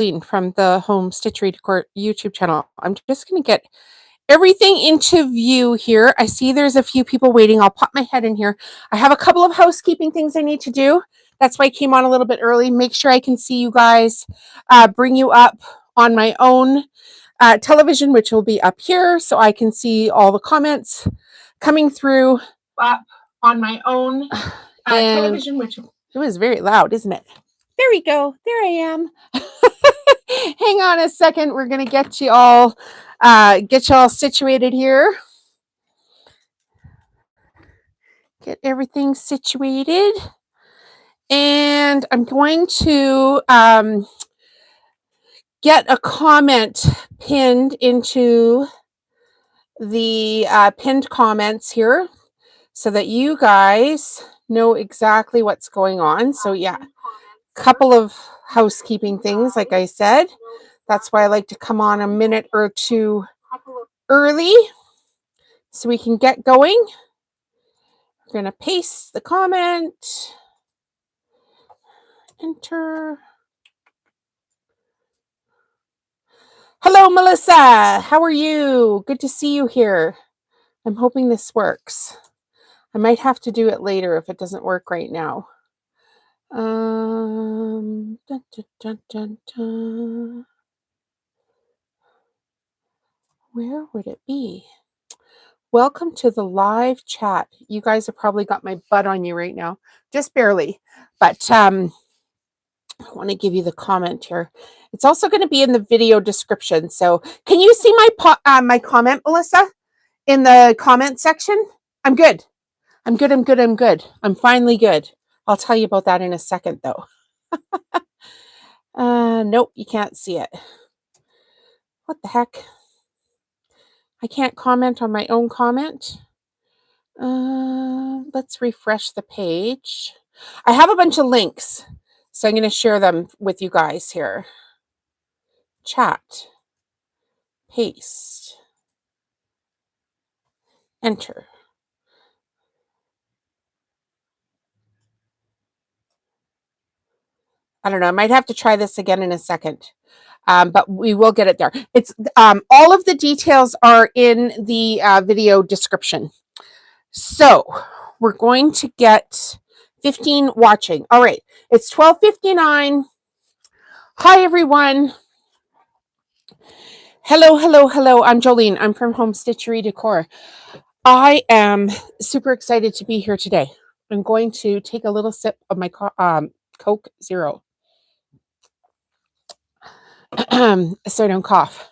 from the Home Stitchery Decor YouTube channel. I'm just going to get everything into view here. I see there's a few people waiting. I'll pop my head in here. I have a couple of housekeeping things I need to do. That's why I came on a little bit early. Make sure I can see you guys, bring you up on my own television, which will be up here, so I can see all the comments coming through up on my own television, which it was very loud, isn't it? There we go. There I am. Hang on a second. We're going to get you all situated here. Get everything situated. And I'm going to get a comment pinned into the pinned comments here so that you guys know exactly what's going on. So yeah, a couple of housekeeping things, like I said. That's why I like to come on a minute or two early so we can get going. We're going to paste the comment. Enter. Hello, Melissa. How are you? Good to see you here. I'm hoping this works. I might have to do it later if it doesn't work right now. Dun, dun, dun, dun, dun. Where would it be? Welcome to the live chat. You guys have probably got my butt on you right now, just barely. But I want to give you the comment here. It's also going to be in the video description. So can you see my comment, Melissa, in the comment section? I'm good. I'm good. I'm good. I'm good. I'm finally good. I'll tell you about that in a second, though. Nope, you can't see it. What the heck? I can't comment on my own comment. Let's refresh the page. I have a bunch of links, so I'm going to share them with you guys here. Chat. Paste. Enter. I don't know. I might have to try this again in a second. But we will get it there. It's all of the details are in the video description. So we're going to get 15 watching. All right. It's 12:59. Hi, everyone. Hello, hello, hello. I'm Jolene. I'm from Home Stitchery Decor. I am super excited to be here today. I'm going to take a little sip of my Coke Zero. So I don't cough.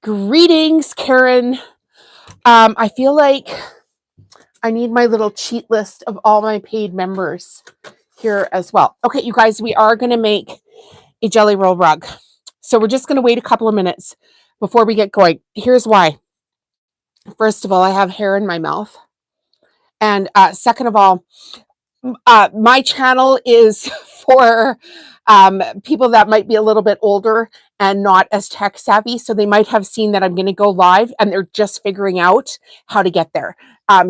Greetings, Karen. I feel like I need my little cheat list of all my paid members here as well. Okay, you guys, we are going to make a jelly roll rug. So we're just going to wait a couple of minutes before we get going. Here's why. First of all, I have hair in my mouth. And second of all, my channel is for people that might be a little bit older and not as tech savvy. So they might have seen that I'm going to go live and they're just figuring out how to get there.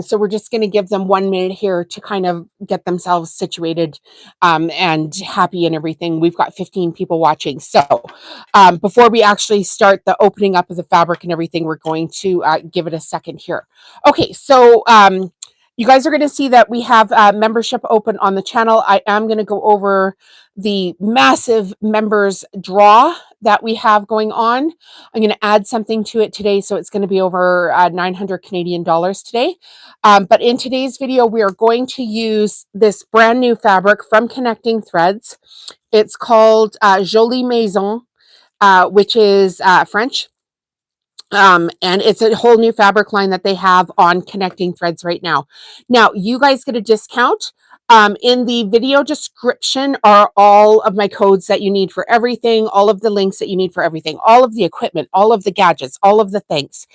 So we're just going to give them 1 minute here to kind of get themselves situated and happy and everything. We've got 15 people watching. So before we actually start the opening up of the fabric and everything, we're going to give it a second here. Okay, so you guys are going to see that we have membership open on the channel. I am going to go over the massive members draw that we have going on. I'm going to add something to it today, so it's going to be over 900 Canadian dollars today. But in today's video, we are going to use this brand new fabric from Connecting Threads. It's called Jolie Mason, which is French. And it's a whole new fabric line that they have on Connecting Threads right now. Now, you guys get a discount. In the video description are all of my codes that you need for everything, all of the links that you need for everything, all of the equipment, all of the gadgets, all of the things.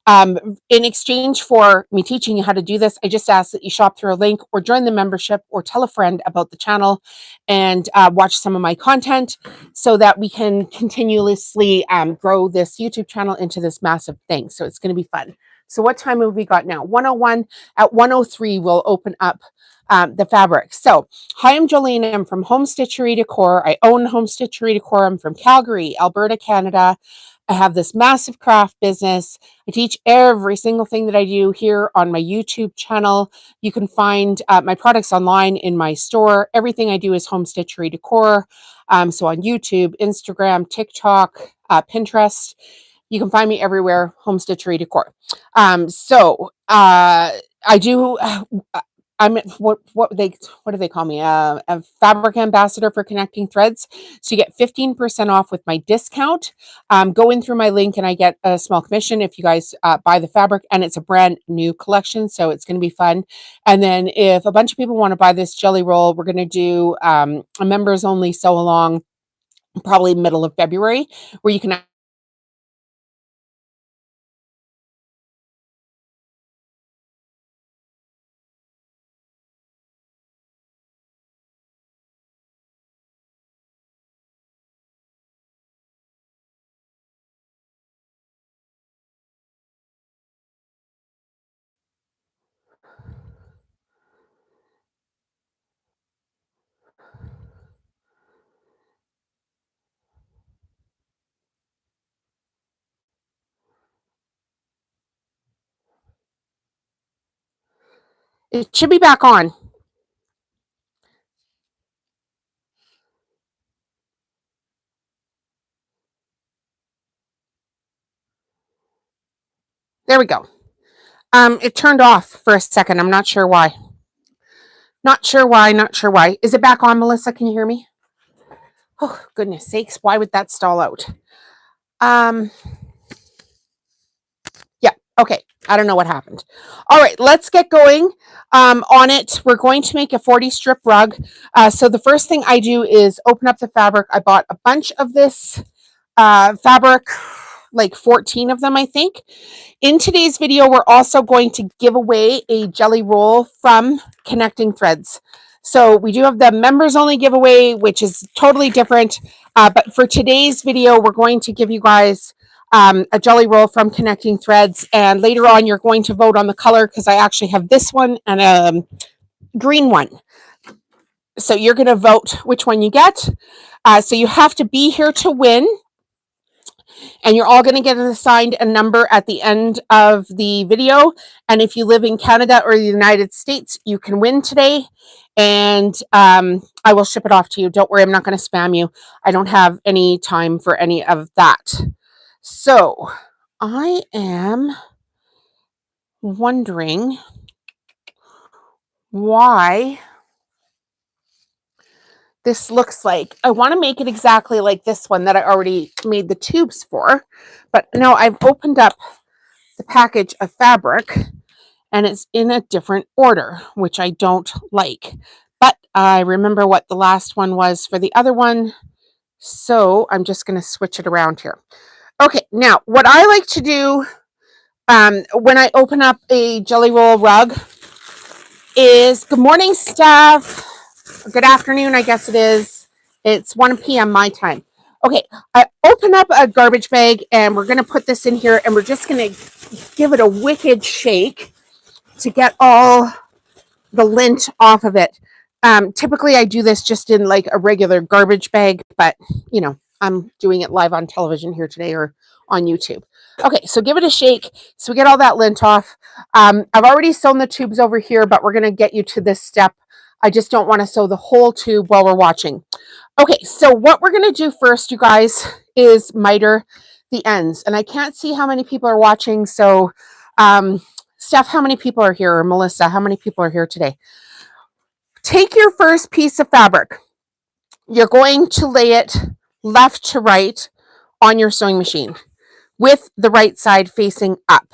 In exchange for me teaching you how to do this, I just ask that you shop through a link or join the membership or tell a friend about the channel and watch some of my content so that we can continuously grow this YouTube channel into this massive thing. So it's going to be fun. So what time have we got now? 101. At 103, we'll open up the fabric. So, hi, I'm Jolene. I'm from Home Stitchery Decor. I own Home Stitchery Decor. I'm from Calgary, Alberta, Canada. I have this massive craft business. I teach every single thing that I do here on my YouTube channel. You can find my products online in my store. Everything I do is Home Stitchery Decor. So on YouTube, Instagram, TikTok, Pinterest. You can find me everywhere, Home Stitchery Decor. I do. I'm what do they call me? A fabric ambassador for Connecting Threads. So you get 15% off with my discount. Go in through my link and I get a small commission if you guys buy the fabric, and it's a brand new collection, so it's going to be fun. And then if a bunch of people want to buy this jelly roll, we're going to do a members only sew along, probably middle of February, where you can. It should be back on. There we go. It turned off for a second. I'm not sure why. Not sure why. Is it back on, Melissa? Can you hear me? Oh, goodness sakes. Why would that stall out? Yeah. Okay. I don't know what happened. All right. Let's get going on it. We're going to make a 40 strip rug. So the first thing I do is open up the fabric. I bought a bunch of this fabric, like 14 of them, I think. In today's video, we're also going to give away a jelly roll from Connecting Threads. So we do have the members only giveaway, which is totally different. But for today's video, we're going to give you guys a jelly roll from Connecting Threads. And later on, you're going to vote on the color, because I actually have this one and a green one. So you're going to vote which one you get. So you have to be here to win. And you're all going to get assigned a number at the end of the video. And if you live in Canada or the United States, you can win today. And I will ship it off to you. Don't worry, I'm not going to spam you. I don't have any time for any of that. So I am wondering why this looks like. I want to make it exactly like this one that I already made the tubes for. But no, I've opened up the package of fabric and it's in a different order, which I don't like. But I remember what the last one was for the other one, so I'm just going to switch it around here. Okay, now what I like to do when I open up a jelly roll rug is, good morning, Steph. Good afternoon, I guess it is. It's 1 p.m. my time. Okay, I open up a garbage bag and we're going to put this in here and we're just going to give it a wicked shake to get all the lint off of it. Typically I do this just in like a regular garbage bag, but you know, I'm doing it live on television here today or on YouTube. Okay, so give it a shake so we get all that lint off. I've already sewn the tubes over here, but we're going to get you to this step. I just don't want to sew the whole tube while we're watching. Okay, so what we're going to do first, you guys, is miter the ends. And I can't see how many people are watching, so Steph, how many people are here? Or Melissa, how many people are here today? Take your first piece of fabric. You're going to lay it left to right on your sewing machine with the right side facing up.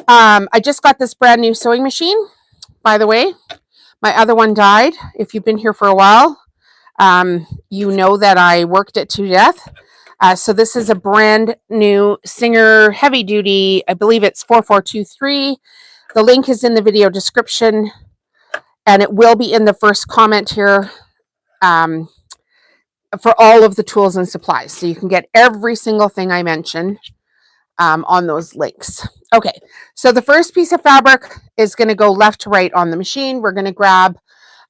I just got this brand new sewing machine, by the way. My other one died. If you've been here for a while, you know that I worked it to death. So this is a brand new Singer heavy duty. I believe it's 4423. The link is in the video description and it will be in the first comment here for all of the tools and supplies. So you can get every single thing I mentioned on those links. Okay, so the first piece of fabric is going to go left to right on the machine. We're going to grab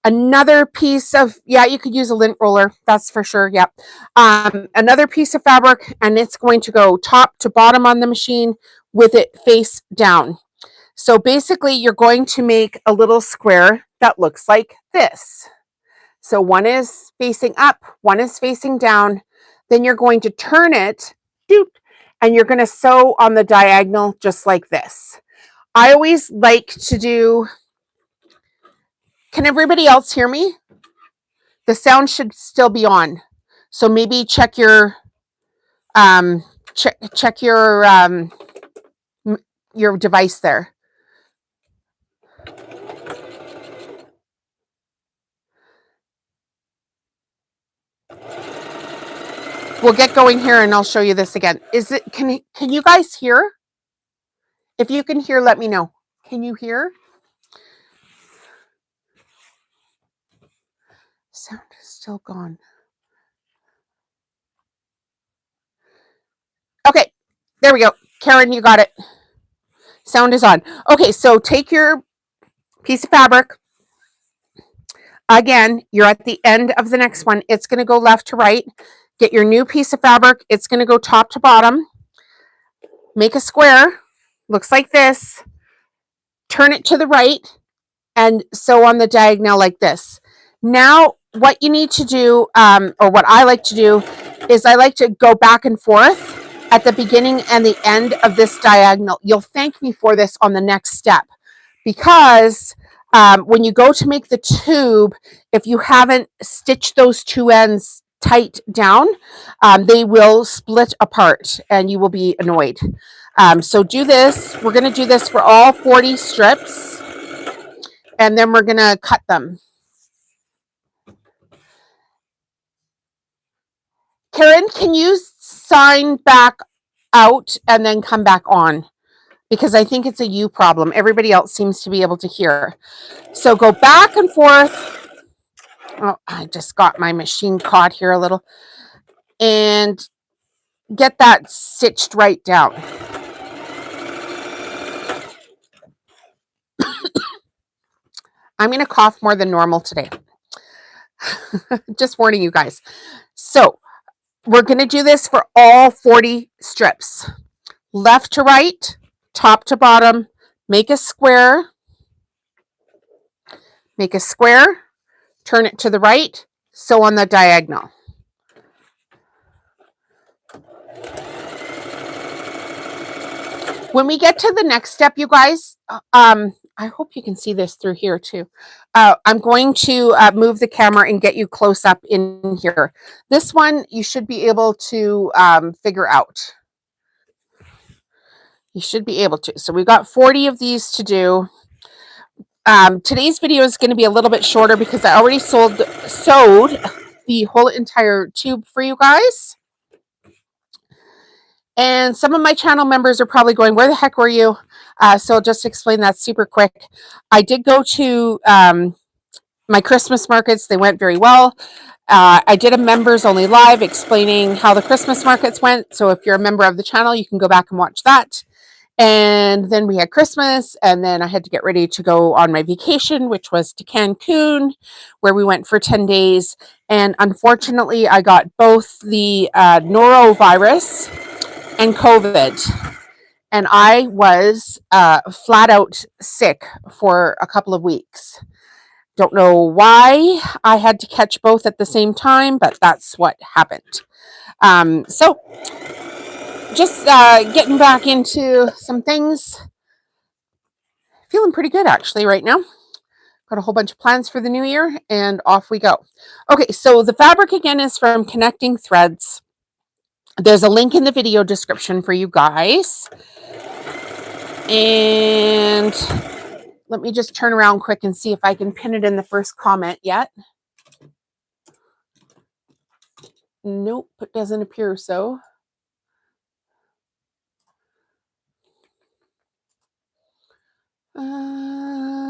another piece of, yeah, you could use a lint roller, that's for sure. Yep. Another piece of fabric, and it's going to go top to bottom on the machine with it face down. So basically, you're going to make a little square that looks like this. So one is facing up, one is facing down. Then you're going to turn it, doop, and you're going to sew on the diagonal just like this. I always like to do, can everybody else hear me? The sound should still be on. So maybe check your check your device there. We'll get going here and I'll show you this again. Is it, can you guys hear? If you can hear, let me know. Can you hear? Sound is still gone. Okay, there we go. Karen, you got it. Sound is on. Okay, so take your piece of fabric. Again, you're at the end of the next one. It's going to go left to right. Get your new piece of fabric. It's going to go top to bottom. Make a square. Looks like this. Turn it to the right and sew on the diagonal like this. Now, what you need to do, or what I like to do, is I like to go back and forth at the beginning and the end of this diagonal. You'll thank me for this on the next step, because when you go to make the tube, if you haven't stitched those two ends tight down, they will split apart and you will be annoyed. So do this. We're going to do this for all 40 strips, and then we're going to cut them. Karen, can you sign back out and then come back on? Because I think it's a you problem. Everybody else seems to be able to hear. So go back and forth. Oh, I just got my machine caught here a little. And get that stitched right down. I'm going to cough more than normal today. Just warning you guys. So we're going to do this for all 40 strips. Left to right, top to bottom, make a square, turn it to the right, sew on the diagonal. When we get to the next step, you guys, I hope you can see this through here too. I'm going to move the camera and get you close up in here. This one you should be able to figure out. You should be able to. So we've got 40 of these to do. Today's video is going to be a little bit shorter because I already sewed the whole entire tube for you guys. And some of my channel members are probably going, where the heck were you? So I'll just explain that super quick. I did go to my Christmas markets. They went very well. I did a members only live explaining how the Christmas markets went. So if you're a member of the channel, you can go back and watch that. And then we had Christmas, and then I had to get ready to go on my vacation, which was to Cancun, where we went for 10 days. And unfortunately, I got both the norovirus and COVID. And I was flat out sick for a couple of weeks. Don't know why I had to catch both at the same time, but that's what happened. So just getting back into some things. Feeling pretty good actually right now. Got a whole bunch of plans for the new year and off we go. Okay, so the fabric again is from Connecting Threads. There's a link in the video description for you guys. And let me just turn around quick and see if I can pin it in the first comment yet. Nope, it doesn't appear so.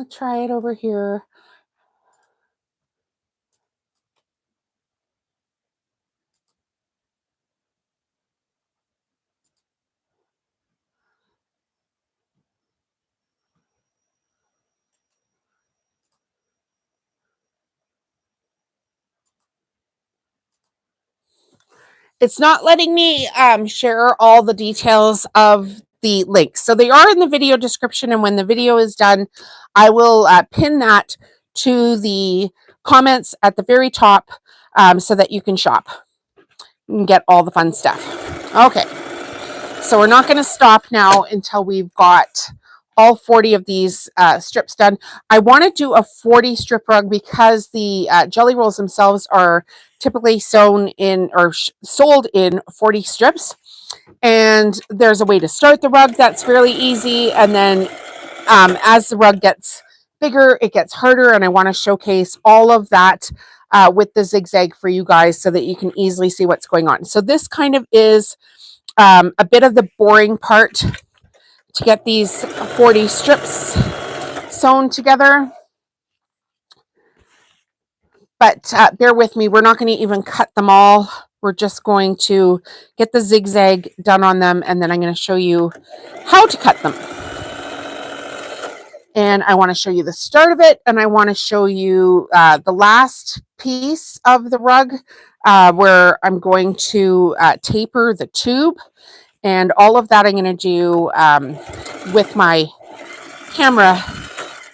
Try it over here. It's not letting me share all the details of the links. So they are in the video description, and when the video is done, I will pin that to the comments at the very top so that you can shop and get all the fun stuff. Okay, so we're not going to stop now until we've got all 40 of these strips done. I want to do a 40 strip rug because the jelly rolls themselves are typically sewn in or sold in 40 strips. And there's a way to start the rug that's fairly easy. And then as the rug gets bigger, it gets harder. And I want to showcase all of that with the zigzag for you guys so that you can easily see what's going on. So this kind of is a bit of the boring part to get these 40 strips sewn together. But bear with me, we're not going to even cut them all. We're just going to get the zigzag done on them, and then I'm going to show you how to cut them. And I want to show you the start of it, and I want to show you the last piece of the rug where I'm going to taper the tube. And all of that I'm going to do with my camera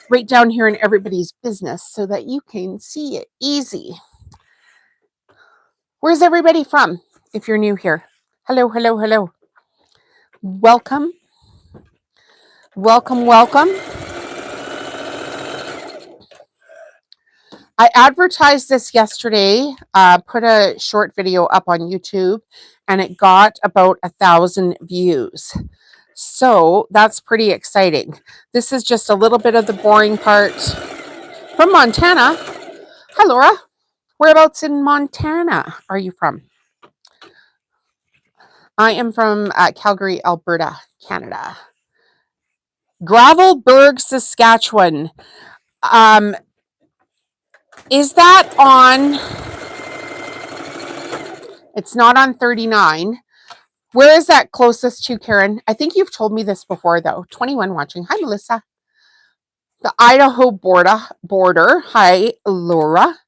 right down here in everybody's business so that you can see it easy. Where's everybody from? If you're new here, hello, hello, hello. Welcome. Welcome, welcome. I advertised this yesterday, put a short video up on YouTube, and it got about 1,000 views. So that's pretty exciting. This is just a little bit of the boring part from Montana. Hi, Laura. Whereabouts in Montana are you from? I am from Calgary, Alberta, Canada. Gravelburg, Saskatchewan. Is that on? It's not on 39. Where is that closest to, Karen? I think you've told me this before, though. 21 watching. Hi, Melissa. The Idaho border. Hi, Laura.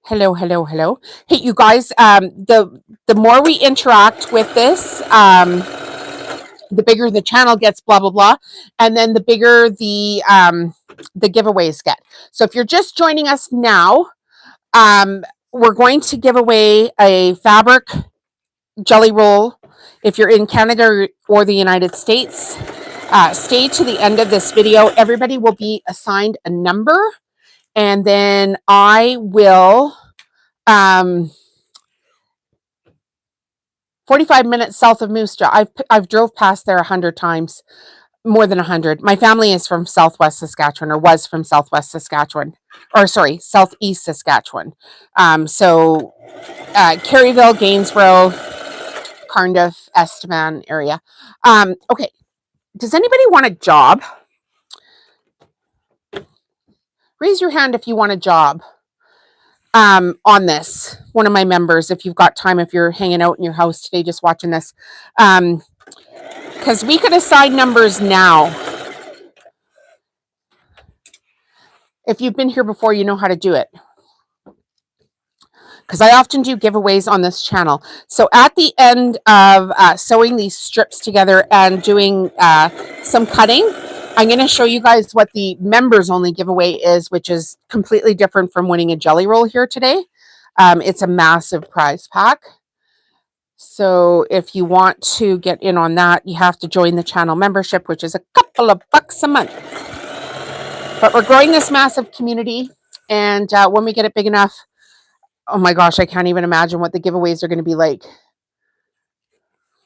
Hello, hello, hello. Hey, you guys, the more we interact with this, the bigger the channel gets, blah, blah, blah. And then the bigger the giveaways get. So if you're just joining us now, we're going to give away a fabric jelly roll. If you're in Canada or the United States, stay to the end of this video. Everybody will be assigned a number, and then I will 45 minutes south of Moose Jaw. I've drove past there 100 times, more than 100. My family is from Southwest Saskatchewan, or was from Southwest Saskatchewan, or sorry, Southeast Saskatchewan. So Caryville, Gainsborough, Cardiff, Estevan area. Okay. Does anybody want a job? Raise your hand if you want a job on this. One of my members, if you've got time, if you're hanging out in your house today, just watching this. Because we could assign numbers now. If you've been here before, you know how to do it. Because I often do giveaways on this channel. So at the end of sewing these strips together and doing some cutting, I'm going to show you guys what the members only giveaway is, which is completely different from winning a jelly roll here today. It's a massive prize pack. So if you want to get in on that, you have to join the channel membership, which is a couple of bucks a month. But we're growing this massive community. And when we get it big enough, oh my gosh, I can't even imagine what the giveaways are going to be like.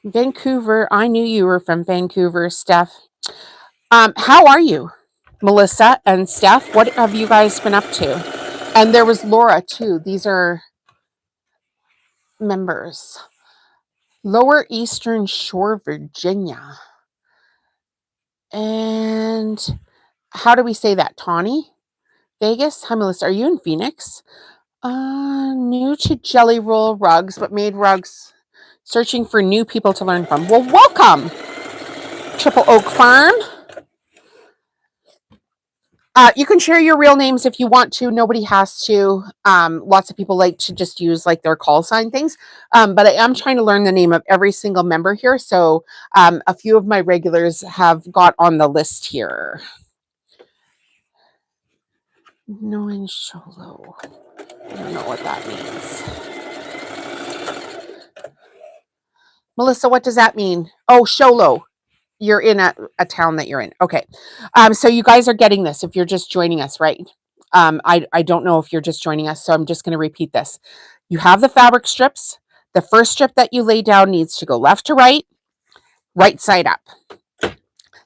Vancouver. I knew you were from Vancouver, Steph. How are you, Melissa and Steph? What have you guys been up to? And there was Laura, too. These are members. Lower Eastern Shore, Virginia. And how do we say that? Tawny? Vegas? Hi, Melissa. Are you in Phoenix? New to jelly roll rugs, but made rugs. Searching for new people to learn from. Well, welcome, Triple Oak Farm. You can share your real names if you want to. Nobody has to. Lots of people like to just use like their call sign things. But I am trying to learn the name of every single member here. So a few of my regulars have got on the list here. No in Sholo. I don't know what that means. Melissa, what does that mean? Oh, Sholo. You're in a town that you're in. Okay. So you guys are getting this if you're just joining us, right? I don't know if you're just joining us, so I'm just going to repeat this. You have the fabric strips. The first strip that you lay down needs to go left to right, right side up.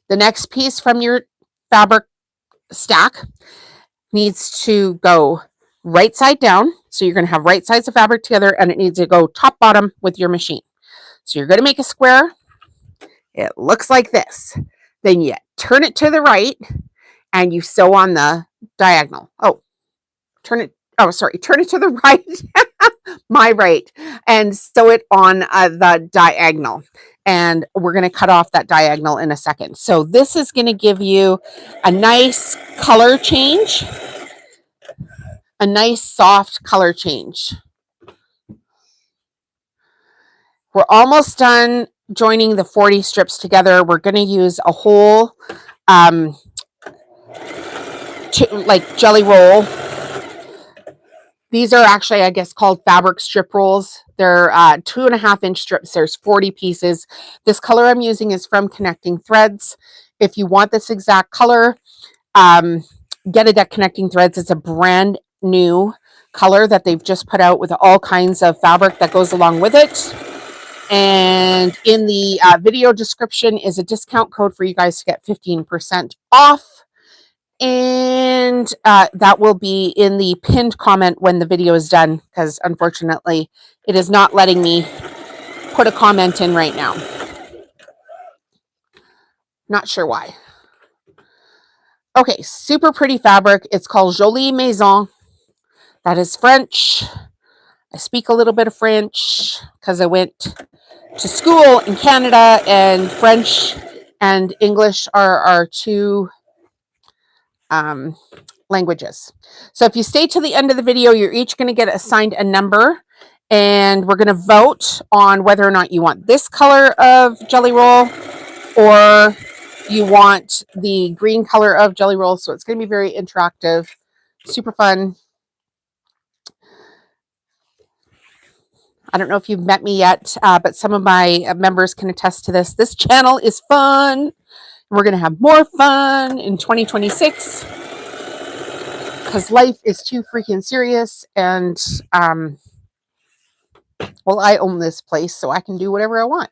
The next piece from your fabric stack needs to go right side down. So you're going to have right sides of fabric together, and it needs to go top bottom with your machine. So you're going to make a square. It looks like this. Then you turn it to the right and you sew on the diagonal. Turn it to the right, my right, and sew it on the diagonal. And we're going to cut off that diagonal in a second. So this is going to give you a nice color change, a nice soft color change. We're almost done joining the 40 strips together. We're going to use a whole like jelly roll. These are actually, I guess, called fabric strip rolls. They're 2.5-inch strips. There's 40 pieces. This color I'm using is from Connecting Threads. If you want this exact color, get it at Connecting Threads. It's a brand new color that they've just put out with all kinds of fabric that goes along with it. And in the video description is a discount code for you guys to get 15% off. And that will be in the pinned comment when the video is done, because unfortunately it is not letting me put a comment in right now. Not sure why. Okay, super pretty fabric. It's called Jolie Mason. That is French. I speak a little bit of French because I went to school in Canada, and French and English are our two languages. So if you stay to the end of the video, you're each going to get assigned a number, and we're going to vote on whether or not you want this color of jelly roll or you want the green color of jelly roll. So it's going to be very interactive, super fun. I don't know if you've met me yet, but some of my members can attest to this. This channel is fun. We're going to have more fun in 2026 because life is too freaking serious. And, well, I own this place, so I can do whatever I want.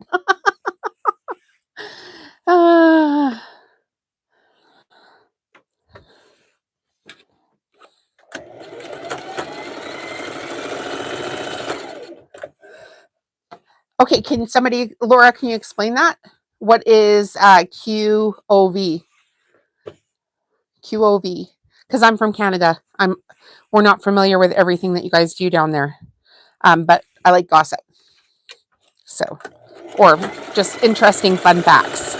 Okay, Laura, can you explain that? What is QOV? QOV. Because I'm from Canada. We're not familiar with everything that you guys do down there. But I like gossip. So, or just interesting fun facts.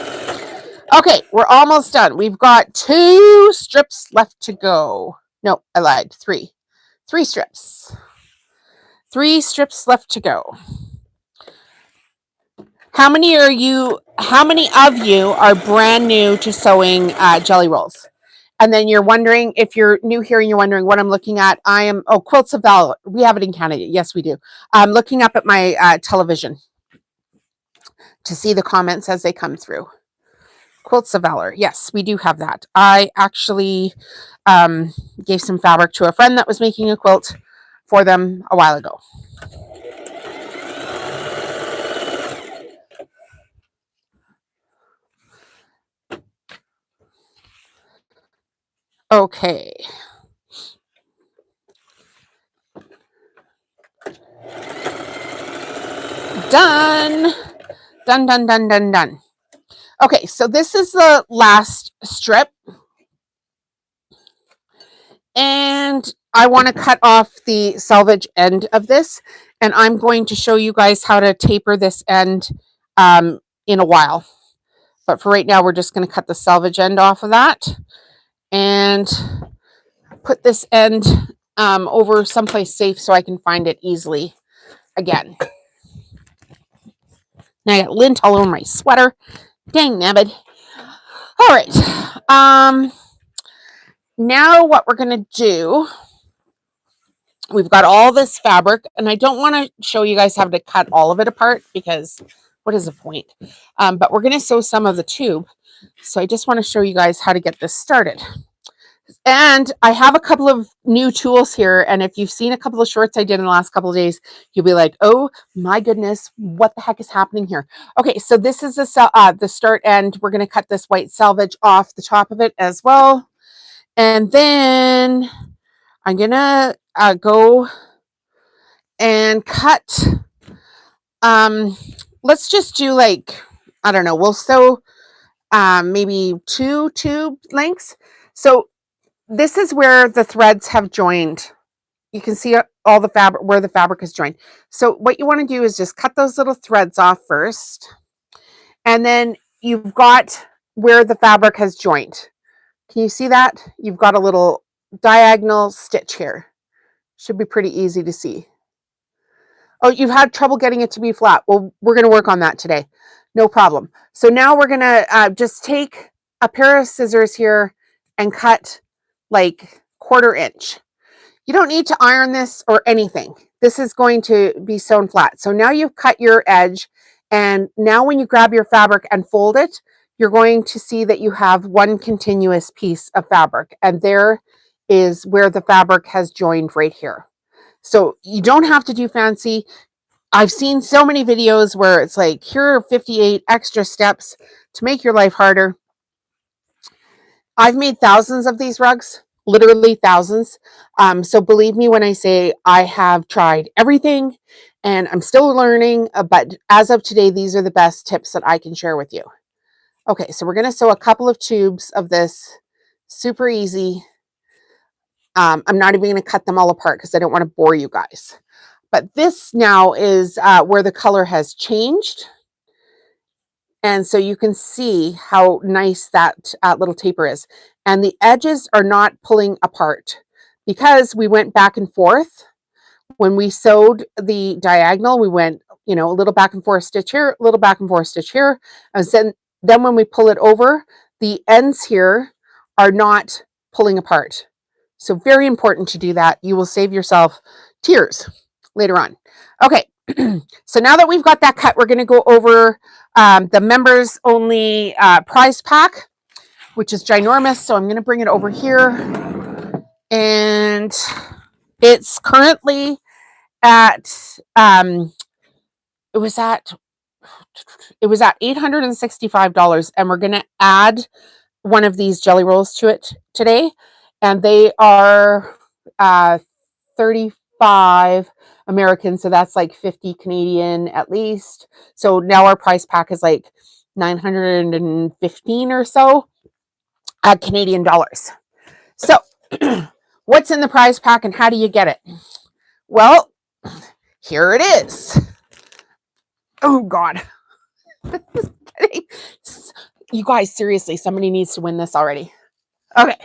Okay, we're almost done. We've got 2 strips left to go. No, I lied. 3. 3 strips. 3 strips left to go. How many of you are brand new to sewing jelly rolls? And then you're wondering, if you're new here and you're wondering what I'm looking at, Quilts of Valor. We have it in Canada. Yes, we do. I'm looking up at my television to see the comments as they come through. Quilts of Valor. Yes, we do have that. I actually gave some fabric to a friend that was making a quilt for them a while ago. Okay. Done. Done. Okay, so this is the last strip. And I want to cut off the selvage end of this. And I'm going to show you guys how to taper this end in a while. But for right now, we're just going to cut the selvage end off of that. and put this end over someplace safe so I can find it easily again. Now I got lint all over my sweater. Dang nabbit. All right. Now what we're going to do, we've got all this fabric, and I don't want to show you guys how to cut all of it apart because what is the point? But we're going to sew some of the tube. So I just want to show you guys how to get this started. And I have a couple of new tools here. And if you've seen a couple of shorts I did in the last couple of days, you'll be like, oh my goodness, what the heck is happening here? Okay, so this is the start end. We're going to cut this white selvage off the top of it as well. And then I'm going to go and cut. Let's just do like, I don't know, we'll sew maybe 2 tube lengths. So this is where the threads have joined. You can see all the fabric, where the fabric is joined. So what you want to do is just cut those little threads off first. And then you've got where the fabric has joined. Can you see that? You've got a little diagonal stitch here. Should be pretty easy to see. Oh, you've had trouble getting it to be flat. Well, we're going to work on that today. No problem. So now we're going to just take a pair of scissors here and cut like 1/4 inch. You don't need to iron this or anything. This is going to be sewn flat. So now you've cut your edge, and now when you grab your fabric and fold it, you're going to see that you have one continuous piece of fabric, and there is where the fabric has joined right here. So you don't have to do fancy. I've seen so many videos where it's like, here are 58 extra steps to make your life harder. I've made thousands of these rugs, literally thousands. So believe me when I say I have tried everything and I'm still learning, but as of today, these are the best tips that I can share with you. Okay, so we're going to sew a couple of tubes of this, super easy. I'm not even going to cut them all apart because I don't want to bore you guys. But this now is where the color has changed. And so you can see how nice that little taper is. And the edges are not pulling apart because we went back and forth. When we sewed the diagonal, we went, a little back and forth stitch here, a little back and forth stitch here. And then when we pull it over, the ends here are not pulling apart. So very important to do that. You will save yourself tears later on. Okay, so now that we've got that cut, we're going to go over the members only prize pack, which is ginormous. So I'm going to bring it over here, and it's currently at it was at $865, and we're going to add one of these jelly rolls to it today, and they are 35 American, so that's like 50 Canadian at least. So now our price pack is like 915 or so Canadian dollars. So what's in the prize pack and how do you get it? Well, here it is. Oh God. You guys, seriously, somebody needs to win this already. Okay.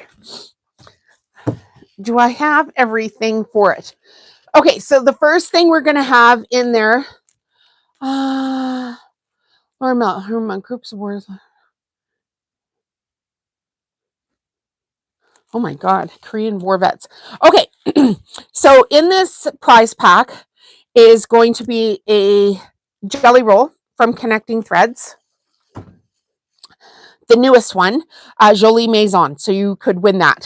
Do I have everything for it? Okay, so the first thing we're going to have in there, groups of words. Oh my God, Korean war vets. Okay, so in this prize pack is going to be a jelly roll from Connecting Threads. The newest one, Jolie Mason, so you could win that.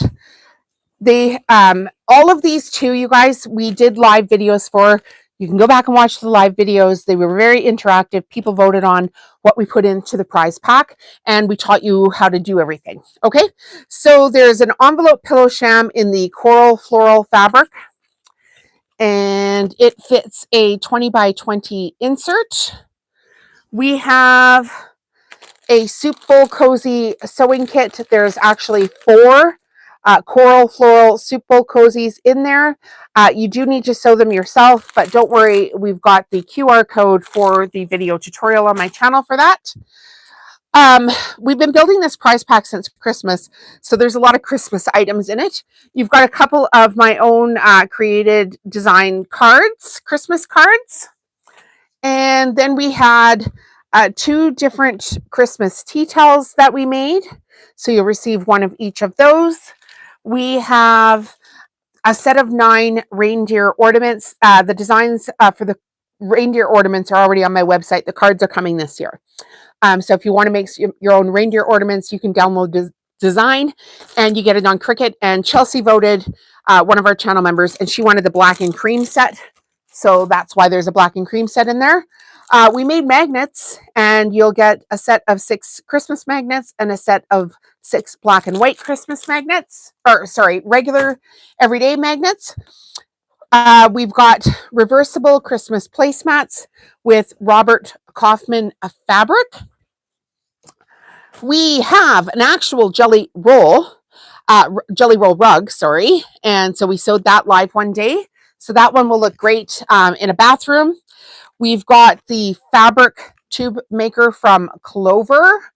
They all of these too, you guys, we did live videos for. You can go back and watch the live videos. They were very interactive. People voted on what we put into the prize pack, and we taught you how to do everything. Okay, so there's an envelope pillow sham in the coral floral fabric, and it fits a 20 by 20 insert. We have a soup bowl cozy sewing kit. There's actually 4 coral floral soup bowl cozies in there. You do need to sew them yourself, but don't worry, we've got the QR code for the video tutorial on my channel for that. We've been building this prize pack since Christmas, so there's a lot of Christmas items in it. You've got a couple of my own created design cards, Christmas cards. And then we had 2 different Christmas tea towels that we made. So you'll receive one of each of those. We have a set of 9 reindeer ornaments. The designs for the reindeer ornaments are already on my website. The cards are coming this year. So if you want to make your own reindeer ornaments, you can download design and you get it on Cricut. And Chelsea voted, one of our channel members, and she wanted the black and cream set. So that's why there's a black and cream set in there. We made magnets, and you'll get a set of 6 Christmas magnets and a set of 6 black and white Christmas magnets, or sorry, regular everyday magnets. We've got reversible Christmas placemats with Robert Kaufman fabric. We have an actual jelly roll rug, sorry. And so we sewed that live one day. So that one will look great in a bathroom. We've got the fabric tube maker from Clover.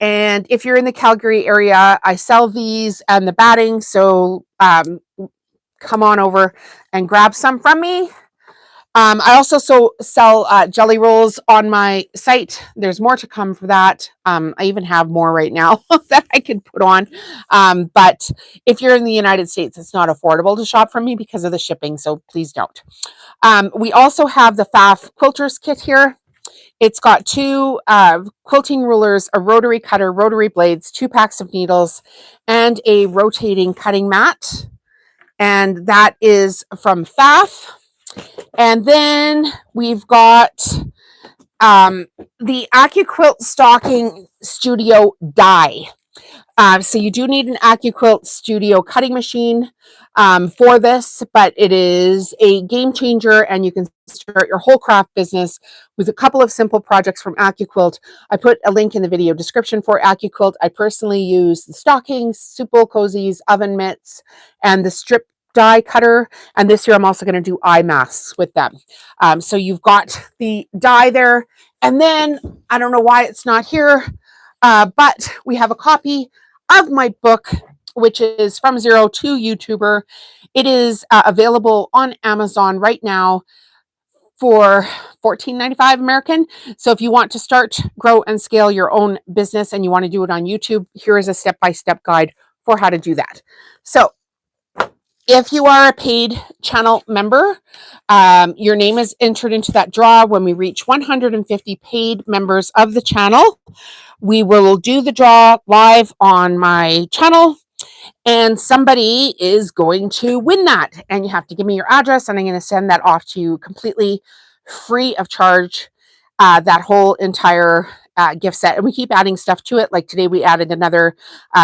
And if you're in the Calgary area, I sell these and the batting. So come on over and grab some from me. I also sell jelly rolls on my site. There's more to come for that. I even have more right now that I could put on. But if you're in the United States, it's not affordable to shop from me because of the shipping. So please don't. We also have the FAF quilters kit here. It's got 2 quilting rulers, a rotary cutter, rotary blades, 2 packs of needles, and a rotating cutting mat. And that is from FAF. And then we've got the AccuQuilt Stocking Studio die. So you do need an AccuQuilt Studio cutting machine for this, but it is a game changer, and you can start your whole craft business with a couple of simple projects from AccuQuilt. I put a link in the video description for AccuQuilt. I personally use the stockings, soup bowl cozies, oven mitts, and the strip die cutter. And this year I'm also going to do eye masks with them. So you've got the die there. And then I don't know why it's not here, but we have a copy of my book, which is From Zero to YouTuber. It is available on Amazon right now for $14.95 American. So if you want to start, grow, and scale your own business and you want to do it on YouTube, here is a step-by-step guide for how to do that. So if you are a paid channel member, your name is entered into that draw. When we reach 150 paid members of the channel, we will do the draw live on my channel, and somebody is going to win that. And you have to give me your address, and I'm going to send that off to you completely free of charge, that whole entire gift set. And we keep adding stuff to it. Like today, we added another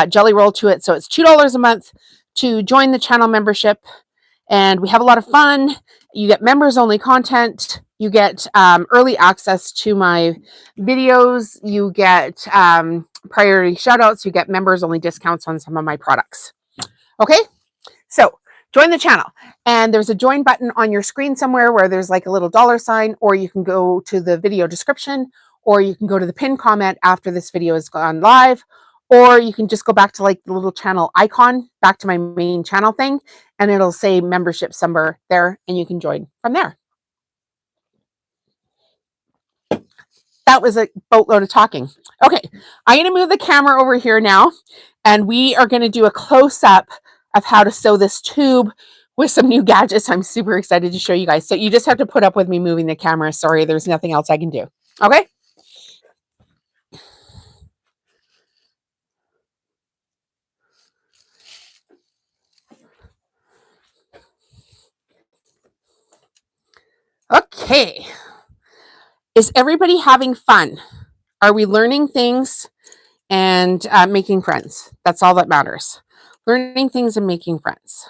jelly roll to it. So it's $2 a month to join the channel membership. And we have a lot of fun. You get members only content. You get early access to my videos. You get priority shout outs. You get members only discounts on some of my products. Okay, so join the channel. And there's a join button on your screen somewhere where there's like a little $sign, or you can go to the video description, or you can go to the pinned comment after this video has gone live, or you can just go back to like the little channel icon, back to my main channel thing, and it'll say membership somewhere there, and you can join from there. That was a boatload of talking. Okay, I'm going to move the camera over here now, and we are going to do a close-up of how to sew this tube with some new gadgets. I'm super excited to show you guys. So you just have to put up with me moving the camera. Sorry, there's nothing else I can do. Okay? Okay. Is everybody having fun? Are we learning things and making friends? That's all that matters. Learning things and making friends.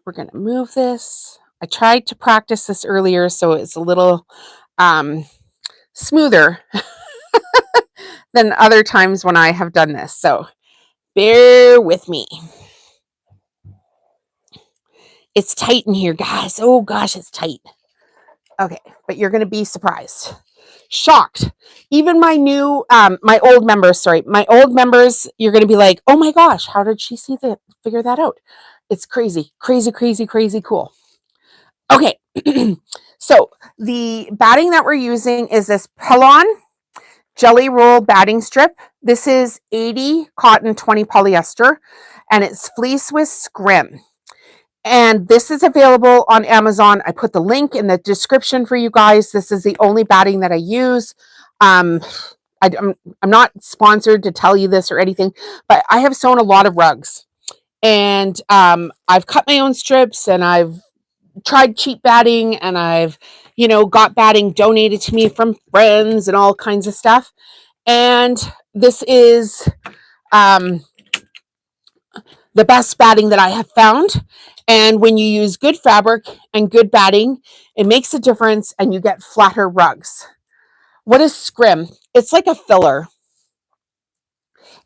We're going to move this. I tried to practice this earlier, so it's a little smoother than other times when I have done this. So bear with me. It's tight in here, guys. Oh gosh, it's tight. Okay, but you're going to be surprised. Shocked. Even my new, my old members, you're going to be like, oh my gosh, how did she figure that out? It's crazy, crazy, crazy, crazy cool. Okay. So the batting that we're using is this Pelon Jelly Roll batting strip. This is 80 cotton, 20 polyester, and it's fleece with scrim. And this is available on Amazon. I put the link in the description for you guys. This is the only batting that I use. I'm not sponsored to tell you this or anything, but I have sewn a lot of rugs, and I've cut my own strips, and I've tried cheap batting, and I've got batting donated to me from friends and all kinds of stuff. And this is the best batting that I have found. And when you use good fabric and good batting, it makes a difference, and you get flatter rugs. What is scrim? It's like a filler.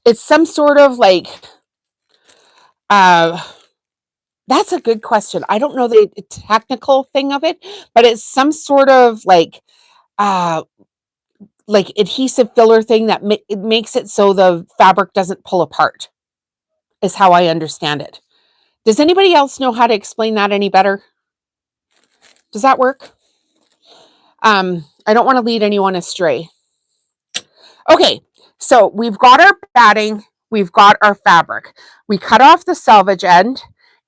It's some sort of like, that's a good question. I don't know the technical thing of it, but it's some sort of like adhesive filler thing that it makes it so the fabric doesn't pull apart, is how I understand it. Does anybody else know how to explain that any better? Does that work? I don't want to lead anyone astray. Okay, so we've got our batting, we've got our fabric. We cut off the selvage end,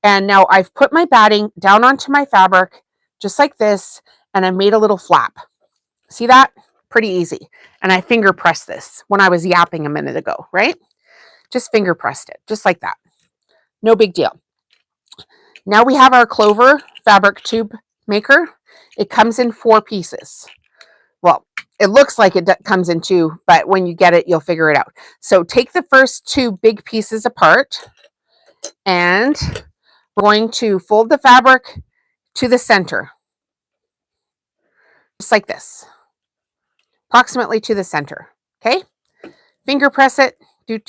and now I've put my batting down onto my fabric, just like this, and I made a little flap. See that? Pretty easy. And I finger pressed this when I was yapping a minute ago, right? Just finger pressed it, just like that. No big deal. Now we have our Clover fabric tube maker. It comes in 4 pieces. Well, it looks like it comes in 2, but when you get it, you'll figure it out. So take the first 2 big pieces apart, and we're going to fold the fabric to the center, just like this, approximately to the center. Okay, finger press it, do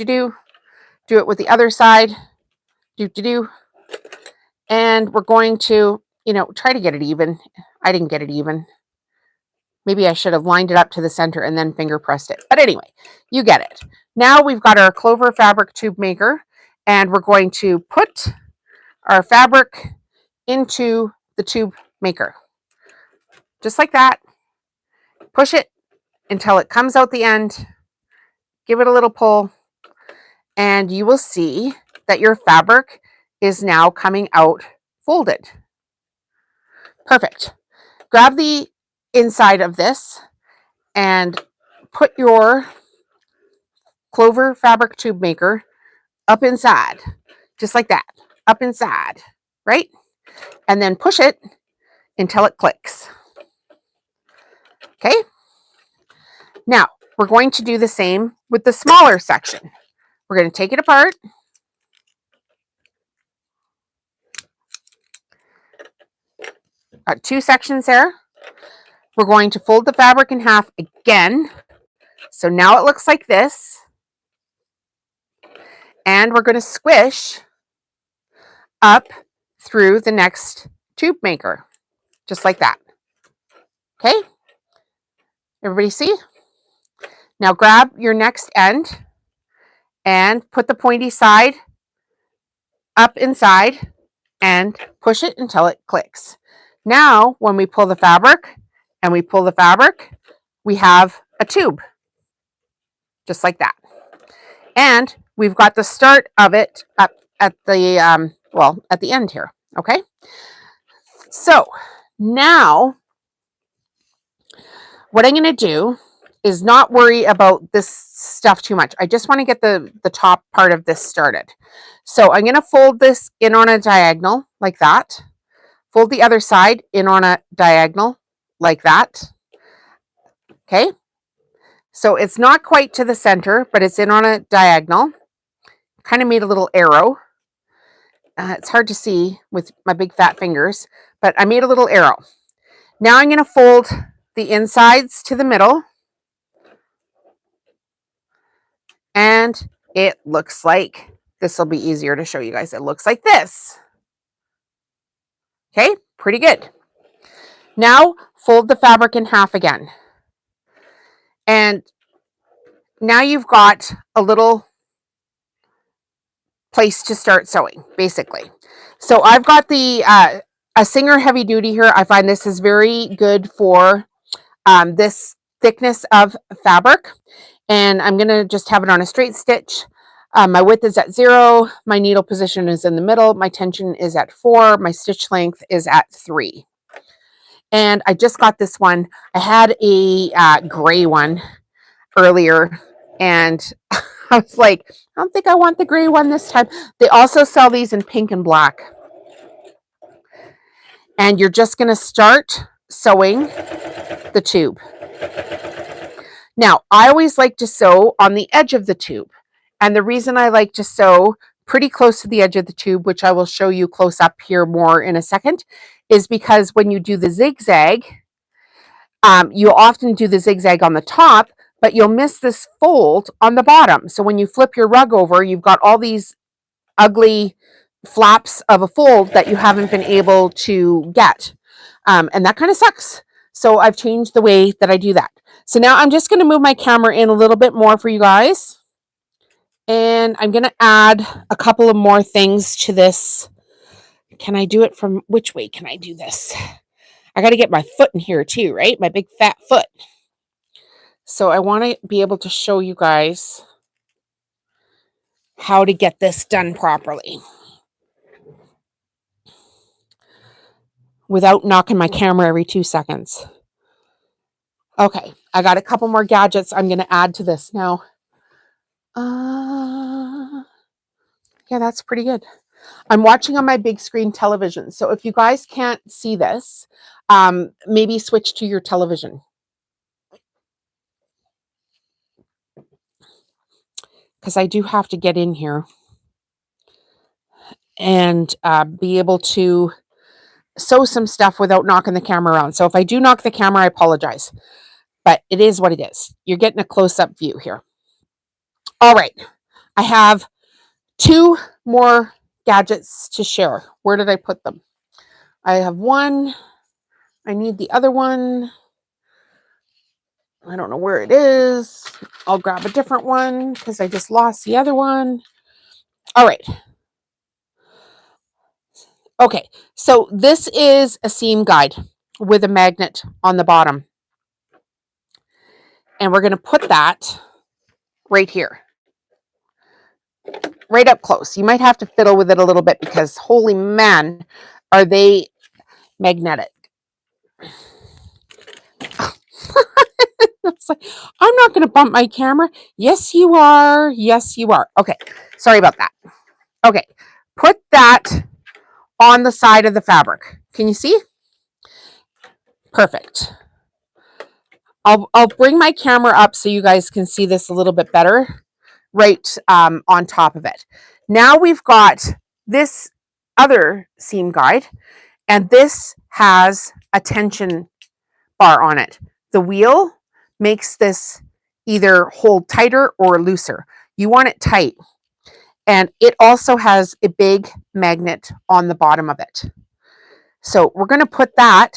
it with the other side, do, and we're going to, try to get it even. I didn't get it even. Maybe I should have lined it up to the center and then finger pressed it. But anyway, you get it. Now we've got our Clover fabric tube maker, and we're going to put our fabric into the tube maker. Just like that. Push it until it comes out the end. Give it a little pull, and you will see that your fabric is now coming out folded. Perfect. Grab the inside of this and put your Clover fabric tube maker up inside, just like that, up inside, right? And then push it until it clicks. Okay. Now we're going to do the same with the smaller section. We're going to take it apart. Got 2 sections there. We're going to fold the fabric in half again. So now it looks like this. And we're going to squish up through the next tube maker, just like that. Okay? Everybody see? Now grab your next end and put the pointy side up inside and push it until it clicks. Now, when we pull the fabric and we pull the fabric, we have a tube, just like that. And we've got the start of it up at the, at the end here, okay? So now what I'm going to do is not worry about this stuff too much. I just want to get the top part of this started. So I'm going to fold this in on a diagonal like that. Fold the other side in on a diagonal like that. Okay. So it's not quite to the center, but it's in on a diagonal. Kind of made a little arrow. It's hard to see with my big fat fingers, but I made a little arrow. Now I'm going to fold the insides to the middle. And it looks like, this will be easier to show you guys. It looks like this. Okay, pretty good. Now fold the fabric in half again. now you've got a little place to start sewing, basically. So I've got the a Singer heavy duty here. I find this is very good for this thickness of fabric, and I'm going to just have it on a straight stitch. My width is at 0, my needle position is in the middle, my tension is at 4, my stitch length is at 3. And I just got this one. I had a gray one earlier, and I was like, I don't think I want the gray one this time. They also sell these in pink and black. And you're just going to start sewing the tube. Now, I always like to sew on the edge of the tube. And the reason I like to sew pretty close to the edge of the tube, which I will show you close up here more in a second, is because when you do the zigzag, you'll often do the zigzag on the top, but you'll miss this fold on the bottom. So when you flip your rug over, you've got all these ugly flaps of a fold that you haven't been able to get. And that kind of sucks. So I've changed the way that I do that. So now I'm just going to move my camera in a little bit more for you guys. And I'm going to add a couple of more things to this. Can I do it from which way can I do this? I got to get my foot in here too, right? My big fat foot. So I want to be able to show you guys how to get this done properly without knocking my camera every 2 seconds. Okay, I got a couple more gadgets I'm going to add to this now. Yeah, that's pretty good. I'm watching on my big screen television. So if you guys can't see this, maybe switch to your television. Because I do have to get in here and be able to sew some stuff without knocking the camera around. So if I do knock the camera, I apologize. But it is what it is. You're getting a close-up view here. All right. I have 2 more gadgets to share. Where did I put them? I have one. I need the other one. I don't know where it is. I'll grab a different one because I just lost the other one. All right. Okay, so this is a seam guide with a magnet on the bottom. And we're going to put that right here. Right up close. You might have to fiddle with it a little bit because, holy man, are they magnetic. It's like, I'm not going to bump my camera. Yes, you are. Yes, you are. Okay, sorry about that. Okay, put that on the side of the fabric. Can you see? Perfect. I'll bring my camera up so you guys can see this a little bit better right on top of it. Now we've got this other seam guide, and this has a tension bar on it. The wheel makes this either hold tighter or looser. You want it tight. And it also has a big magnet on the bottom of it. So we're going to put that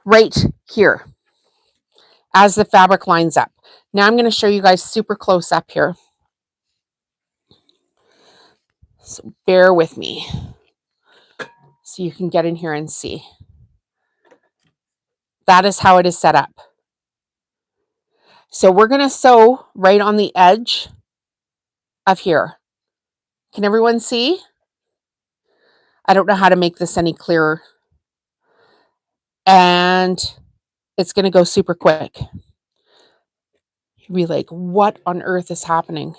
right here as the fabric lines up. Now I'm going to show you guys super close up here. So bear with me so you can get in here and see. That is how it is set up. So we're going to sew right on the edge of here. Can everyone see? I don't know how to make this any clearer. And it's going to go super quick. You'll be like, what on earth is happening?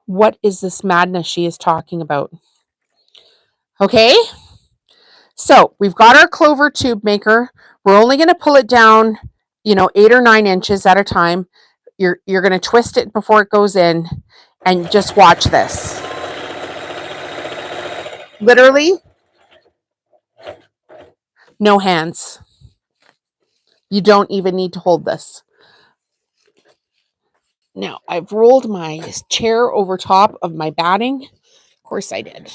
What is this madness she is talking about? Okay. So we've got our clover tube maker. We're only going to pull it down, 8 or 9 inches at a time. You're going to twist it before it goes in, and just watch this. Literally, no hands. You don't even need to hold this. Now, I've rolled my chair over top of my batting. Of course I did.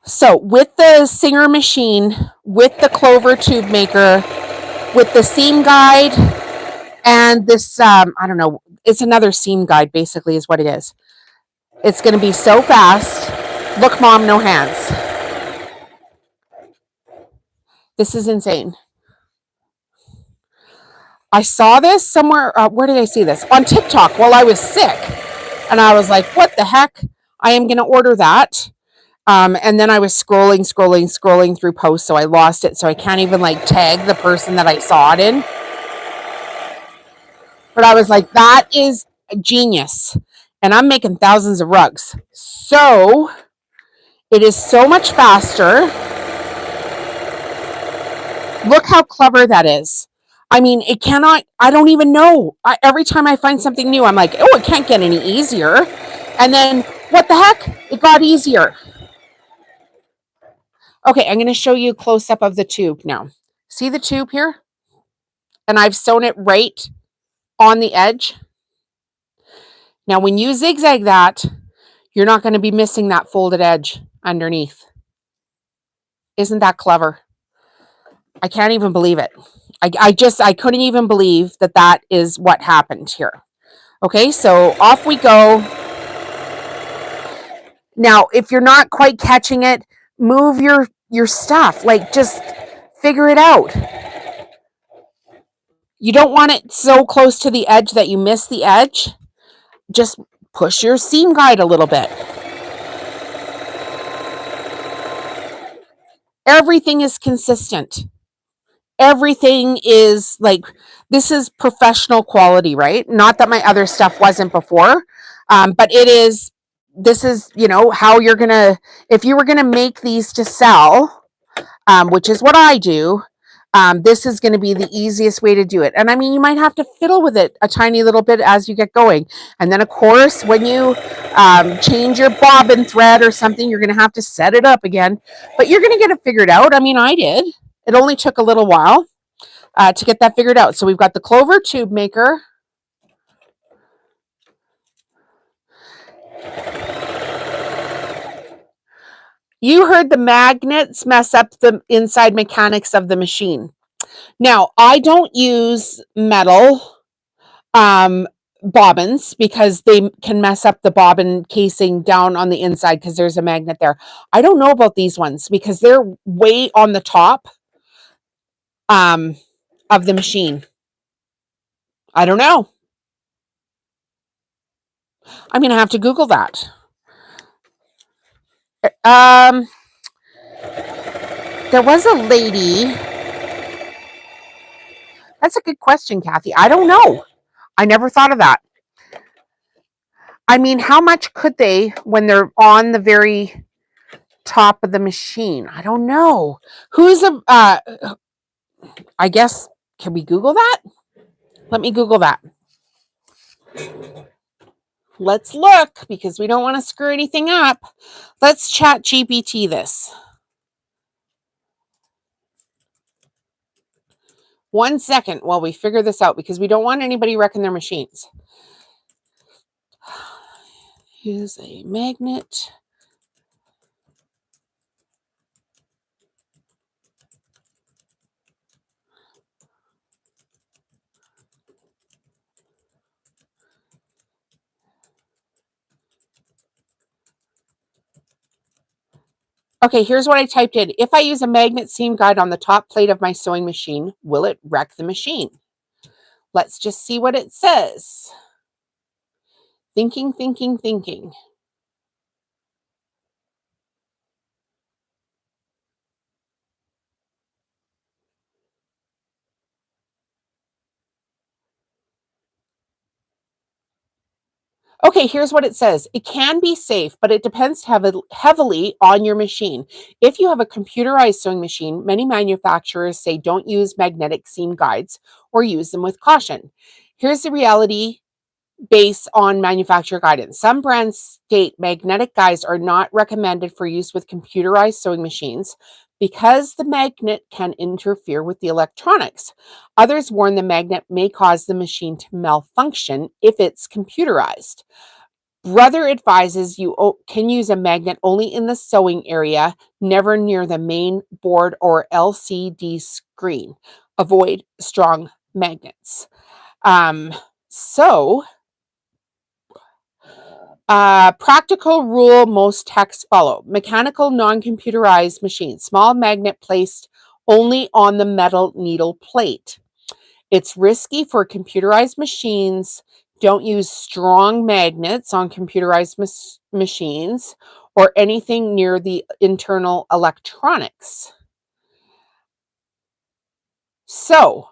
So with the Singer machine, with the Clover tube maker, with the seam guide, and this, I don't know, it's another seam guide basically is what it is. It's going to be so fast. Look, Mom, no hands. This is insane. I saw this somewhere. Where did I see this? On TikTok while I was sick. And I was like, what the heck? I am going to order that. And then I was scrolling through posts, so I lost it. So I can't even like tag the person that I saw it in. But I was like, that is genius. And I'm making thousands of rugs. So it is so much faster. Look how clever that is. I mean, it cannot, I don't even know. Every time I find something new, I'm like, oh, it can't get any easier. And then, what the heck? It got easier. Okay, I'm going to show you a close-up of the tube now. See the tube here? And I've sewn it right on the edge. Now, when you zigzag that, you're not going to be missing that folded edge underneath. Isn't that clever? I can't even believe it. I couldn't even believe that that is what happened here. Okay, so off we go. Now, if you're not quite catching it, move your stuff. Like, just figure it out. You don't want it so close to the edge that you miss the edge. Just push your seam guide a little bit. Everything is consistent. Everything is like, this is professional quality, right? Not that my other stuff wasn't before, but it is, this is, how you're going to, if you were going to make these to sell, which is what I do, this is going to be the easiest way to do it. And I mean, you might have to fiddle with it a tiny little bit as you get going. And then, of course, when you change your bobbin thread or something, you're going to have to set it up again. But you're going to get it figured out. I mean, I did. It only took a little while to get that figured out. So we've got the Clover tube maker. You heard the magnets mess up the inside mechanics of the machine. Now, I don't use metal bobbins because they can mess up the bobbin casing down on the inside because there's a magnet there. I don't know about these ones because they're way on the top of the machine. I don't know. I'm going to have to Google that. There was a lady. That's a good question, Kathy. I don't know. I never thought of that. I mean, how much could they when they're on the very top of the machine? I don't know. Who's I guess, can we Google that? Let me Google that. Let's look because we don't want to screw anything up. Let's chat GPT this. 1 second while we figure this out because we don't want anybody wrecking their machines. Use a magnet. Okay, here's what I typed in. If I use a magnet seam guide on the top plate of my sewing machine, will it wreck the machine? Let's just see what it says. Thinking. Okay, here's what it says. It can be safe, but it depends heavily on your machine. If you have a computerized sewing machine, many manufacturers say don't use magnetic seam guides or use them with caution. Here's the reality based on manufacturer guidance. Some brands state magnetic guides are not recommended for use with computerized sewing machines because the magnet can interfere with the electronics. Others warn the magnet may cause the machine to malfunction if it's computerized. Brother advises you can use a magnet only in the sewing area, never near the main board or LCD screen. Avoid strong magnets. So, practical rule most techs follow. Mechanical, non-computerized machine. Small magnet placed only on the metal needle plate. It's risky for computerized machines. Don't use strong magnets on computerized machines or anything near the internal electronics. So,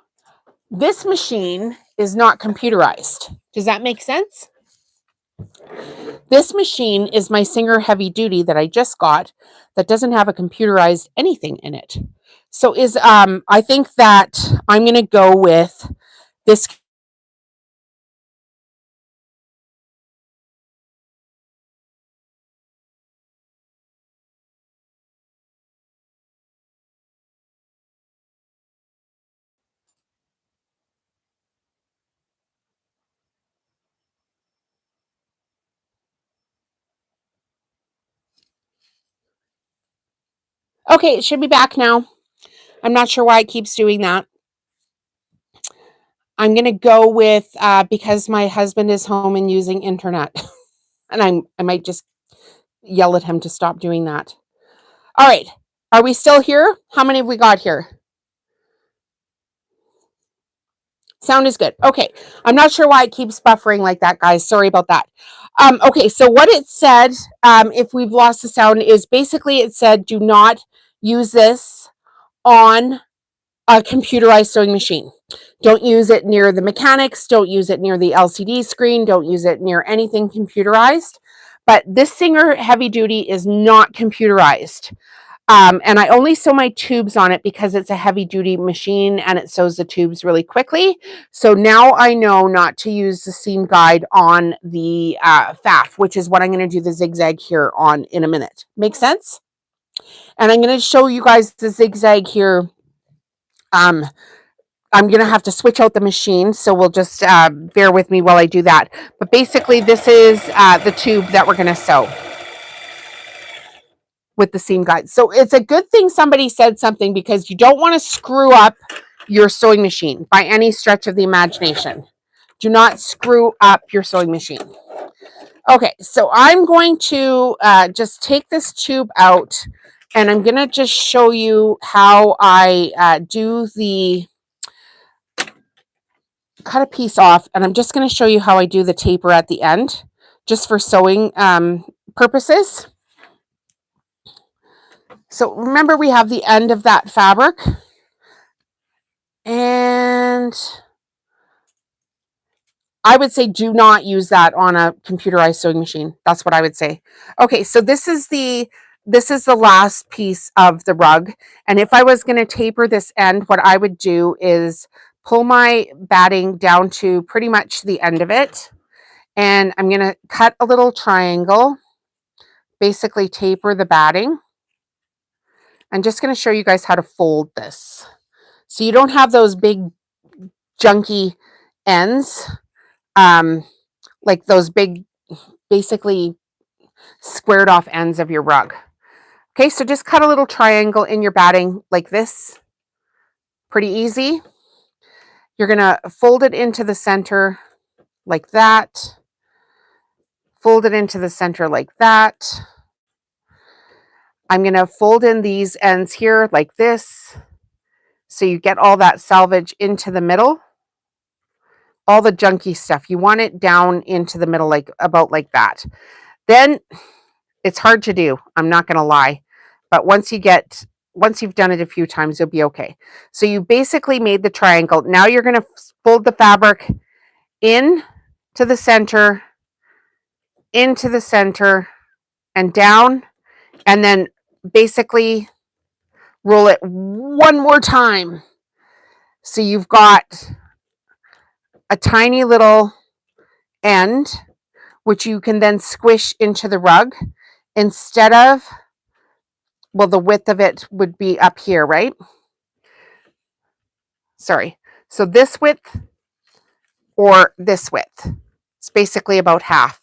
this machine is not computerized. Does that make sense? This machine is my Singer Heavy Duty that I just got that doesn't have a computerized anything in it. So I think that I'm going to go with this. Okay, it should be back now. I'm not sure why it keeps doing that. I'm going to go with because my husband is home and using internet. And I might just yell at him to stop doing that. All right. Are we still here? How many have we got here? Sound is good. Okay. I'm not sure why it keeps buffering like that, guys. Sorry about that. Okay. So what it said, if we've lost the sound, is basically it said do not use this on a computerized sewing machine. Don't use it near the mechanics. Don't use it near the LCD screen. Don't use it near anything computerized. But this Singer Heavy Duty is not computerized. And I only sew my tubes on it because it's a heavy duty machine and it sews the tubes really quickly. So now I know not to use the seam guide on the FAF, which is what I'm going to do the zigzag here on in a minute. Make sense? And I'm going to show you guys the zigzag here. I'm going to have to switch out the machine, so we'll just bear with me while I do that. But basically, this is the tube that we're going to sew with the seam guide. So it's a good thing somebody said something because you don't want to screw up your sewing machine by any stretch of the imagination. Do not screw up your sewing machine. Okay, so I'm going to just take this tube out and I'm going to just show you how I do the cut a piece off, and I'm just going to show you how I do the taper at the end just for sewing purposes. So remember, we have the end of that fabric, and I would say do not use that on a computerized sewing machine. That's what I would say. Okay, so this is the last piece of the rug, and if I was going to taper this end, what I would do is pull my batting down to pretty much the end of it, and I'm going to cut a little triangle, basically taper the batting. I'm just going to show you guys how to fold this. So you don't have those big junky ends, like those big, basically squared off ends of your rug. Okay, so just cut a little triangle in your batting like this. Pretty easy. You're going to fold it into the center like that. Fold it into the center like that. I'm going to fold in these ends here like this. So you get all that selvage into the middle. All the junky stuff. You want it down into the middle, like about like that. Then it's hard to do. I'm not going to lie. But once you've done it a few times, you'll be okay. So you basically made the triangle. Now you're going to fold the fabric in to the center, into the center, and down. And then basically roll it one more time. So you've got a tiny little end, which you can then squish into the rug instead of, well, the width of it would be up here, right? Sorry. So this width or this width. It's basically about half.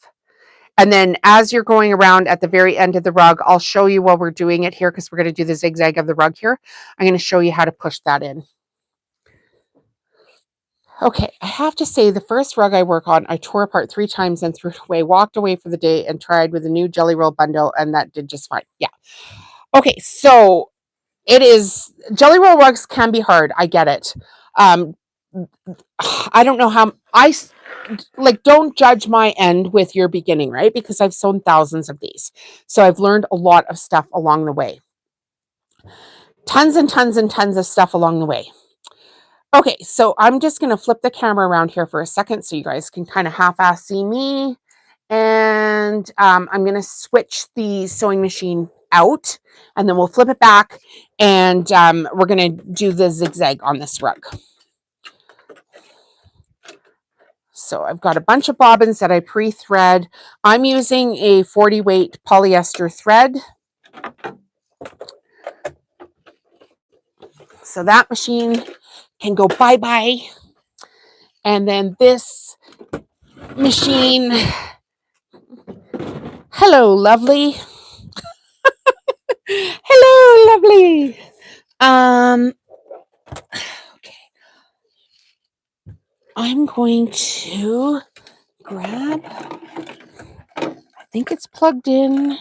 And then as you're going around at the very end of the rug, I'll show you while we're doing it here, because we're going to do the zigzag of the rug here. I'm going to show you how to push that in. Okay, I have to say the first rug I work on, I tore apart 3 times and threw it away, walked away for the day and tried with a new jelly roll bundle, and that did just fine. Yeah. Okay, so it is, jelly roll rugs can be hard. I get it. I don't know how, don't judge my end with your beginning, right? Because I've sewn thousands of these. So I've learned a lot of stuff along the way. Tons and tons and tons of stuff along the way. Okay, so I'm just going to flip the camera around here for a second so you guys can kind of half-ass see me. And I'm going to switch the sewing machine out, and then we'll flip it back, and we're going to do the zigzag on this rug. So I've got a bunch of bobbins that I pre-thread. I'm using a 40 weight polyester thread. So that machine can go bye-bye. And then this machine, hello, lovely. Hello, lovely. Okay. I'm going to grab, I think it's plugged in.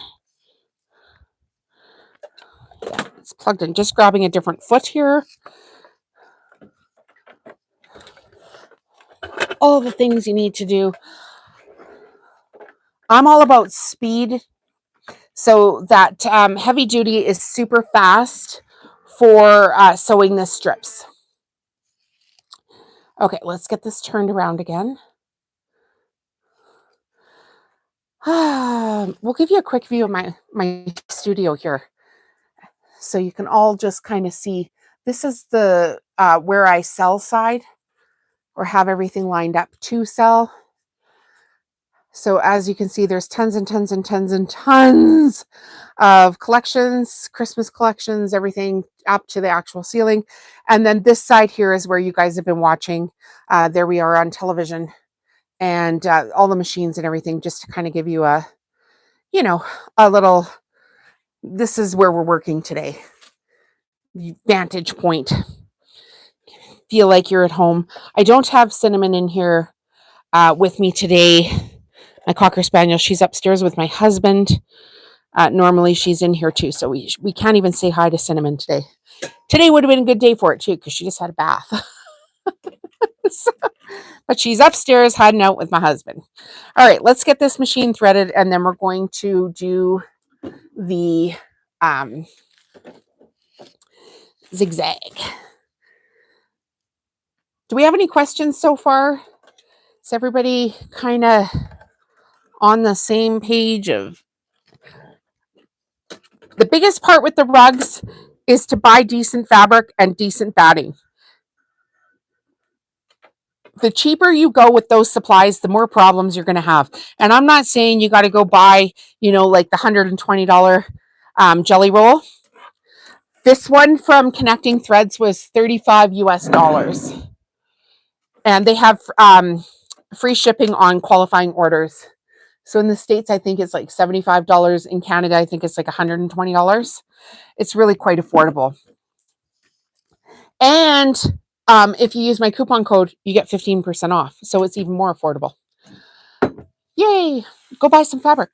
Yeah, it's plugged in. Just grabbing a different foot here. All the things you need to do. I'm all about speed. So that heavy duty is super fast for sewing the strips. Okay, let's get this turned around again. We'll give you a quick view of my studio here, so you can all just kind of see. This is the where I sell side, or have everything lined up to sell. So as you can see, there's tons and tons and tons and tons of collections, Christmas collections, everything up to the actual ceiling. And then this side here is where you guys have been watching. There we are on television, and all the machines and everything, just to kind of give you a, a little, this is where we're working today. Vantage point. Feel like you're at home. I don't have Cinnamon in here with me today. My Cocker Spaniel, she's upstairs with my husband. Normally she's in here too, so we can't even say hi to Cinnamon today. Today would have been a good day for it too, because she just had a bath. But she's upstairs hiding out with my husband. All right, let's get this machine threaded, and then we're going to do the zigzag. Do we have any questions so far? Is everybody kind of on the same page of the biggest part with the rugs is to buy decent fabric and decent batting. The cheaper you go with those supplies, the more problems you're going to have. And I'm not saying you got to go buy, like the $120 jelly roll. This one from Connecting Threads was $35 US. And they have free shipping on qualifying orders. So in the States, I think it's like $75. In Canada, I think it's like $120. It's really quite affordable. And if you use my coupon code, you get 15% off. So it's even more affordable. Yay! Go buy some fabric.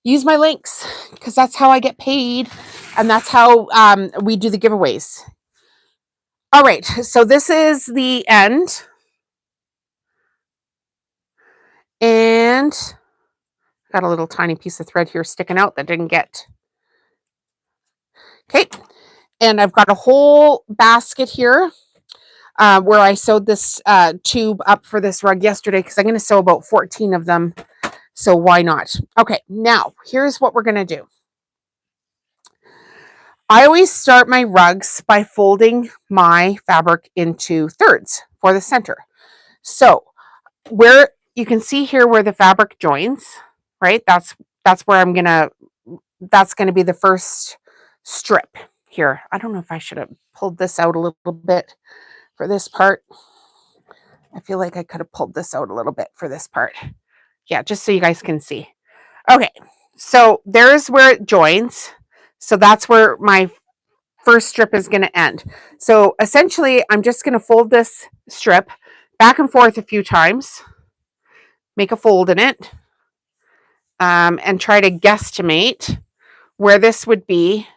Use my links, because that's how I get paid. And that's how we do the giveaways. All right. So this is the end. And got a little tiny piece of thread here sticking out that didn't get. Okay. And I've got a whole basket here where I sewed this tube up for this rug yesterday, because I'm going to sew about 14 of them. So why not? Okay, now here's what we're going to do. I always start my rugs by folding my fabric into thirds for the center. So where you can see here where the fabric joins, right? That's where that's going to be the first strip here. I don't know if I should have pulled this out a little bit for this part. I feel like I could have pulled this out a little bit for this part. Yeah, just so you guys can see. Okay, so there's where it joins. So that's where my first strip is going to end. So essentially, I'm just going to fold this strip back and forth a few times, make a fold in it, and try to guesstimate where this would be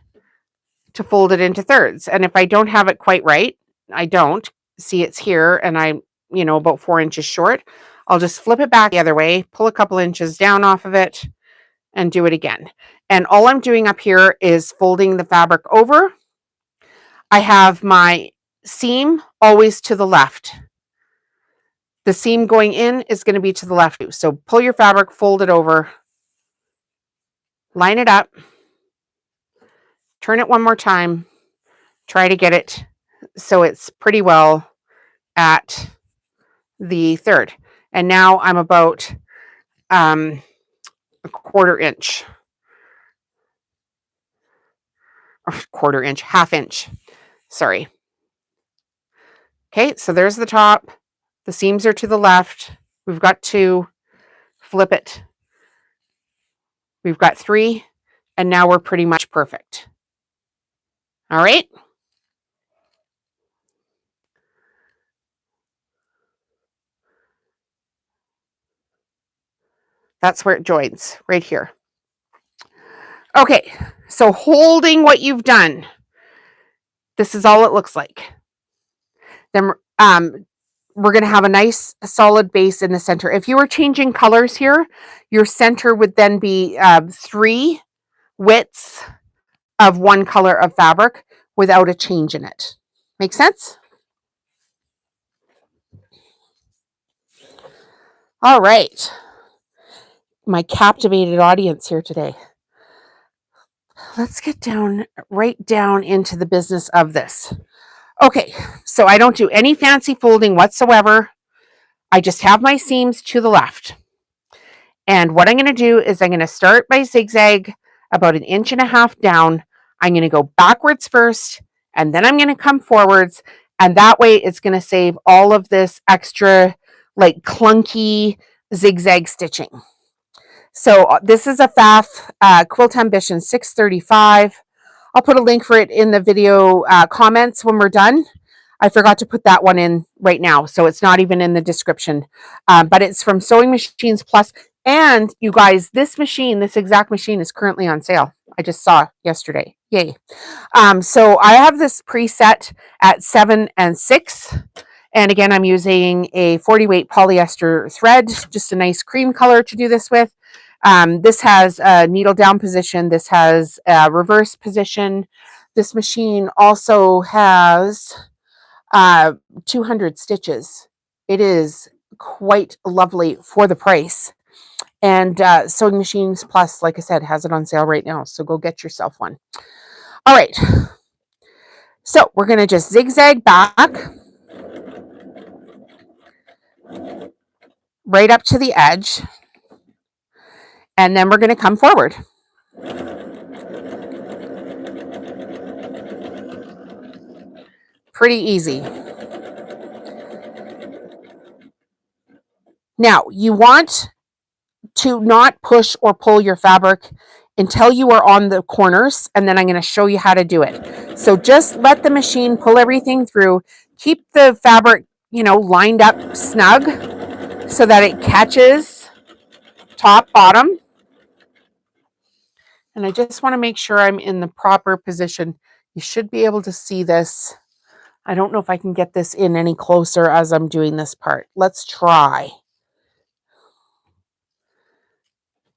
to fold it into thirds. And if I don't have it quite right, I don't see it's here and I'm, about 4 inches short, I'll just flip it back the other way, pull a couple inches down off of it and do it again. And all I'm doing up here is folding the fabric over. I have my seam always to the left. The seam going in is going to be to the left. So pull your fabric, fold it over, line it up, turn it one more time, try to get it so it's pretty well at the third. And now I'm about a half inch. Sorry. Okay, so there's the top. The seams are to the left. We've got 2. Flip it. We've got 3. And now we're pretty much perfect. All right. That's where it joins, right here. Okay, so holding what you've done, this is all it looks like. Then we're going to have a nice solid base in the center. If you were changing colors here, your center would then be 3 widths of one color of fabric without a change in it. Make sense? All right. My captivated audience here today. Let's get right down into the business of this. Okay, so I don't do any fancy folding whatsoever. I just have my seams to the left. And what I'm going to do is I'm going to start by zigzag about 1.5 inches down. I'm going to go backwards first, and then I'm going to come forwards. And that way it's going to save all of this extra like clunky zigzag stitching. So this is a FAF Quilt Ambition 635. I'll put a link for it in the video comments when we're done. I forgot to put that one in right now, so it's not even in the description. But it's from Sewing Machines Plus. And you guys, this exact machine is currently on sale. I just saw yesterday. Yay. So I have this preset at 7 and 6. And again, I'm using a 40 weight polyester thread, just a nice cream color to do this with. This has a needle down position. This has a reverse position. This machine also has 200 stitches. It is quite lovely for the price. And Sewing Machines Plus, like I said, has it on sale right now. So go get yourself one. All right. So we're going to just zigzag back right up to the edge. And then we're going to come forward. Pretty easy. Now, you want to not push or pull your fabric until you are on the corners, and then I'm going to show you how to do it. So just let the machine pull everything through. Keep the fabric, lined up snug so that it catches top, bottom. And I just want to make sure I'm in the proper position. You should be able to see this. I don't know if I can get this in any closer as I'm doing this part. Let's try.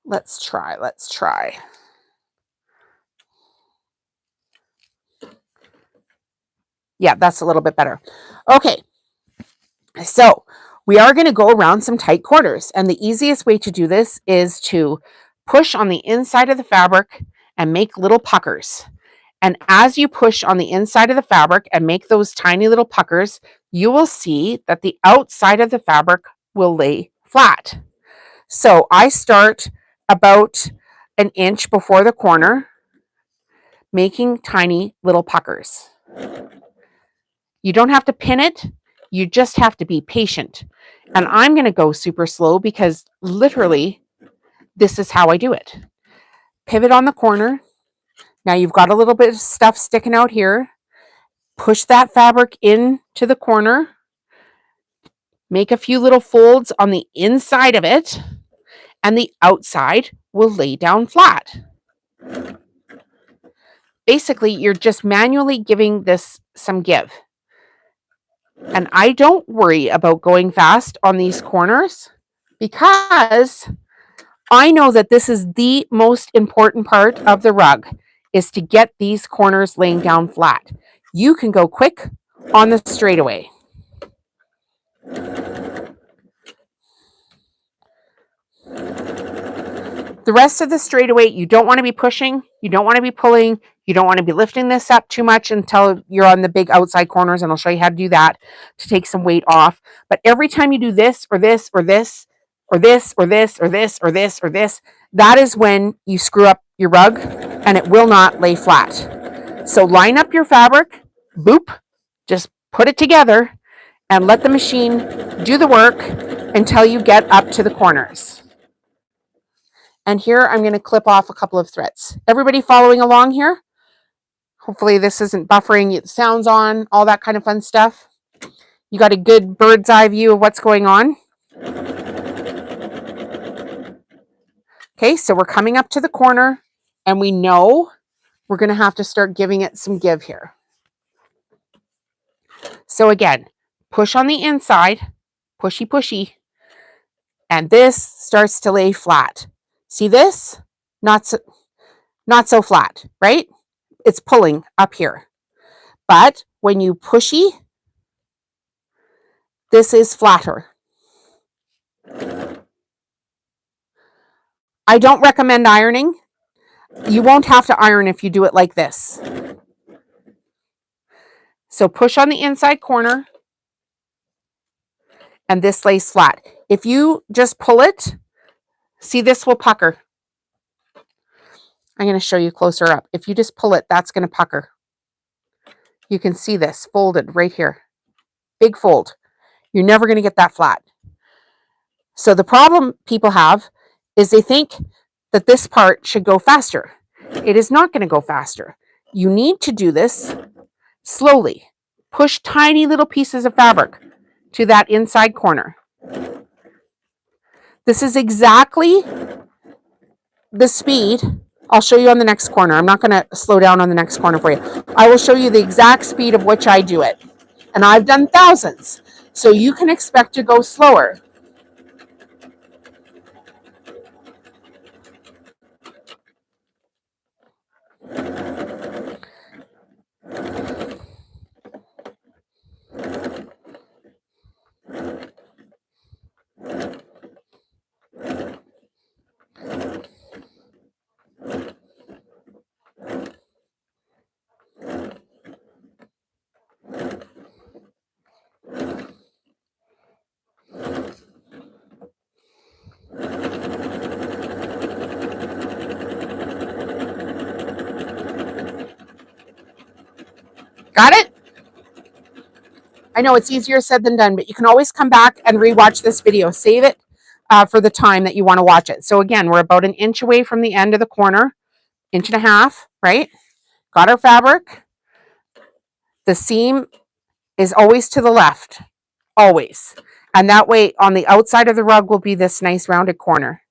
Let's try. Yeah, that's a little bit better. Okay, so we are going to go around some tight corners. And the easiest way to do this is to push on the inside of the fabric and make little puckers. And as you push on the inside of the fabric and make those tiny little puckers, you will see that the outside of the fabric will lay flat. So I start about 1 inch before the corner, making tiny little puckers. You don't have to pin it. You just have to be patient. And I'm going to go super slow because literally this is how I do it. Pivot on the corner. Now you've got a little bit of stuff sticking out here. Push that fabric into the corner. Make a few little folds on the inside of it, and the outside will lay down flat. Basically, you're just manually giving this some give. And I don't worry about going fast on these corners because I know that this is the most important part of the rug, is to get these corners laying down flat. You can go quick on the straightaway. The rest of the straightaway, you don't want to be pushing, you don't want to be pulling, you don't want to be lifting this up too much until you're on the big outside corners, and I'll show you how to do that to take some weight off. But every time you do this or this or this or this or this or this or this or this, that is when you screw up your rug and it will not lay flat. So line up your fabric, boop, just put it together and let the machine do the work until you get up to the corners. And here I'm going to clip off a couple of threads. Everybody following along here? Hopefully this isn't buffering, it sounds on, all that kind of fun stuff. You got a good bird's eye view of what's going on. Okay, so we're coming up to the corner and we know we're going to have to start giving it some give here. So again, push on the inside, pushy, pushy, and this starts to lay flat. See this? Not so flat, right? It's pulling up here. But when you pushy, this is flatter. I don't recommend ironing. You won't have to iron if you do it like this. So push on the inside corner, and this lays flat. If you just pull it, see, this will pucker. I'm going to show you closer up. If you just pull it, that's going to pucker. You can see this folded right here. Big fold. You're never going to get that flat. So the problem people have is they think that this part should go faster. It is not going to go faster. You need to do this slowly. Push tiny little pieces of fabric to that inside corner. This is exactly the speed. I'll show you on the next corner. I'm not going to slow down on the next corner for you. I will show you the exact speed of which I do it. And I've done thousands. So you can expect to go slower. Got it? I know it's easier said than done, but you can always come back and rewatch this video. Save it for the time that you want to watch it. So again, we're about an inch away from the end of the corner, inch and a half, right? Got our fabric. The seam is always to the left, always. And that way on the outside of the rug will be this nice rounded corner.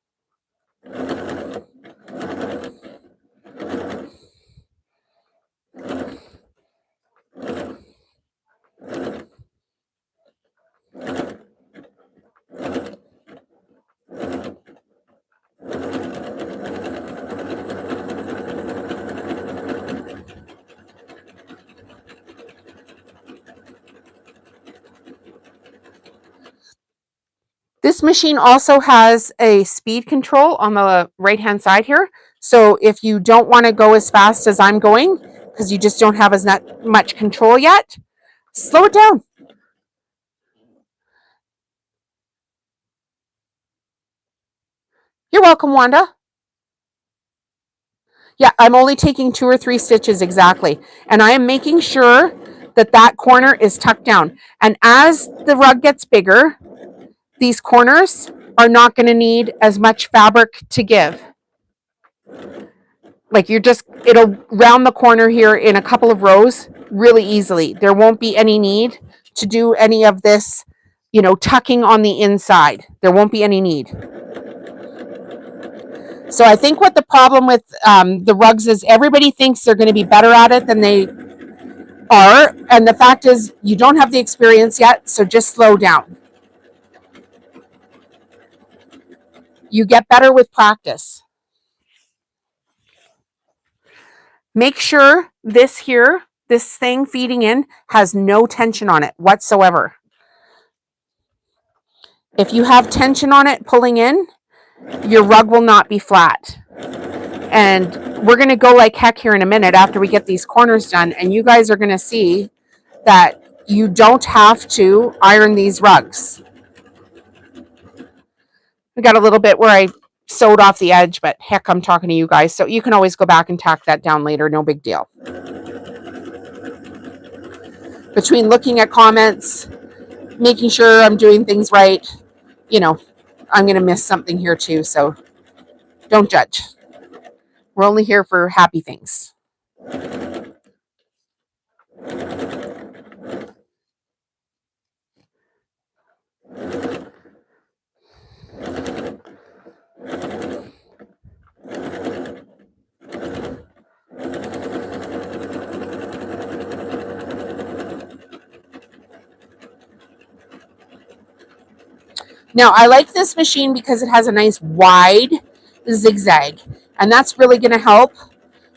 This machine also has a speed control on the right-hand side here. So if you don't want to go as fast as I'm going, because you just don't have as much control yet, slow it down. You're welcome, Wanda. Yeah, I'm only taking 2 or 3 stitches exactly. And I am making sure that corner is tucked down. And as the rug gets bigger, these corners are not going to need as much fabric to give. Like it'll round the corner here in a couple of rows really easily. There won't be any need to do any of this, tucking on the inside. There won't be any need. So I think what the problem with the rugs is, everybody thinks they're going to be better at it than they are. And the fact is, you don't have the experience yet, so just slow down. You get better with practice. Make sure this thing feeding in, has no tension on it whatsoever. If you have tension on it pulling in, your rug will not be flat. And we're going to go like heck here in a minute after we get these corners done, and you guys are going to see that you don't have to iron these rugs. We got a little bit where I sewed off the edge, but heck, I'm talking to you guys, so you can always go back and tack that down later. No big deal. Between looking at comments, making sure I'm doing things right, I'm going to miss something here too, so don't judge. We're only here for happy things. Now, I like this machine because it has a nice wide zigzag, and that's really going to help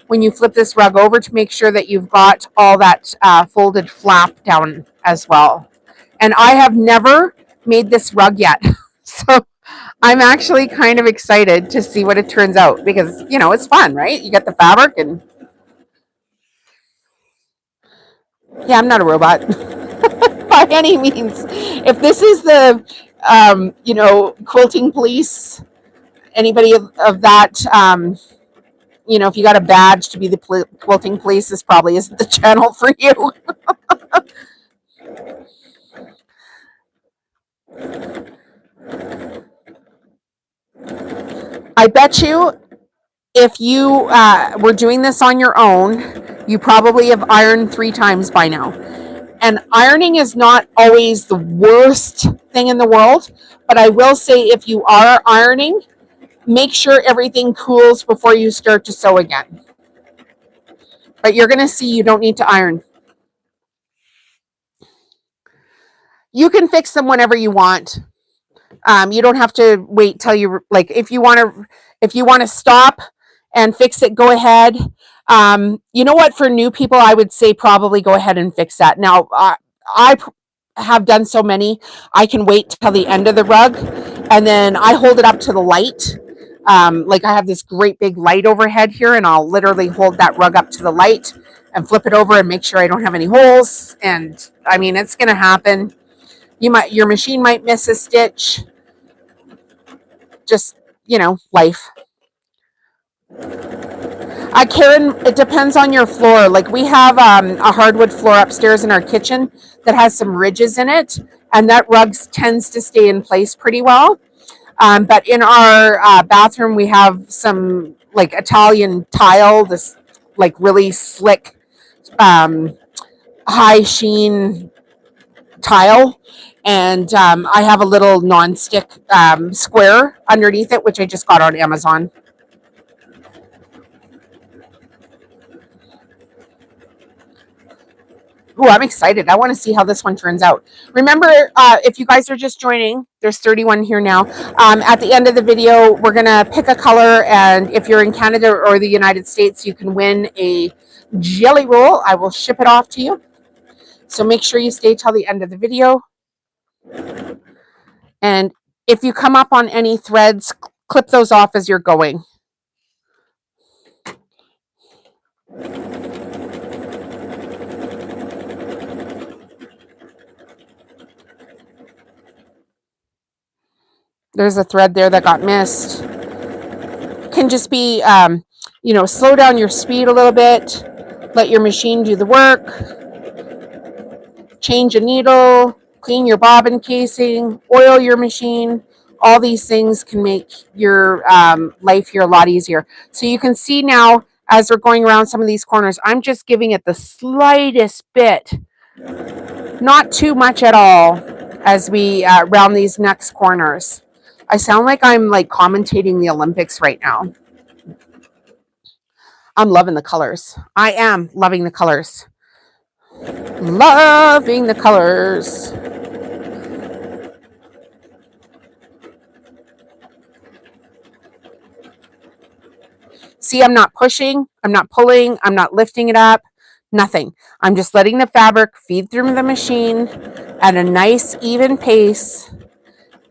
when you flip this rug over to make sure that you've got all that folded flap down as well. And I have never made this rug yet, so I'm actually kind of excited to see what it turns out, because, it's fun, right? You get the fabric and... Yeah, I'm not a robot by any means. If this is the, quilting police, anybody of that, if you got a badge to be the quilting police, this probably isn't the channel for you. I bet you if you were doing this on your own, you probably have ironed 3 times by now. And ironing is not always the worst thing in the world, but I will say, if you are ironing, make sure everything cools before you start to sew again. But you're going to see you don't need to iron. You can fix them whenever you want. You don't have to wait till you, like, if you want to stop and fix it, go ahead. You know what? For new people, I would say probably go ahead and fix that. Now, I have done so many, I can wait till the end of the rug, and then I hold it up to the light. Like, I have this great big light overhead here, and I'll literally hold that rug up to the light and flip it over and make sure I don't have any holes. And I mean, it's going to happen. Your machine might miss a stitch. Just, life. Karen, it depends on your floor. Like, we have a hardwood floor upstairs in our kitchen that has some ridges in it, and that rug tends to stay in place pretty well. But in our bathroom, we have some like Italian tile, this like really slick, high sheen tile. And I have a little non-stick square underneath it, which I just got on Amazon. Oh, I'm excited. I want to see how this one turns out. Remember, if you guys are just joining, there's 31 here now. At the end of the video, we're going to pick a color, and if you're in Canada or the United States, you can win a jelly roll. I will ship it off to you. So make sure you stay till the end of the video. And if you come up on any threads, clip those off as you're going. There's a thread there that got missed. It can just be, slow down your speed a little bit. Let your machine do the work. change a needle, clean your bobbin casing, oil your machine. All these things can make your life here a lot easier. So you can see now as we're going around some of these corners, I'm just giving it the slightest bit, not too much at all, as we round these next corners. I sound like I'm like commentating the Olympics right now. I'm loving the colors. I am loving the colors. Loving the colors. See, I'm not pushing, I'm not pulling, I'm not lifting it up, nothing. I'm just letting the fabric feed through the machine at a nice, even pace,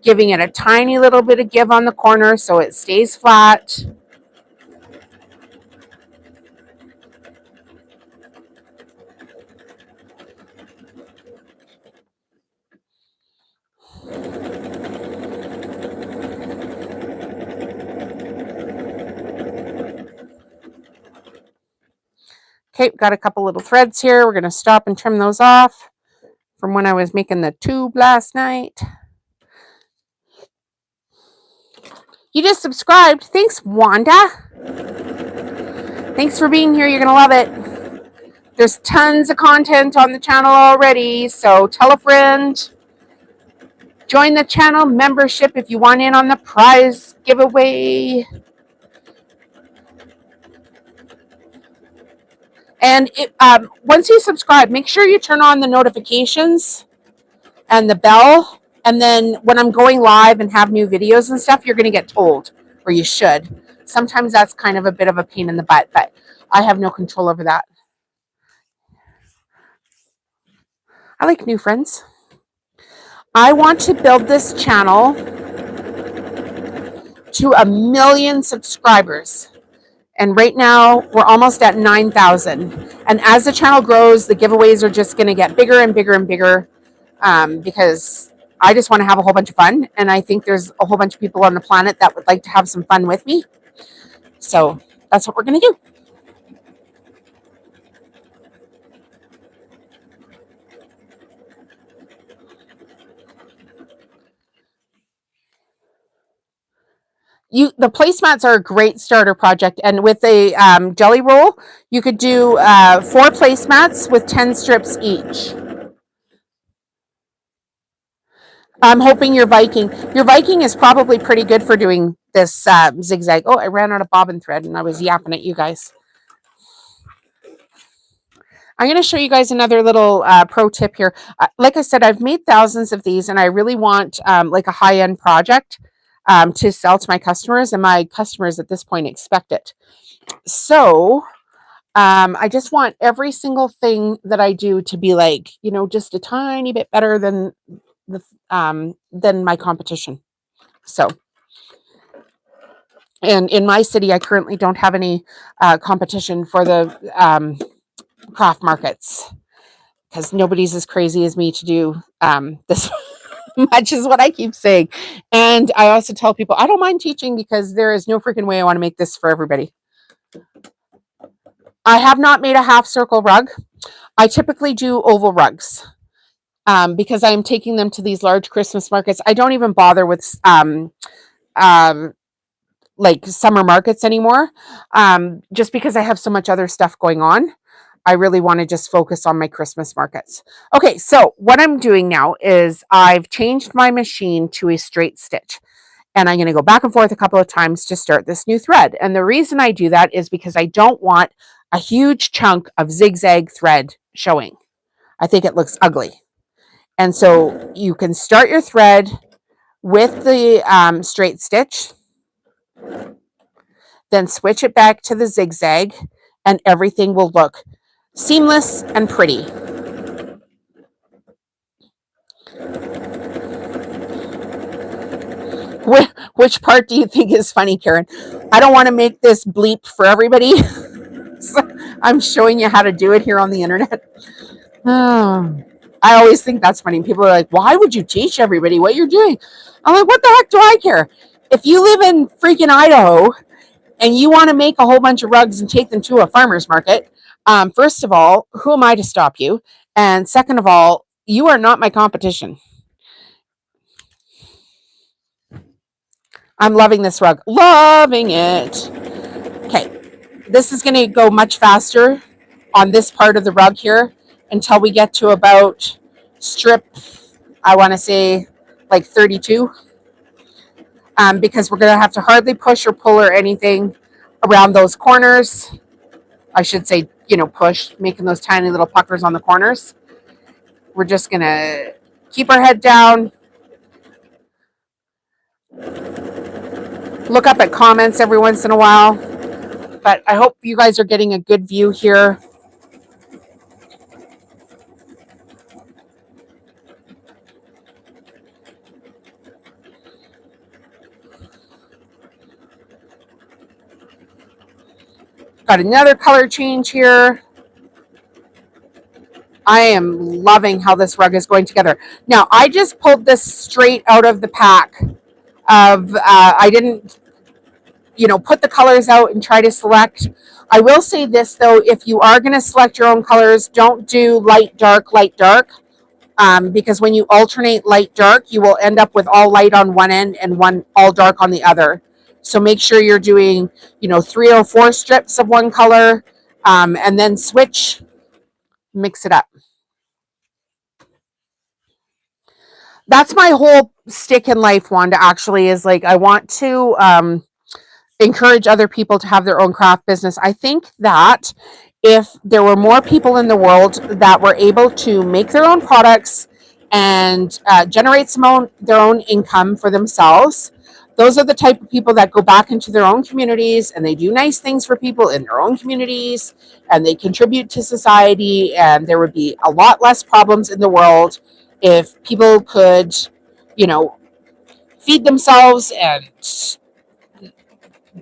giving it a tiny little bit of give on the corner so it stays flat. Okay, got a couple little threads here. We're going to stop and trim those off from when I was making the tube last night. You just subscribed. Thanks, Wanda. Thanks for being here. You're going to love it. There's tons of content on the channel already, so tell a friend. Join the channel membership if you want in on the prize giveaway. And once you subscribe, make sure you turn on the notifications and the bell. And then when I'm going live and have new videos and stuff, you're going to get told, or you should. Sometimes that's kind of a bit of a pain in the butt, but I have no control over that. I like new friends. I want to build this channel to 1 million subscribers. And right now, we're almost at 9,000. And as the channel grows, the giveaways are just going to get bigger and bigger and bigger because I just want to have a whole bunch of fun. And I think there's a whole bunch of people on the planet that would like to have some fun with me. So that's what we're going to do. The placemats are a great starter project, and with a jelly roll, you could do 4 placemats with 10 strips each. I'm hoping your Viking is probably pretty good for doing this zigzag. Oh, I ran out of bobbin thread and I was yapping at you guys. I'm going to show you guys another little pro tip here. Like I said, I've made thousands of these, and I really want like a high-end project to sell to my customers, and my customers at this point expect it. So I just want every single thing that I do to be like, just a tiny bit better than my competition. So, and in my city, I currently don't have any competition for the craft markets because nobody's as crazy as me to do this much is what I keep saying. And I also tell people I don't mind teaching because there is no freaking way I want to make this for everybody. I have not made a half circle rug. I typically do oval rugs because I'm taking them to these large Christmas markets. I don't even bother with like summer markets anymore just because I have so much other stuff going on. I really want to just focus on my Christmas markets. Okay, so what I'm doing now is I've changed my machine to a straight stitch. And I'm going to go back and forth a couple of times to start this new thread. And the reason I do that is because I don't want a huge chunk of zigzag thread showing. I think it looks ugly. And so you can start your thread with the straight stitch, then switch it back to the zigzag, and everything will look seamless and pretty. Which part do you think is funny, Karen? I don't want to make this bleep for everybody. So I'm showing you how to do it here on the internet. I always think that's funny. People are like, why would you teach everybody what you're doing? I'm like, what the heck do I care? If you live in freaking Idaho and you want to make a whole bunch of rugs and take them to a farmer's market, first of all, who am I to stop you? And second of all, You are not my competition. I'm loving this rug. Loving it. Okay. This is going to go much faster on this part of the rug here until we get to about strip, I want to say like 32, because we're going to have to hardly push or pull or anything around those corners. I should say, push, making those tiny little puckers on the corners. We're just going to keep our head down, look up at comments every once in a while. But I hope you guys are getting a good view here. Got another color change here. I am loving how this rug is going together. Now, I just pulled this straight out of the pack I didn't, put the colors out and try to select. I will say this, though, if you are going to select your own colors, don't do light, dark, because when you alternate light, dark, you will end up with all light on one end and one all dark on the other. So make sure you're doing, 3 or 4 strips of one color, and then switch, mix it up. That's my whole stick in life, Wanda, actually, is like I want to encourage other people to have their own craft business. I think that if there were more people in the world that were able to make their own products and generate their own income for themselves, those are the type of people that go back into their own communities and they do nice things for people in their own communities and they contribute to society, and there would be a lot less problems in the world if people could, feed themselves and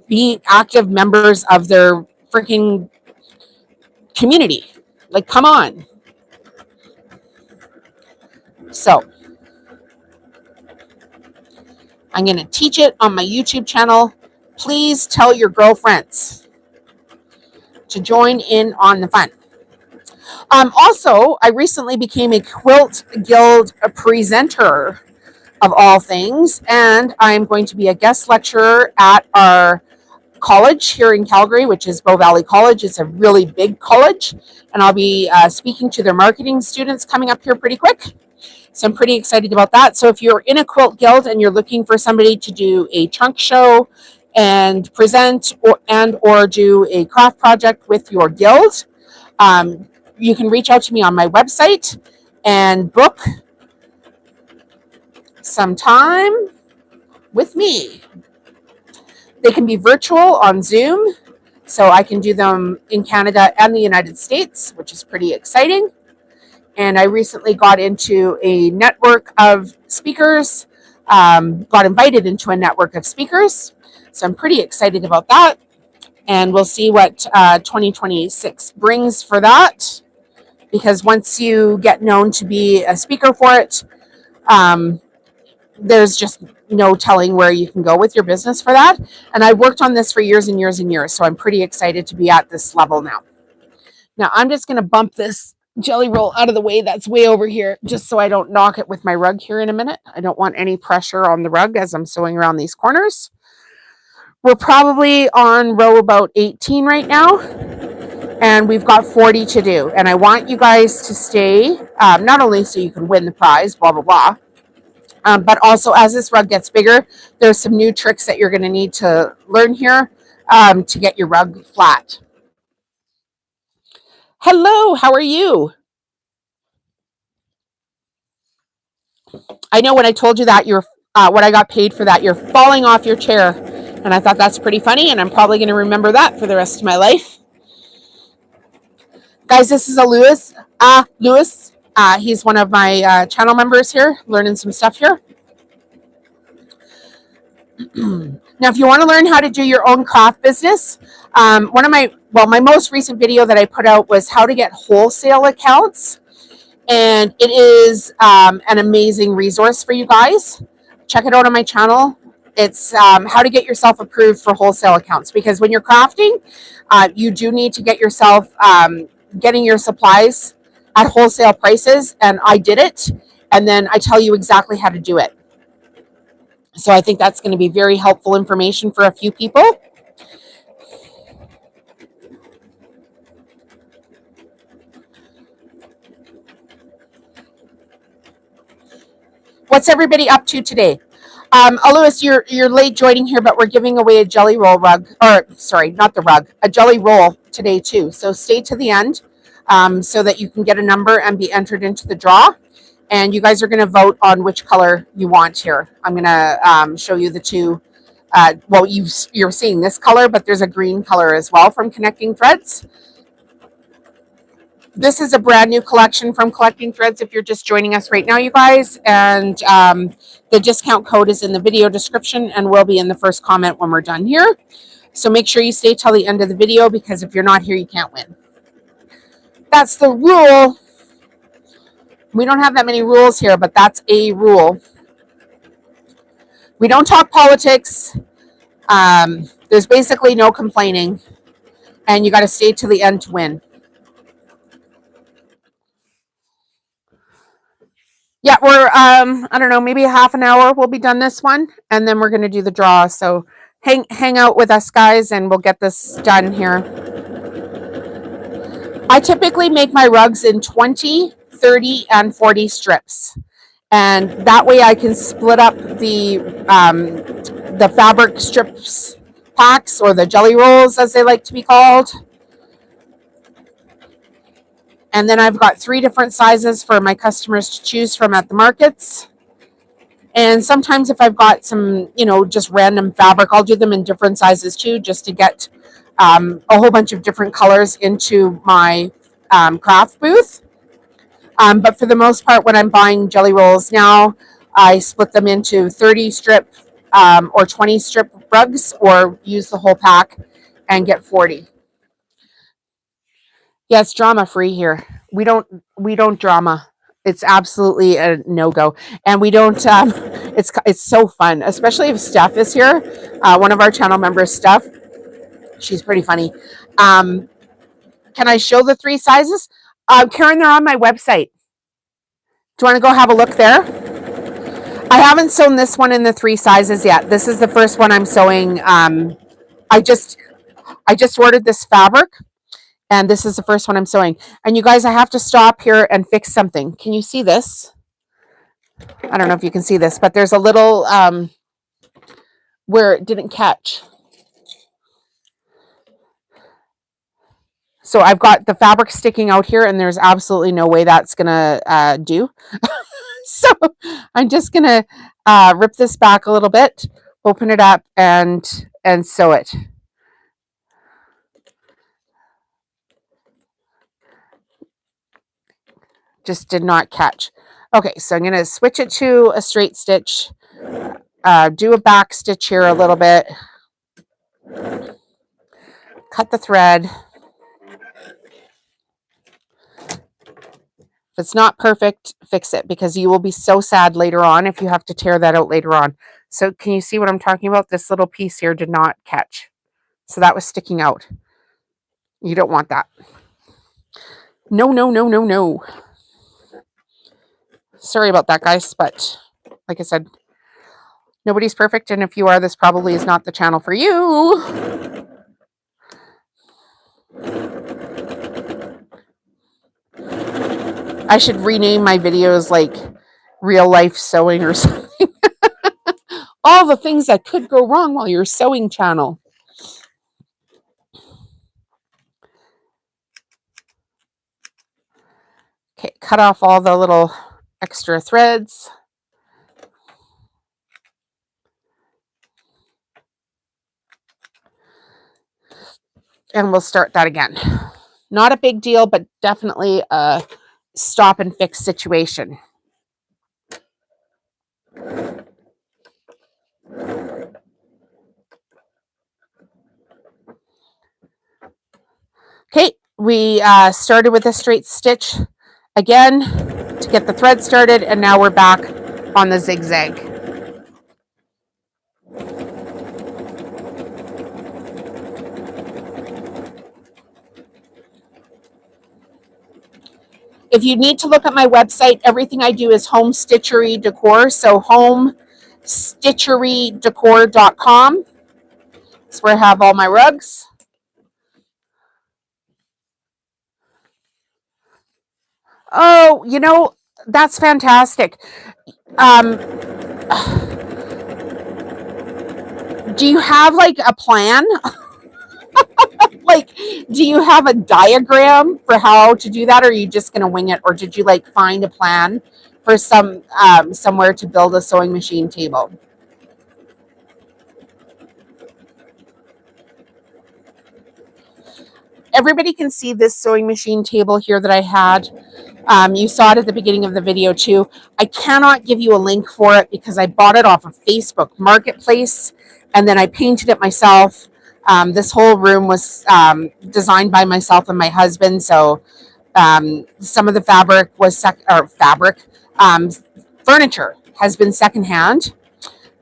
be active members of their freaking community. Like, come on. So, I'm going to teach it on my YouTube channel. Please tell your girlfriends to join in on the fun. Also, I recently became a Quilt Guild presenter of all things, and I'm going to be a guest lecturer at our college here in Calgary, which is Bow Valley College. It's a really big college, and I'll be speaking to their marketing students coming up here pretty quick. So I'm pretty excited about that. So if you're in a quilt guild and you're looking for somebody to do a trunk show and present or do a craft project with your guild, you can reach out to me on my website and book some time with me. They can be virtual on Zoom, so I can do them in Canada and the United States, which is pretty exciting. And I recently got into a network of speakers, got invited into a network of speakers. So I'm pretty excited about that. And we'll see what 2026 brings for that. Because once you get known to be a speaker for it, there's just no telling where you can go with your business for that. And I've worked on this for years and years and years. So I'm pretty excited to be at this level now. Now I'm just going to bump this jelly roll out of the way that's way over here, just so I don't knock it with my rug here in a minute. I don't want any pressure on the rug as I'm sewing around these corners. We're probably on row about 18 right now, and we've got 40 to do. And I want you guys to stay, not only so you can win the prize, blah, blah, blah, but also as this rug gets bigger, there's some new tricks that you're going to need to learn here to get your rug flat. Hello, how are you? I know when I told you that you're what I got paid for that, you're falling off your chair. And I thought that's pretty funny, and I'm probably going to remember that for the rest of my life. Guys, this is Lewis. He's one of my channel members here, learning some stuff here. Now, if you want to learn how to do your own craft business, my most recent video that I put out was how to get wholesale accounts. And it is an amazing resource for you guys. Check it out on my channel. It's how to get yourself approved for wholesale accounts, because when you're crafting, you do need to get yourself getting your supplies at wholesale prices, and I did it, and then I tell you exactly how to do it. So I think that's going to be very helpful information for a few people. What's everybody up to today? Lewis, you're late joining here, but we're giving away a jelly roll rug, or sorry, not the rug, a jelly roll today too. So stay to the end so that you can get a number and be entered into the draw. And you guys are going to vote on which color you want here. I'm going to show you the two. Well, you're seeing this color, but there's a green color as well from Connecting Threads. This is a brand new collection from Collecting Threads if you're just joining us right now, you guys. And the discount code is in the video description and will be in the first comment when we're done here. So make sure you stay till the end of the video, because if you're not here, you can't win. That's the rule. We don't have that many rules here, but that's a rule. We don't talk politics. There's basically no complaining, and you got to stay to the end to win. Yeah, we're I don't know, maybe a half an hour we'll be done this one, and then we're going to do the draw. So hang out with us, guys, and we'll get this done here. I typically make my rugs in 20, 30, and 40 strips. And that way I can split up the fabric strips packs, or the jelly rolls as they like to be called. And then I've got 3 different sizes for my customers to choose from at the markets. And sometimes if I've got some, just random fabric, I'll do them in different sizes too, just to get a whole bunch of different colors into my craft booth. But for the most part, when I'm buying jelly rolls now, I split them into 30 strip or 20 strip rugs, or use the whole pack and get 40. Yeah, it's drama free here. We don't drama. It's absolutely a no-go. And we don't it's so fun, especially if Steph is here. One of our channel members, Steph, she's pretty funny. Can I show the 3 sizes? Karen, they're on my website. Do you want to go have a look there? I haven't sewn this one in the 3 sizes yet. This is the first one I'm sewing. I just ordered this fabric, and this is the first one I'm sewing. And you guys, I have to stop here and fix something. Can you see this? I don't know if you can see this, but there's a little where it didn't catch. So I've got the fabric sticking out here, and there's absolutely no way that's gonna do. So I'm just gonna rip this back a little bit, open it up, and sew it. Just did not catch. Okay, so I'm going to switch it to a straight stitch, do a back stitch here a little bit, cut the thread. If it's not perfect, fix it, because you will be so sad later on if you have to tear that out later on. So can you see what I'm talking about? This little piece here did not catch. So that was sticking out. You don't want that. No, no, no, no, no. Sorry about that, guys, but like I said, nobody's perfect, and if you are, this probably is not the channel for you. I should rename my videos like real life sewing or something. All the things that could go wrong while you're sewing channel. Okay, cut off all the little extra threads. And we'll start that again. Not a big deal, but definitely a stop and fix situation. Okay, we started with a straight stitch again to get the thread started, and now we're back on the zigzag. If you need to look at my website, everything I do is home stitchery decor. So homestitcherydecor.com. That's where I have all my rugs. Oh, that's fantastic. Um, do you have like a plan? Like, do you have a diagram for how to do that, or are you just going to wing it, or did you like find a plan for somewhere to build a sewing machine table? Everybody can see this sewing machine table here that I had. You saw it at the beginning of the video too. I cannot give you a link for it because I bought it off of Facebook Marketplace and then I painted it myself. This whole room was designed by myself and my husband, so some of the fabric was furniture has been secondhand,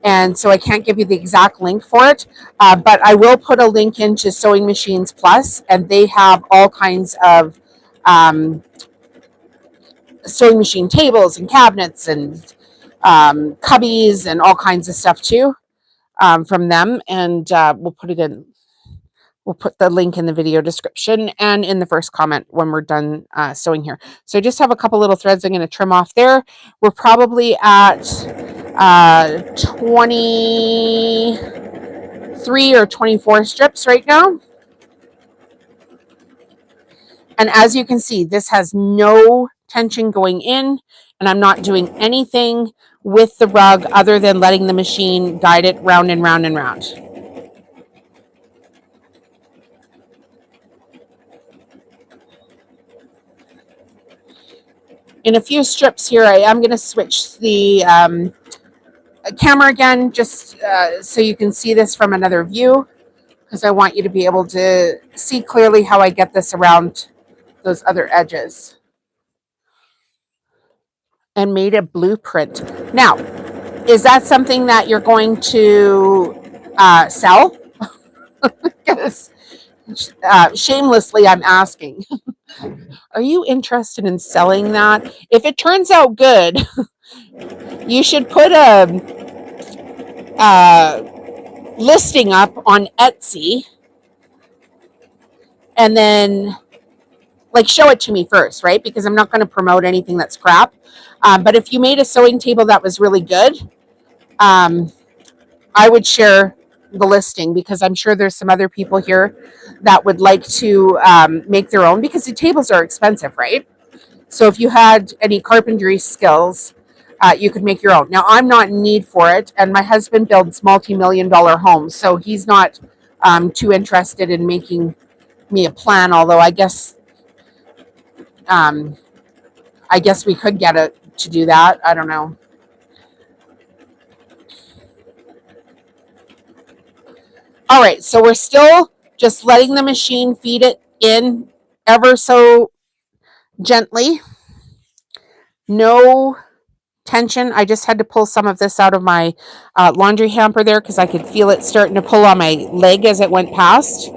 and so I can't give you the exact link for it, but I will put a link into Sewing Machines Plus, and they have all kinds of sewing machine tables and cabinets and cubbies and all kinds of stuff too from them, and we'll put the link in the video description and in the first comment when we're done sewing here. So I just have a couple little threads I'm going to trim off there. We're probably at 23 or 24 strips right now. And as you can see, this has no tension going in, and I'm not doing anything with the rug other than letting the machine guide it round and round and round. In a few strips here, I am going to switch the camera again, just so you can see this from another view, because I want you to be able to see clearly how I get this around those other edges. And made a blueprint. Now, is that something that you're going to sell? Because shamelessly, I'm asking. Are you interested in selling that? If it turns out good, you should put a listing up on Etsy and then like show it to me first, right? Because I'm not going to promote anything that's crap. But if you made a sewing table that was really good, I would share the listing, because I'm sure there's some other people here that would like to make their own, because the tables are expensive, right? So if you had any carpentry skills, you could make your own. Now, I'm not in need for it, and my husband builds multi-million-dollar homes, so he's not too interested in making me a plan, although I guess we could get it to do that. I don't know. All right, so we're still just letting the machine feed it in ever so gently. No tension. I just had to pull some of this out of my laundry hamper there because I could feel it starting to pull on my leg as it went past.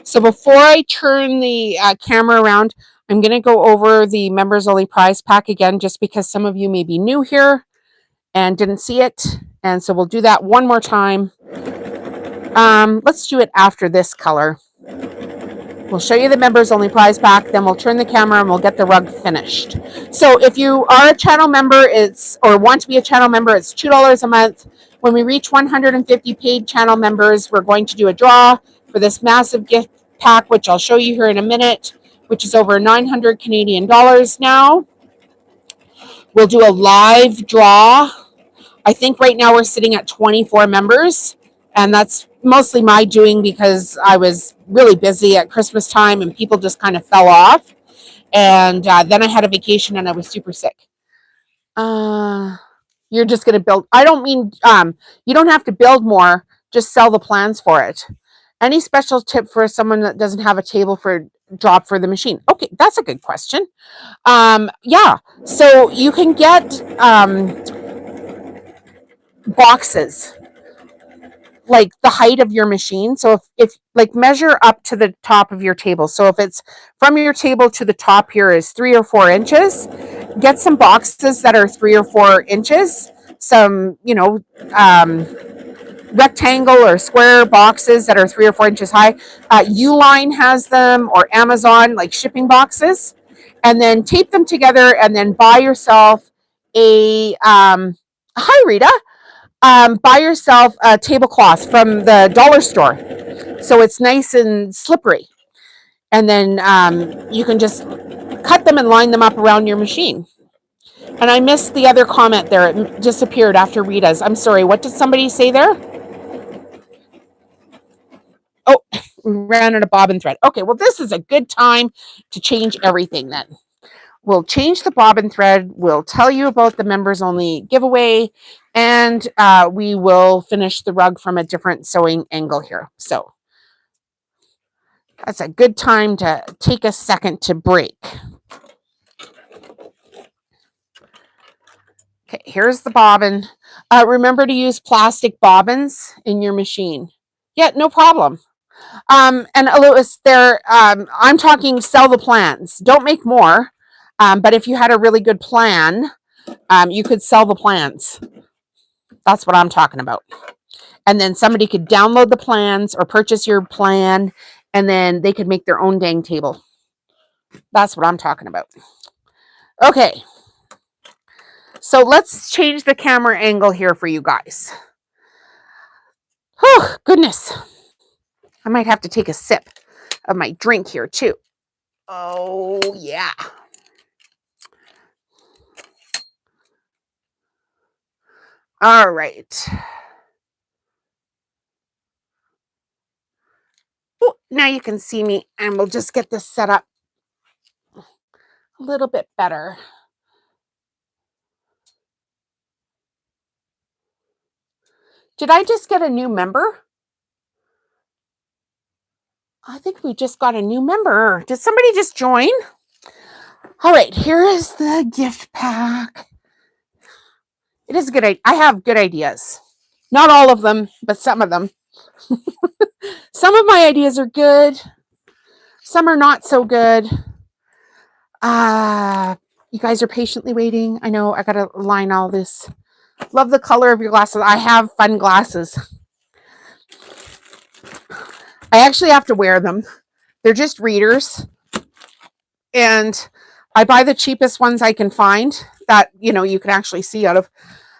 So before I turn the camera around, I'm going to go over the members only prize pack again, just because some of you may be new here and didn't see it. And so we'll do that one more time. Let's do it after this color. We'll show you the members only prize pack, then we'll turn the camera and we'll get the rug finished. So if you are a channel member, or want to be a channel member, it's $2 a month. When we reach 150 paid channel members, we're going to do a draw for this massive gift pack, which I'll show you here in a minute, which is over 900 Canadian dollars now. We'll do a live draw. I think right now we're sitting at 24 members, and that's mostly my doing because I was really busy at Christmas time and people just kind of fell off. And then I had a vacation and I was super sick. You're just going to build. I don't mean you don't have to build more, just sell the plans for it. Any special tip for someone that doesn't have a table for drop for the machine? Okay, that's a good question. Yeah, so you can get boxes like the height of your machine. So if like measure up to the top of your table. So if it's from your table to the top here is 3 or 4 inches, get some boxes that are 3 or 4 inches. Some, rectangle or square boxes that are 3 or 4 inches high. Uline has them, or Amazon, like shipping boxes, and then tape them together, and then buy yourself a hi Rita, buy yourself a tablecloth from the dollar store, so it's nice and slippery, and then you can just cut them and line them up around your machine. And I missed the other comment there. It disappeared after Rita's. I'm sorry. What did somebody say there? Oh, we ran out of bobbin thread. Okay, well, this is a good time to change everything then. We'll change the bobbin thread. We'll tell you about the members only giveaway, and we will finish the rug from a different sewing angle here. So that's a good time to take a second to break. Okay, here's the bobbin. Remember to use plastic bobbins in your machine. Yeah, no problem. And Louis, there, I'm talking sell the plans. Don't make more. But if you had a really good plan, you could sell the plans. That's what I'm talking about. And then somebody could download the plans or purchase your plan, and then they could make their own dang table. That's what I'm talking about. Okay. So let's change the camera angle here for you guys. Oh, goodness. I might have to take a sip of my drink here too. Oh, yeah. All right. Oh, now you can see me, and we'll just get this set up a little bit better. Did I just get a new member? I think we just got a new member. Did somebody just join? All right, here is the gift pack. It is a good idea. I have good ideas. Not all of them, but some of them. Some of my ideas are good. Some are not so good. You guys are patiently waiting. I know I got to line all this. Love the color of your glasses. I have fun glasses. I actually have to wear them. They're just readers. And I buy the cheapest ones I can find that, you can actually see out of,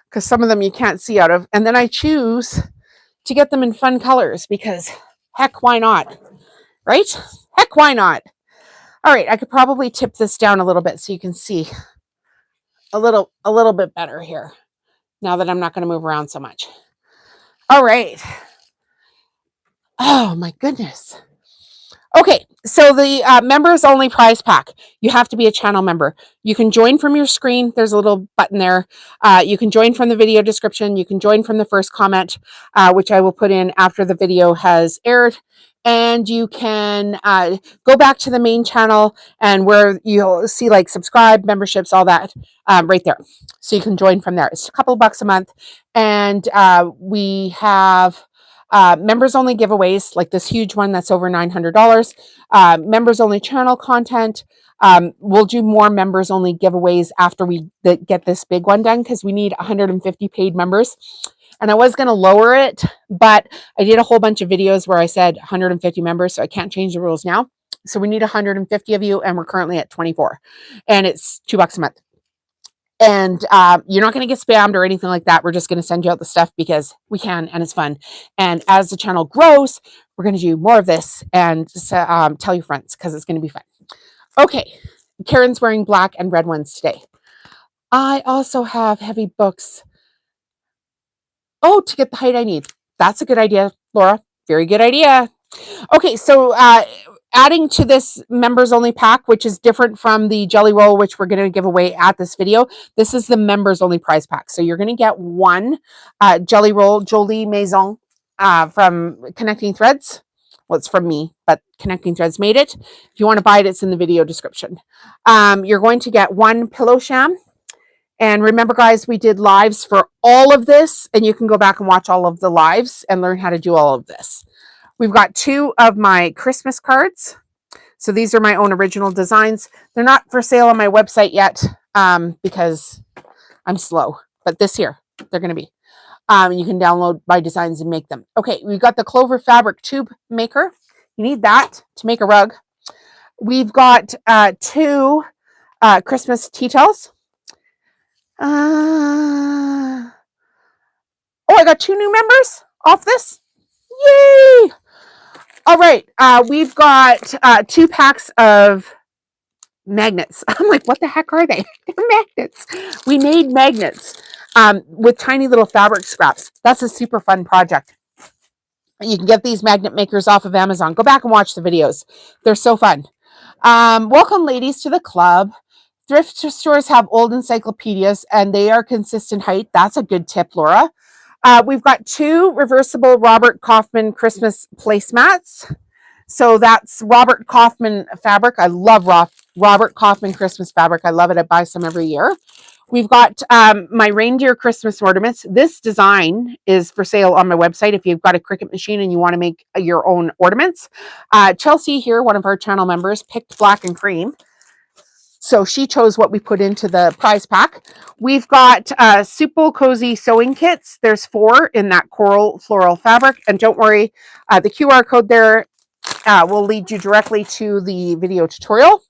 because some of them you can't see out of. And then I choose to get them in fun colors because heck, why not? Right? Heck, why not? All right, I could probably tip this down a little bit so you can see a little bit better here now that I'm not going to move around so much. All right. Oh my goodness. Okay, so the members only prize pack. You have to be a channel member. You can join from your screen. There's a little button there. You can join from the video description. You can join from the first comment, which I will put in after the video has aired. And you can go back to the main channel, and where you'll see like subscribe, memberships, all that right there. So you can join from there. It's a couple of bucks a month. And we have members only giveaways, like this huge one that's over $900. Members only channel content. We'll do more members only giveaways after we get this big one done, because we need 150 paid members. And I was going to lower it, but I did a whole bunch of videos where I said 150 members, so I can't change the rules now. So we need 150 of you, and we're currently at 24, and it's $2 a month. And you're not going to get spammed or anything like that. We're just going to send you out the stuff because we can, and it's fun. And as the channel grows, we're going to do more of this, and tell your friends because it's going to be fun. Okay, Karen's wearing black and red ones today. I also have heavy books. Oh, to get the height I need. That's a good idea, Laura. Very good idea. Okay, so adding to this members only pack, which is different from the jelly roll, which we're going to give away at this video. This is the members only prize pack. So you're going to get one jelly roll, Jolie Mason from Connecting Threads. Well, it's from me, but Connecting Threads made it. If you want to buy it, it's in the video description. You're going to get 1 pillow sham. And remember, guys, we did lives for all of this, and you can go back and watch all of the lives and learn how to do all of this. We've got 2 of my Christmas cards. So these are my own original designs. They're not for sale on my website yet because I'm slow, but this year they're going to be. You can download my designs and make them. Okay, we've got the Clover Fabric Tube Maker. You need that to make a rug. We've got 2 Christmas tea towels. I got 2 new members off this. Yay! All right, we've got 2 packs of magnets. I'm like, what the heck are they? They're magnets. We made magnets with tiny little fabric scraps. That's a super fun project. You can get these magnet makers off of Amazon. Go back and watch the videos. They're so fun. Welcome, ladies, to the club. Thrift stores have old encyclopedias and they are consistent height. That's a good tip, Laura. We've got 2 reversible Robert Kaufman Christmas placemats. So that's Robert Kaufman fabric. I love Robert Kaufman Christmas fabric. I love it. I buy some every year. We've got my reindeer Christmas ornaments. This design is for sale on my website if you've got a Cricut machine and you want to make your own ornaments. Chelsea here, one of our channel members, picked black and cream. So she chose what we put into the prize pack. We've got Super Cozy sewing kits. There's 4 in that coral floral fabric. And don't worry, the QR code there will lead you directly to the video tutorial.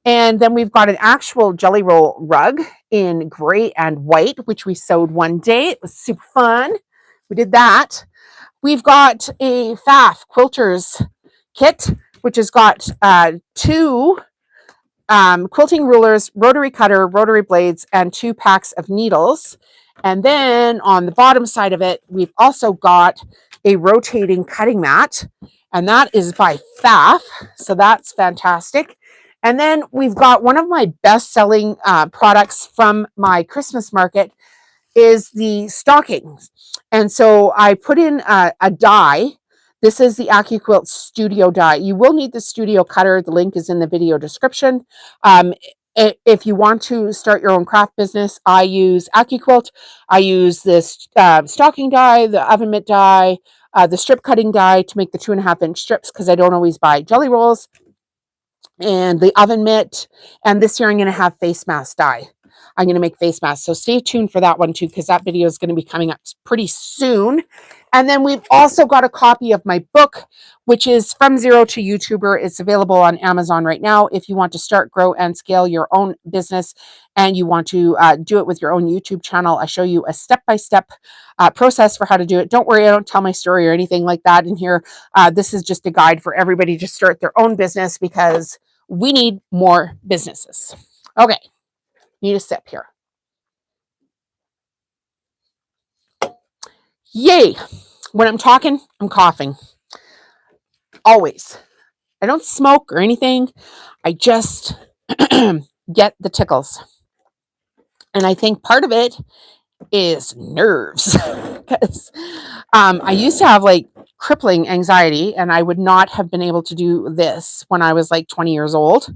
And then we've got an actual jelly roll rug in gray and white, which we sewed one day. It was super fun. We did that. We've got a FAF quilters kit, which has got 2 quilting rulers, rotary cutter, rotary blades, and 2 packs of needles. And then on the bottom side of it, we've also got a rotating cutting mat, and that is by FAF. So that's fantastic. And then we've got one of my best-selling products from my Christmas market is the stockings. And so I put in a die. This is the AccuQuilt Studio die. You will need the Studio cutter. The link is in the video description. If you want to start your own craft business, I use AccuQuilt. I use this stocking die, the oven mitt die, the strip cutting die to make the 2.5-inch strips because I don't always buy jelly rolls, and the oven mitt. And this year I'm going to have face mask die. I'm going to make face masks. So stay tuned for that one too, because that video is going to be coming up pretty soon. And then we've also got a copy of my book, which is From Zero to YouTuber. It's available on Amazon right now. If you want to start, grow, and scale your own business and you want to do it with your own YouTube channel, I show you a step-by-step process for how to do it. Don't worry, I don't tell my story or anything like that in here. This is just a guide for everybody to start their own business because we need more businesses. Okay, need a sip here. Yay! When I'm talking, I'm coughing. Always. I don't smoke or anything. I just get the tickles. And I think part of it is nerves. Because I used to have like crippling anxiety, and I would not have been able to do this when I was like 20 years old.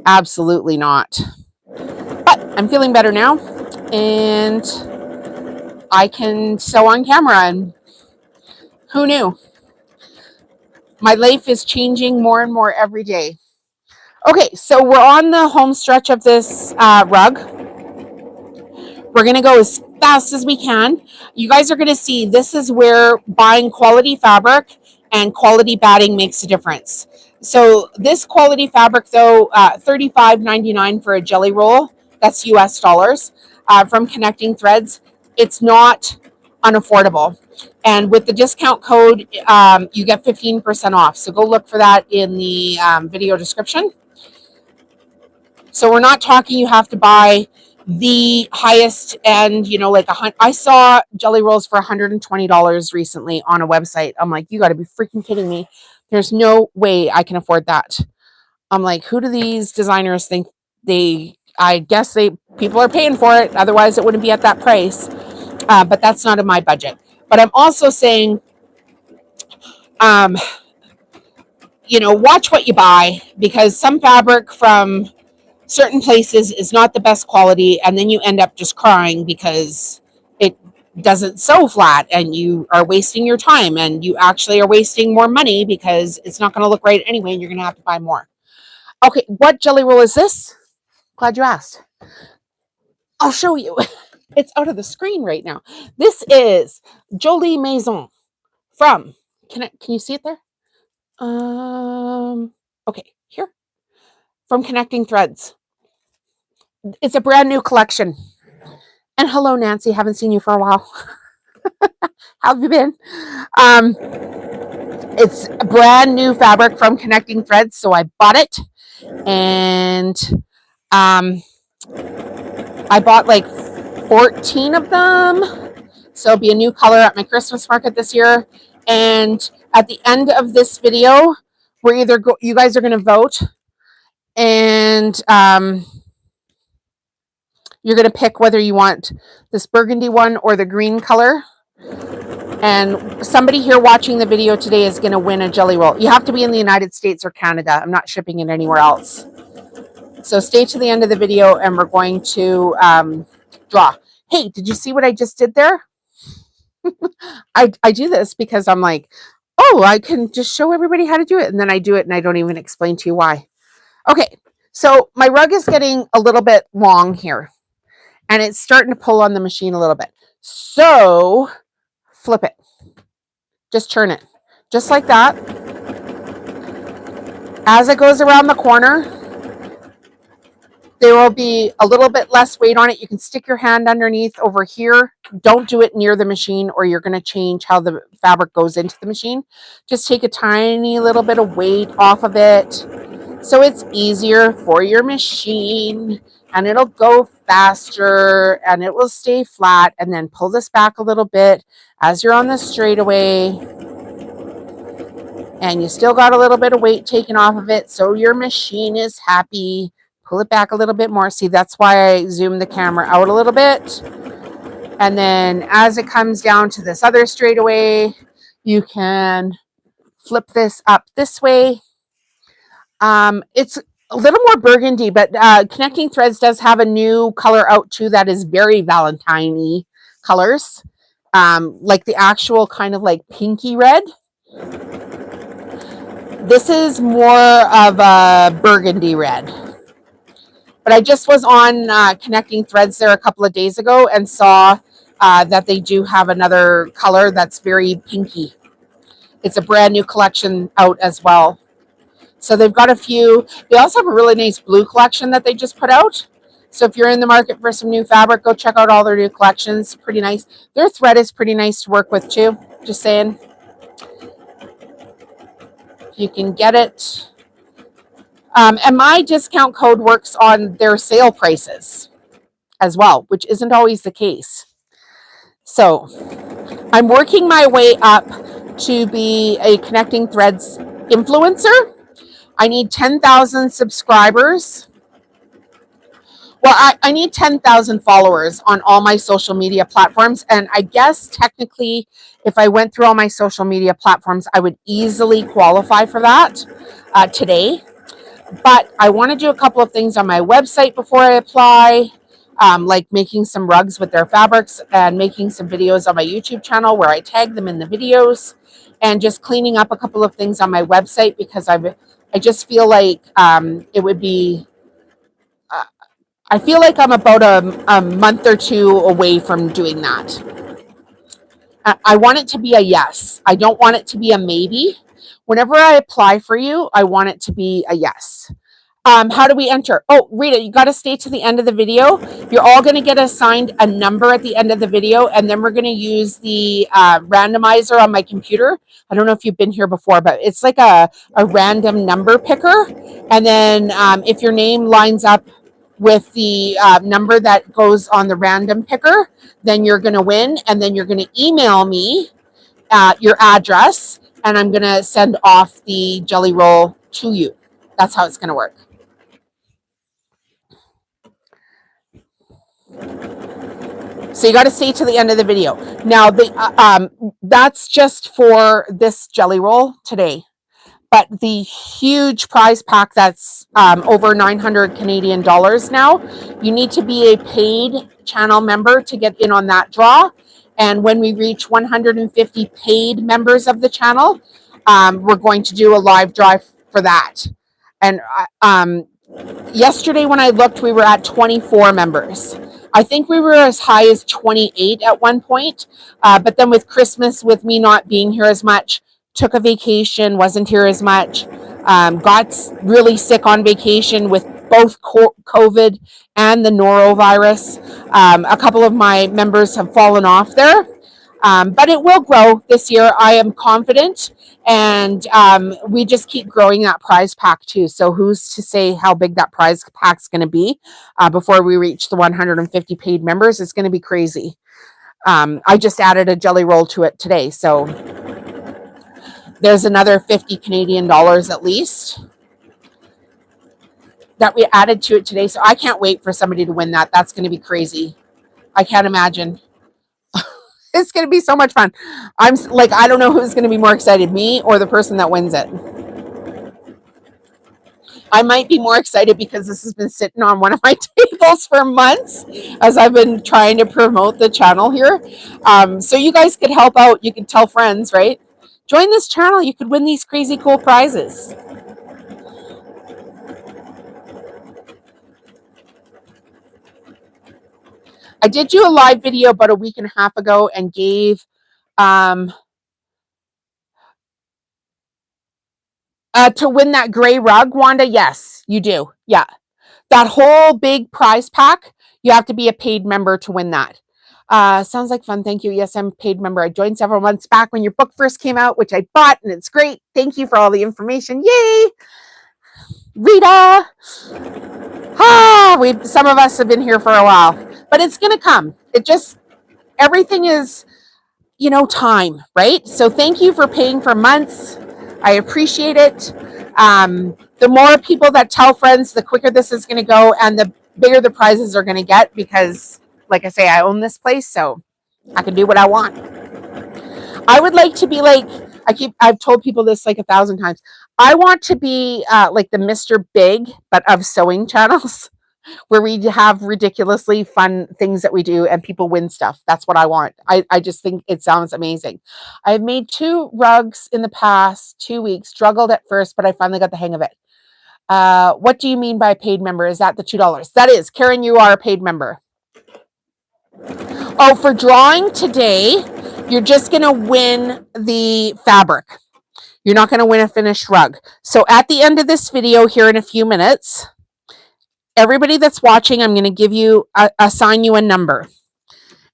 Absolutely not. But I'm feeling better now, and I can sew on camera, and who knew? My life is changing more and more every day. Okay, so we're on the home stretch of this rug. We're going to go as fast as we can. You guys are going to see this is where buying quality fabric and quality batting makes a difference. So this quality fabric, though, $35.99 for a jelly roll. That's US dollars from Connecting Threads. It's not unaffordable. And with the discount code, you get 15% off. So go look for that in the video description. So we're not talking you have to buy the highest end, like I saw jelly rolls for $120 recently on a website. I'm like, you got to be freaking kidding me. There's no way I can afford that. I'm like, who do these designers think I guess people are paying for it. Otherwise it wouldn't be at that price. But that's not in my budget. But I'm also saying, watch what you buy, because some fabric from certain places is not the best quality, and then you end up just crying because it doesn't sew flat, and you are wasting your time, and you actually are wasting more money because it's not going to look right anyway, and you're going to have to buy more. Okay, what jelly roll is this? Glad you asked. I'll show you. It's out of the screen right now. This is Jolie Mason from, can you see it there? Okay, here. From Connecting Threads. It's a brand new collection. And hello, Nancy. Haven't seen you for a while. How have you been? It's a brand new fabric from Connecting Threads, so I bought it. And I bought like 14 of them. So it'll be a new color at my Christmas market this year. And at the end of this video, you guys are going to vote, and you're going to pick whether you want this burgundy one or the green color. And somebody here watching the video today is going to win a jelly roll. You have to be in the United States or Canada. I'm not shipping it anywhere else. So stay to the end of the video, and we're going to draw. Hey, did you see what I just did there? I do this because I'm like, oh, I can just show everybody how to do it. And then I do it, and I don't even explain to you why. Okay, so my rug is getting a little bit long here, and it's starting to pull on the machine a little bit. So flip it. Just turn it. Just like that. As it goes around the corner, there will be a little bit less weight on it. You can stick your hand underneath over here. Don't do it near the machine, or you're going to change how the fabric goes into the machine. Just take a tiny little bit of weight off of it, so it's easier for your machine, and it'll go faster, and it will stay flat. And then pull this back a little bit as you're on the straightaway, and you still got a little bit of weight taken off of it, so your machine is happy. Pull it back a little bit more. See, that's why I zoomed the camera out a little bit. And then as it comes down to this other straightaway, you can flip this up this way. It's a little more burgundy, but Connecting Threads does have a new color out too that is very Valentine-y colors, like the actual kind of like pinky red. This is more of a burgundy red. But I just was on Connecting Threads there a couple of days ago and saw that they do have another color that's very pinky. It's a brand new collection out as well. So they've got a few. They also have a really nice blue collection that they just put out. So if you're in the market for some new fabric, go check out all their new collections. Pretty nice. Their thread is pretty nice to work with too. Just saying. If you can get it. And my discount code works on their sale prices as well, which isn't always the case. So I'm working my way up to be a Connecting Threads influencer. I need 10,000 subscribers. Well, I need 10,000 followers on all my social media platforms. And I guess technically, if I went through all my social media platforms, I would easily qualify for that today. But I want to do a couple of things on my website before I apply, like making some rugs with their fabrics and making some videos on my YouTube channel where I tag them in the videos, and just cleaning up a couple of things on my website, because I just feel like it would be, I feel like I'm about a month or two away from doing that. I want it to be a yes. I don't want it to be a maybe. Whenever I apply for you, I want it to be a yes. How do we enter? Oh, Rita, you got to stay to the end of the video. You're all going to get assigned a number at the end of the video, and then we're going to use the randomizer on my computer. I don't know if you've been here before, but it's like a random number picker. And then if your name lines up with the number that goes on the random picker, then you're going to win. And then you're going to email me your address, and I'm going to send off the jelly roll to you. That's how it's going to work. So you got to stay to the end of the video. Now, that's just for this jelly roll today. But the huge prize pack that's over 900 Canadian dollars now, you need to be a paid channel member to get in on that draw. And when we reach 150 paid members of the channel, we're going to do a live drive for that. And yesterday when I looked, we were at 24 members. I think we were as high as 28 at one point. But then with Christmas, with me not being here as much, took a vacation, wasn't here as much, got really sick on vacation with both COVID and the norovirus. A couple of my members have fallen off there. But it will grow this year. I am confident. And we just keep growing that prize pack too. So who's to say how big that prize pack's going to be before we reach the 150 paid members? It's going to be crazy. I just added a jelly roll to it today. So there's another 50 Canadian dollars at least that we added to it today. So I can't wait for somebody to win that. That's going to be crazy. I can't imagine. It's going to be so much fun. I'm like, I don't know who's going to be more excited, me or the person that wins it. I might be more excited because this has been sitting on one of my tables for months as I've been trying to promote the channel here. So you guys could help out. You could tell friends, right? Join this channel. You could win these crazy cool prizes. I did do a live video about a week and a half ago and gave to win that gray rug, Wanda. Yes, you do. Yeah. That whole big prize pack, you have to be a paid member to win that. Sounds like fun. Thank you. Yes, I'm a paid member. I joined several months back when your book first came out, which I bought, and it's great. Thank you for all the information. Yay! Rita! Some of us have been here for a while, but it's going to come. Everything is, time, right? So thank you for paying for months. I appreciate it. The more people that tell friends, the quicker this is going to go, and the bigger the prizes are going to get because, like I say, I own this place, so I can do what I want. I would like to be like, I've told people this like 1,000 times. I want to be like the Mr. Big, but of sewing channels, where we have ridiculously fun things that we do and people win stuff. That's what I want. I just think it sounds amazing. I've made 2 rugs in the past 2 weeks, struggled at first, but I finally got the hang of it. What do you mean by paid member? Is that the $2? That is, Karen, you are a paid member. Oh, for drawing today, you're just going to win the fabric. You're not going to win a finished rug. So at the end of this video here in a few minutes, everybody that's watching, I'm going to assign you a number.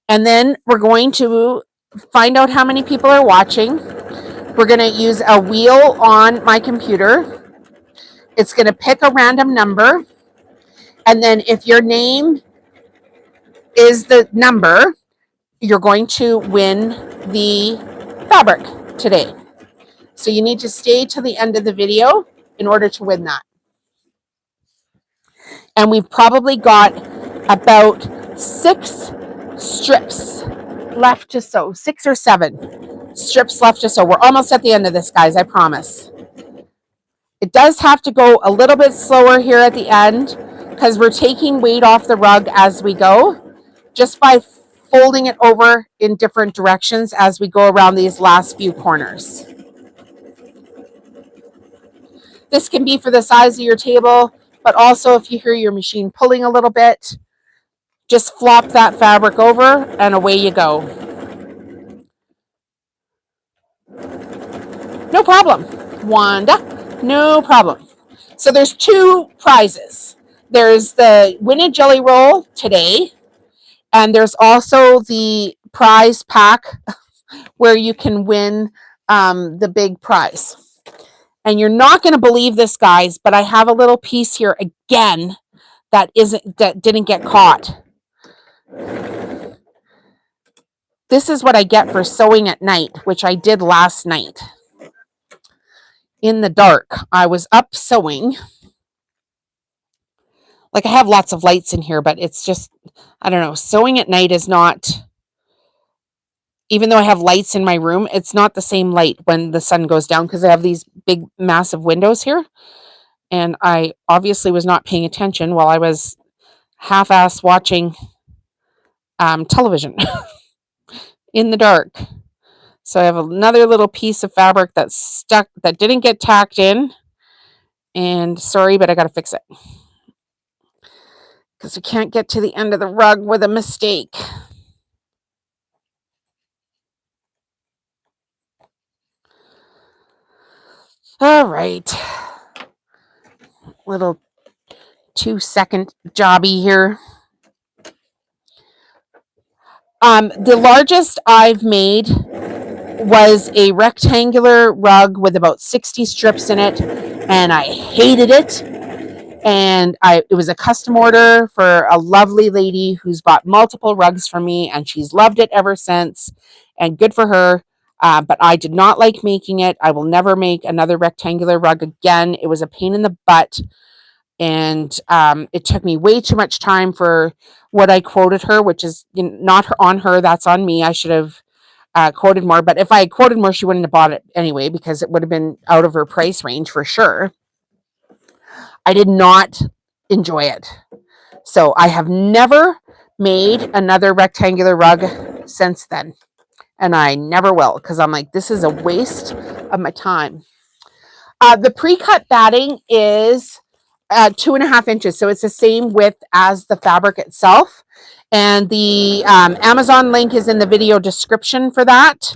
And then we're going to find out how many people are watching. We're going to use a wheel on my computer. It's going to pick a random number. And then if your name is the number, you're going to win the fabric today. So you need to stay to the end of the video in order to win that. And we've probably got about 6 strips left to sew, 6 or 7 strips left to sew. We're almost at the end of this, guys, I promise. It does have to go a little bit slower here at the end because we're taking weight off the rug as we go, just by folding it over in different directions as we go around these last few corners. This can be for the size of your table, but also if you hear your machine pulling a little bit, just flop that fabric over and away you go. No problem, Wanda, no problem. So there's 2 prizes. There's the Win a Jelly Roll today, and there's also the prize pack where you can win the big prize. And you're not going to believe this, guys, but I have a little piece here again that didn't get caught. This is what I get for sewing at night, which I did last night. In the dark, I was up sewing. Like, I have lots of lights in here, but it's just, I don't know, sewing at night is not even though I have lights in my room, it's not the same light when the sun goes down because I have these big, massive windows here. And I obviously was not paying attention while I was half-ass watching television in the dark. So I have another little piece of fabric that's stuck, that didn't get tacked in. And sorry, but I got to fix it because we can't get to the end of the rug with a mistake. All right. Little 2-second jobby here. The largest I've made was a rectangular rug with about 60 strips in it, and I hated it. And it was a custom order for a lovely lady who's bought multiple rugs from me, and she's loved it ever since, and good for her. But I did not like making it. I will never make another rectangular rug again. It was a pain in the butt, and it took me way too much time for what I quoted her, which is not on her. That's on me. I should have quoted more, but if I had quoted more, she wouldn't have bought it anyway because it would have been out of her price range for sure. I did not enjoy it. So I have never made another rectangular rug since then. And I never will because I'm like, this is a waste of my time. The pre-cut batting is 2.5 inches. So it's the same width as the fabric itself. And the Amazon link is in the video description for that.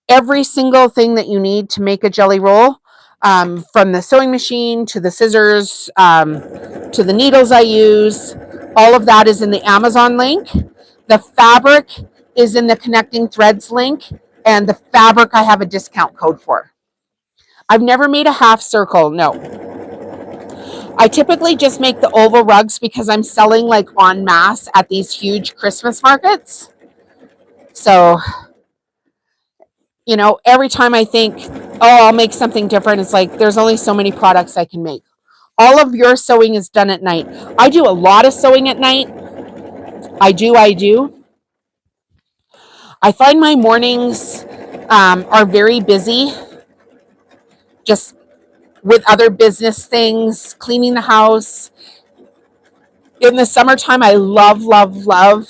Every single thing that you need to make a jelly roll, from the sewing machine to the scissors, to the needles I use, all of that is in the Amazon link. The fabric is in the connecting threads link, and the fabric I have a discount code for. I've never made a half circle, no. I typically just make the oval rugs because I'm selling like en masse at these huge Christmas markets. So, every time I think, I'll make something different, it's like there's only so many products I can make. All of your sewing is done at night. I do a lot of sewing at night. I do. I find my mornings are very busy, just with other business things, cleaning the house. In the summertime, I love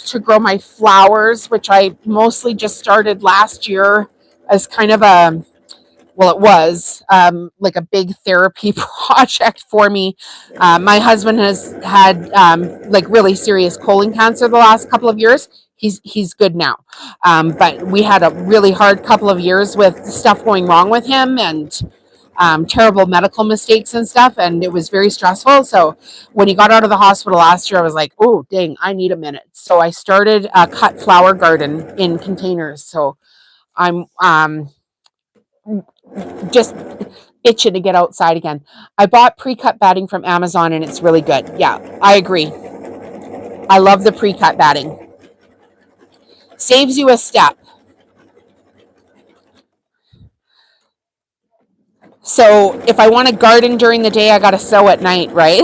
to grow my flowers, which I mostly just started last year as kind of it was like a big therapy project for me. My husband has had like really serious colon cancer the last couple of years. He's good now. But we had a really hard couple of years with stuff going wrong with him and terrible medical mistakes and stuff. And it was very stressful. So when he got out of the hospital last year, I was like, oh, dang, I need a minute. So I started a cut flower garden in containers. So I'm just itching to get outside again. I bought pre-cut batting from Amazon and it's really good. Yeah, I agree. I love the pre-cut batting. Saves you a step. So if I want to garden during the day, I got to sew at night, right?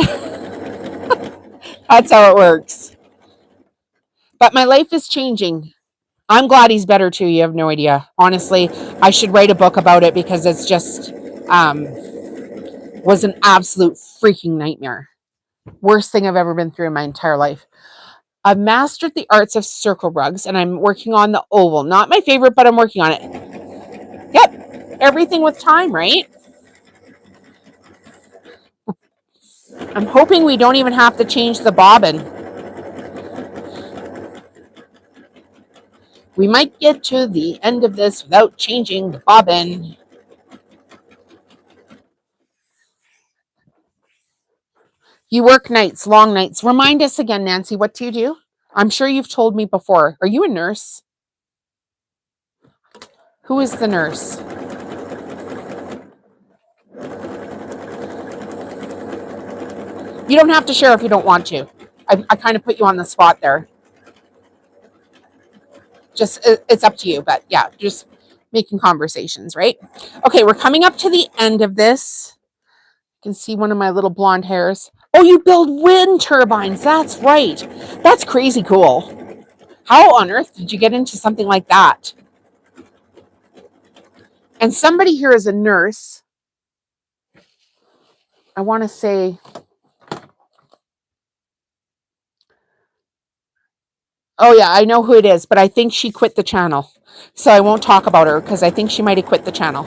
That's how it works. But my life is changing. I'm glad he's better too. You have no idea. Honestly, I should write a book about it because it's just was an absolute freaking nightmare. Worst thing I've ever been through in my entire life. I've mastered the arts of circle rugs and I'm working on the oval. Not my favorite, but I'm working on it. Yep. Everything with time, right? I'm hoping we don't even have to change the bobbin. We might get to the end of this without changing the bobbin. You work nights, long nights. Remind us again, Nancy, what do you do? I'm sure you've told me before. Are you a nurse? Who is the nurse? You don't have to share if you don't want to. I kind of put you on the spot there. Just, it's up to you, but yeah, just making conversations, right? Okay, we're coming up to the end of this. You can see one of my little blonde hairs. Oh, you build wind turbines. That's right. That's crazy cool. How on earth did you get into something like that? And somebody here is a nurse. I want to say, oh yeah, I know who it is, but I think she quit the channel. So I won't talk about her because I think she might have quit the channel.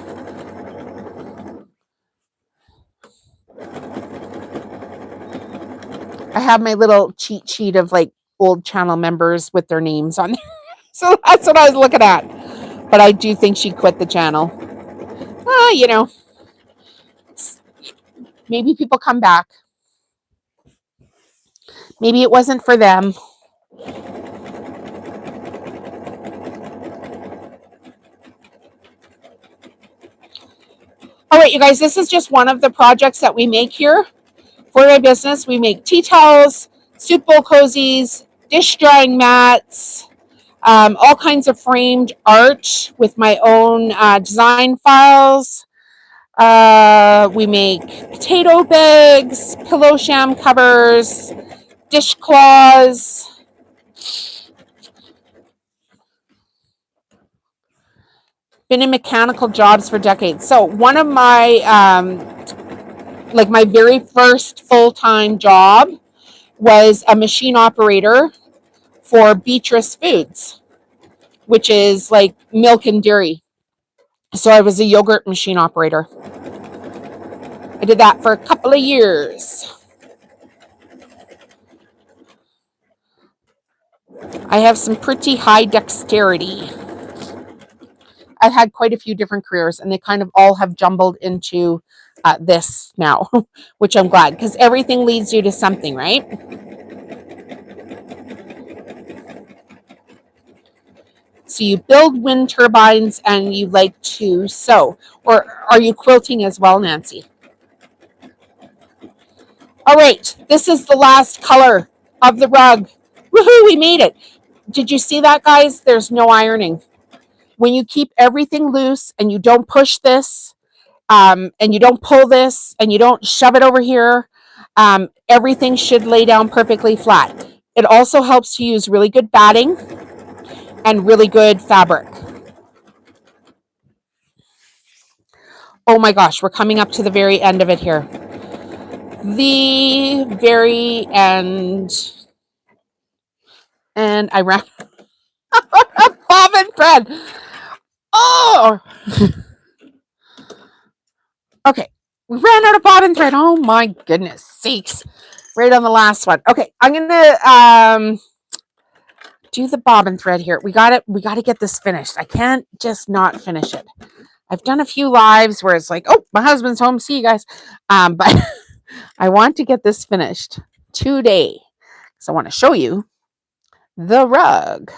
I have my little cheat sheet of like old channel members with their names on there. So that's what I was looking at. But I do think she quit the channel. You know, maybe people come back. Maybe it wasn't for them. All right, you guys, this is just one of the projects that we make here for my business. We make tea towels, soup bowl cozies, dish drying mats, all kinds of framed art with my own design files. We make potato bags, pillow sham covers, dishcloths. Been in mechanical jobs for decades. So one of my, like my very first full-time job was a machine operator for Beatrice Foods, which is like milk and dairy. So I was a yogurt machine operator. I did that for a couple of years. I have some pretty high dexterity. I've had quite a few different careers, and they kind of all have jumbled into this now, which I'm glad, because everything leads you to something, right? So you build wind turbines and you like to sew. Or are you quilting as well, Nancy? All right, this is the last color of the rug. Woohoo, we made it. Did you see that, guys? There's no ironing. When you keep everything loose and you don't push this, and you don't pull this, and you don't shove it over here, everything should lay down perfectly flat. It also helps to use really good batting and really good fabric. Oh my gosh, we're coming up to the very end of it here. The very end. And I ran bobbin thread. Oh! Okay, we ran out of bobbin thread. Oh my goodness sakes. Right on the last one. Okay, I'm gonna do the bobbin thread here. We gotta get this finished. I can't just not finish it. I've done a few lives where it's like, oh, my husband's home. See you guys. But I want to get this finished today. So I want to show you the rug.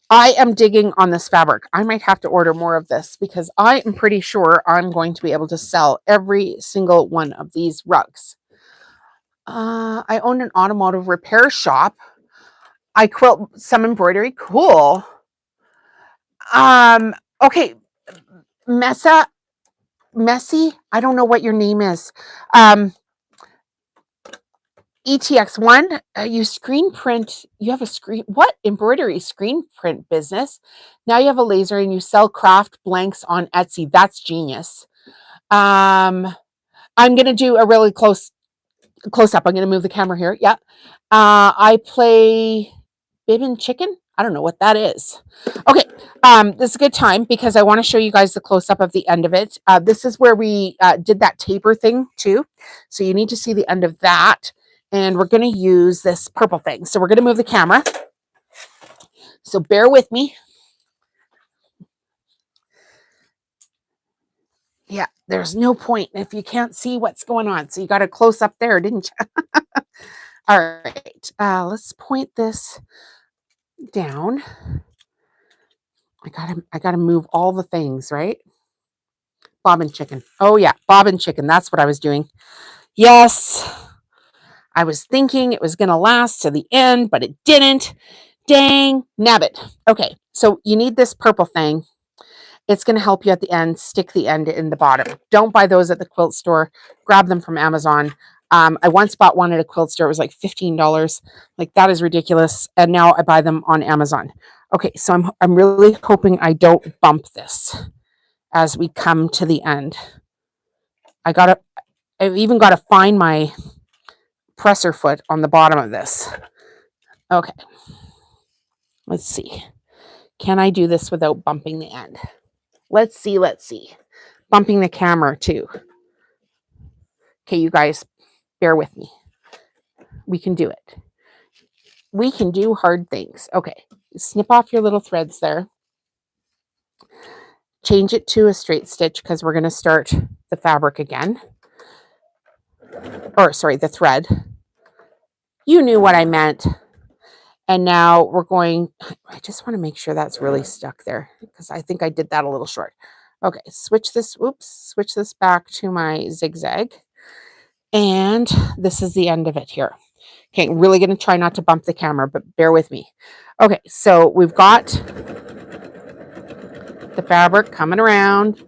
I am digging on this fabric. I might have to order more of this because I am pretty sure I'm going to be able to sell every single one of these rugs. I own an automotive repair shop. I quilt some embroidery. Cool. Okay. Messy. I don't know what your name is. ETX1, you screen print, you have a embroidery screen print business. Now you have a laser and you sell craft blanks on Etsy. That's genius. I'm going to do a really close up. I'm going to move the camera here. Yeah. I play Bibbin Chicken. I don't know what that is. Okay. This is a good time because I want to show you guys the close up of the end of it. This is where we did that taper thing too. So you need to see the end of that. And we're going to use this purple thing. So we're going to move the camera. So bear with me. Yeah, there's no point if you can't see what's going on. So you got a close up there, didn't you? All right. Let's point this down. I gotta move all the things, right? Bobbin chicken. Oh yeah, bobbin chicken. That's what I was doing. Yes. I was thinking it was going to last to the end, but it didn't. Dang nabbit. Okay, so you need this purple thing. It's going to help you at the end. Stick the end in the bottom. Don't buy those at the quilt store. Grab them from Amazon. I once bought one at a quilt store. It was like $15. Like, that is ridiculous. And now I buy them on Amazon. Okay, so I'm really hoping I don't bump this as we come to the end. I've even got to find my presser foot on the bottom of this. Okay, let's see. Can I do this without bumping the end? Let's see. Bumping the camera too. Okay, you guys, bear with me. We can do it. We can do hard things. Okay, snip off your little threads there. Change it to a straight stitch because we're going to start the fabric again. Or, sorry, the thread. You knew what I meant. And now we're going, I just want to make sure that's really stuck there because I think I did that a little short. Okay, switch this back to my zigzag. And this is the end of it here. Okay, I'm really going to try not to bump the camera, but bear with me. Okay, so we've got the fabric coming around.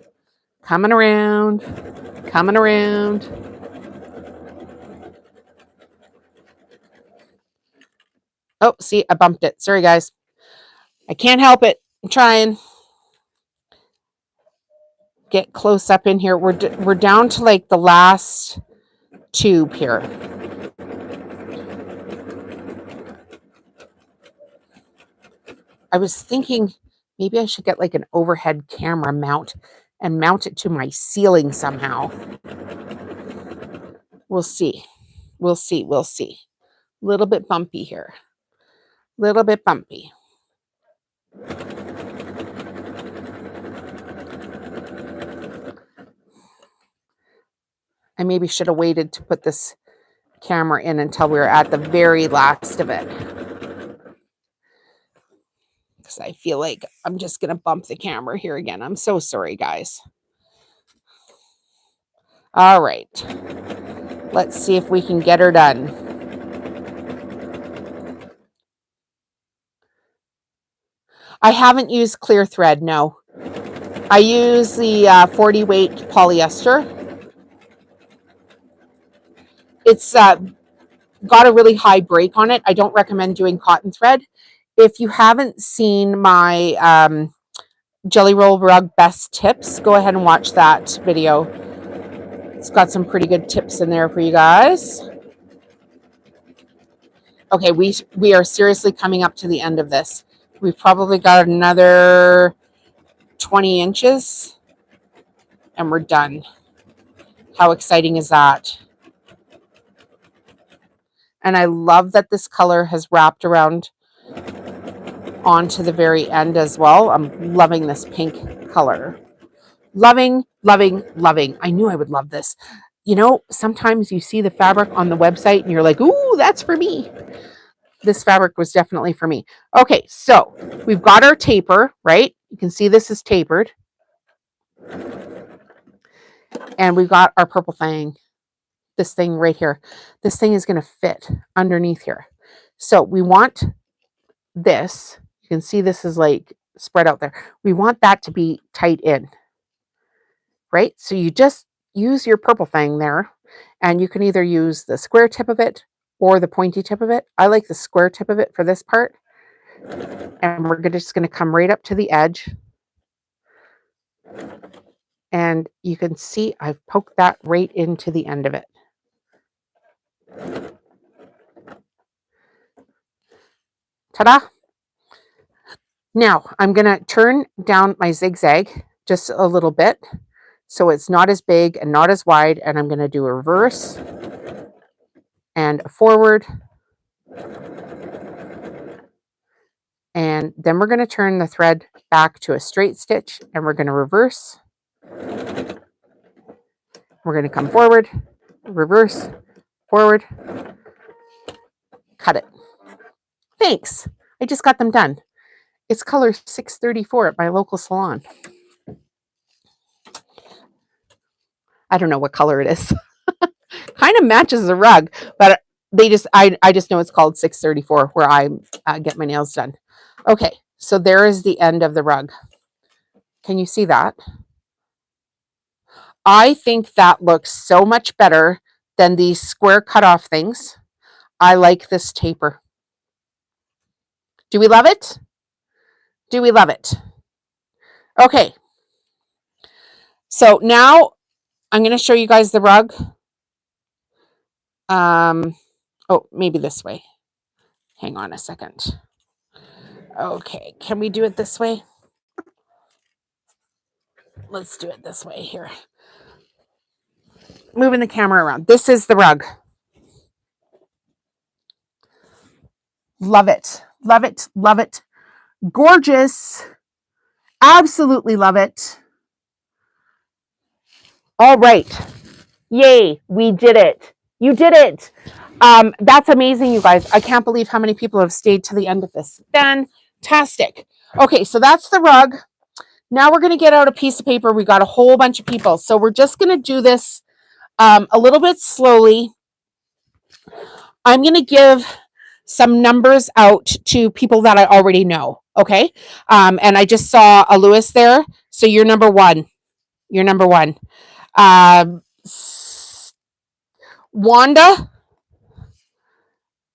Oh, see, I bumped it. Sorry, guys. I can't help it. I'm trying. Get close up in here. We're down to like the last tube here. I was thinking maybe I should get like an overhead camera mount and mount it to my ceiling somehow. We'll see. A little bit bumpy here. I maybe should have waited to put this camera in until we were at the very last of it. Because I feel like I'm just going to bump the camera here again. I'm so sorry, guys. All right. Let's see if we can get her done. I haven't used clear thread, no. I use the 40 weight polyester. It's got a really high break on it. I don't recommend doing cotton thread. If you haven't seen my Jelly Roll Rug Best Tips, go ahead and watch that video. It's got some pretty good tips in there for you guys. Okay, we are seriously coming up to the end of this. We've probably got another 20 inches and we're done. How exciting is that? And I love that this color has wrapped around onto the very end as well. I'm loving this pink color. Loving. I knew I would love this. You know, sometimes you see the fabric on the website and you're like, ooh, that's for me. This fabric was definitely for me. Okay, so we've got our taper, right? You can see this is tapered. And we've got our purple thing. This thing right here. This thing is going to fit underneath here. So we want this. You can see this is like spread out there. We want that to be tight in. Right? So you just use your purple thing there. And you can either use the square tip of it or the pointy tip of it. I like the square tip of it for this part. And we're just going to come right up to the edge. And you can see I've poked that right into the end of it. Ta-da! Now I'm going to turn down my zigzag just a little bit so it's not as big and not as wide, and I'm going to do a reverse and a forward. And then we're going to turn the thread back to a straight stitch and we're going to reverse. We're going to come forward, reverse, forward, cut it. Thanks. I just got them done. It's color 634 at my local salon. I don't know what color it is. Kind of matches the rug, but I just know it's called 634 where I get my nails done. Okay, so there is the end of the rug. Can you see that? I think that looks so much better than these square cutoff things. I like this taper. Do we love it? Do we love it? Okay. So now I'm going to show you guys the rug. Oh, maybe this way. Hang on a second. Okay, can we do it this way? Let's do it this way here. Moving the camera around. This is the rug. Love it. Love it. Love it. Gorgeous. Absolutely love it. All right. Yay, we did it. You did it. That's amazing, you guys. I can't believe how many people have stayed to the end of this. Fantastic. Okay, so that's the rug. Now we're going to get out a piece of paper. We got a whole bunch of people. So we're just going to do this a little bit slowly. I'm going to give some numbers out to people that I already know. Okay. And I just saw a Lewis there. So you're number one. You're number one. Wanda,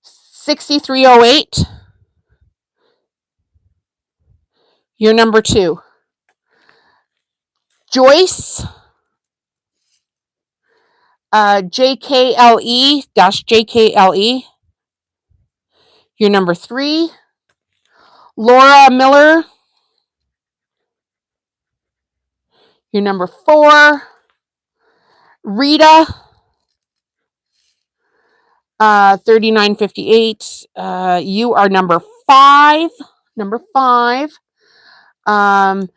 6308. You're number two. Joyce, JKLE-JKLE. You're number three. Laura Miller. You're number four. Rita, 3958. You are number five. Number five. At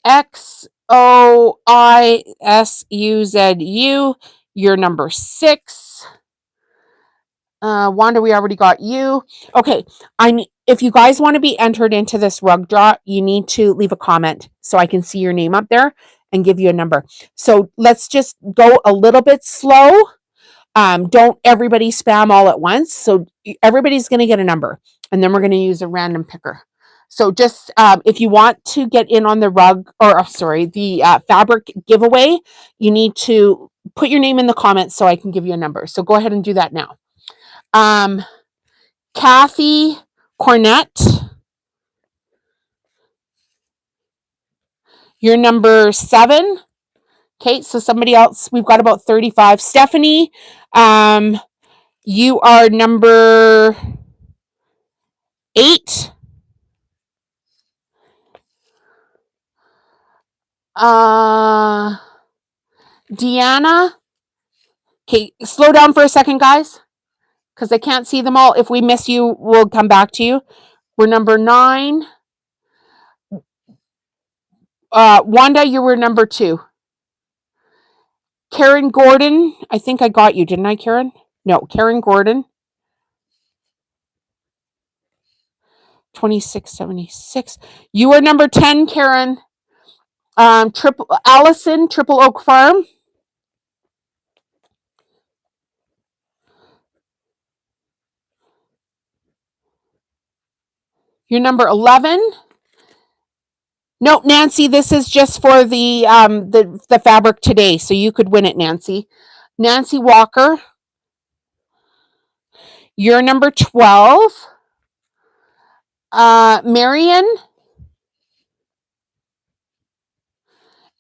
XOISUZU, you're number six. Wanda, we already got you. Okay, if you guys want to be entered into this rug draw, you need to leave a comment so I can see your name up there and give you a number. So let's just go a little bit slow. Don't everybody spam all at once. So everybody's going to get a number, and then we're going to use a random picker. So just if you want to get in on the rug, or the fabric giveaway, you need to put your name in the comments so I can give you a number. So go ahead and do that now. Kathy Cornett, you're number 7. Okay, so somebody else, we've got about 35. Stephanie, you are number 8. Deanna, okay, slow down for a second, guys, because I can't see them all. If we miss you, we'll come back to you. We're number 9. Wanda, you were number 2. Karen Gordon, I think I got you, didn't I, Karen? No, Karen Gordon. 2676. You are number 10, Karen. Allison, Triple Oak Farm. You're number 11. No, Nancy, this is just for the fabric today, so you could win it, Nancy. Nancy Walker, you're number 12. Marion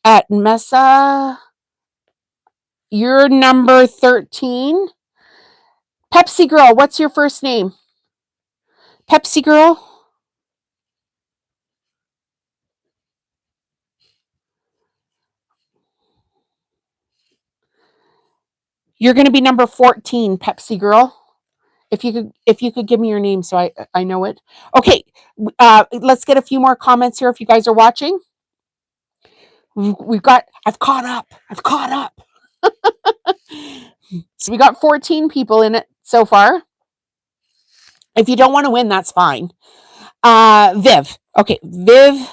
at Mesa, you're number 13. Pepsi Girl, what's your first name? Pepsi Girl. You're going to be number 14, Pepsi Girl. If you could give me your name so I know it. Okay, let's get a few more comments here if you guys are watching. I've caught up. So we got 14 people in it so far. If you don't want to win, that's fine. Viv. Okay, Viv.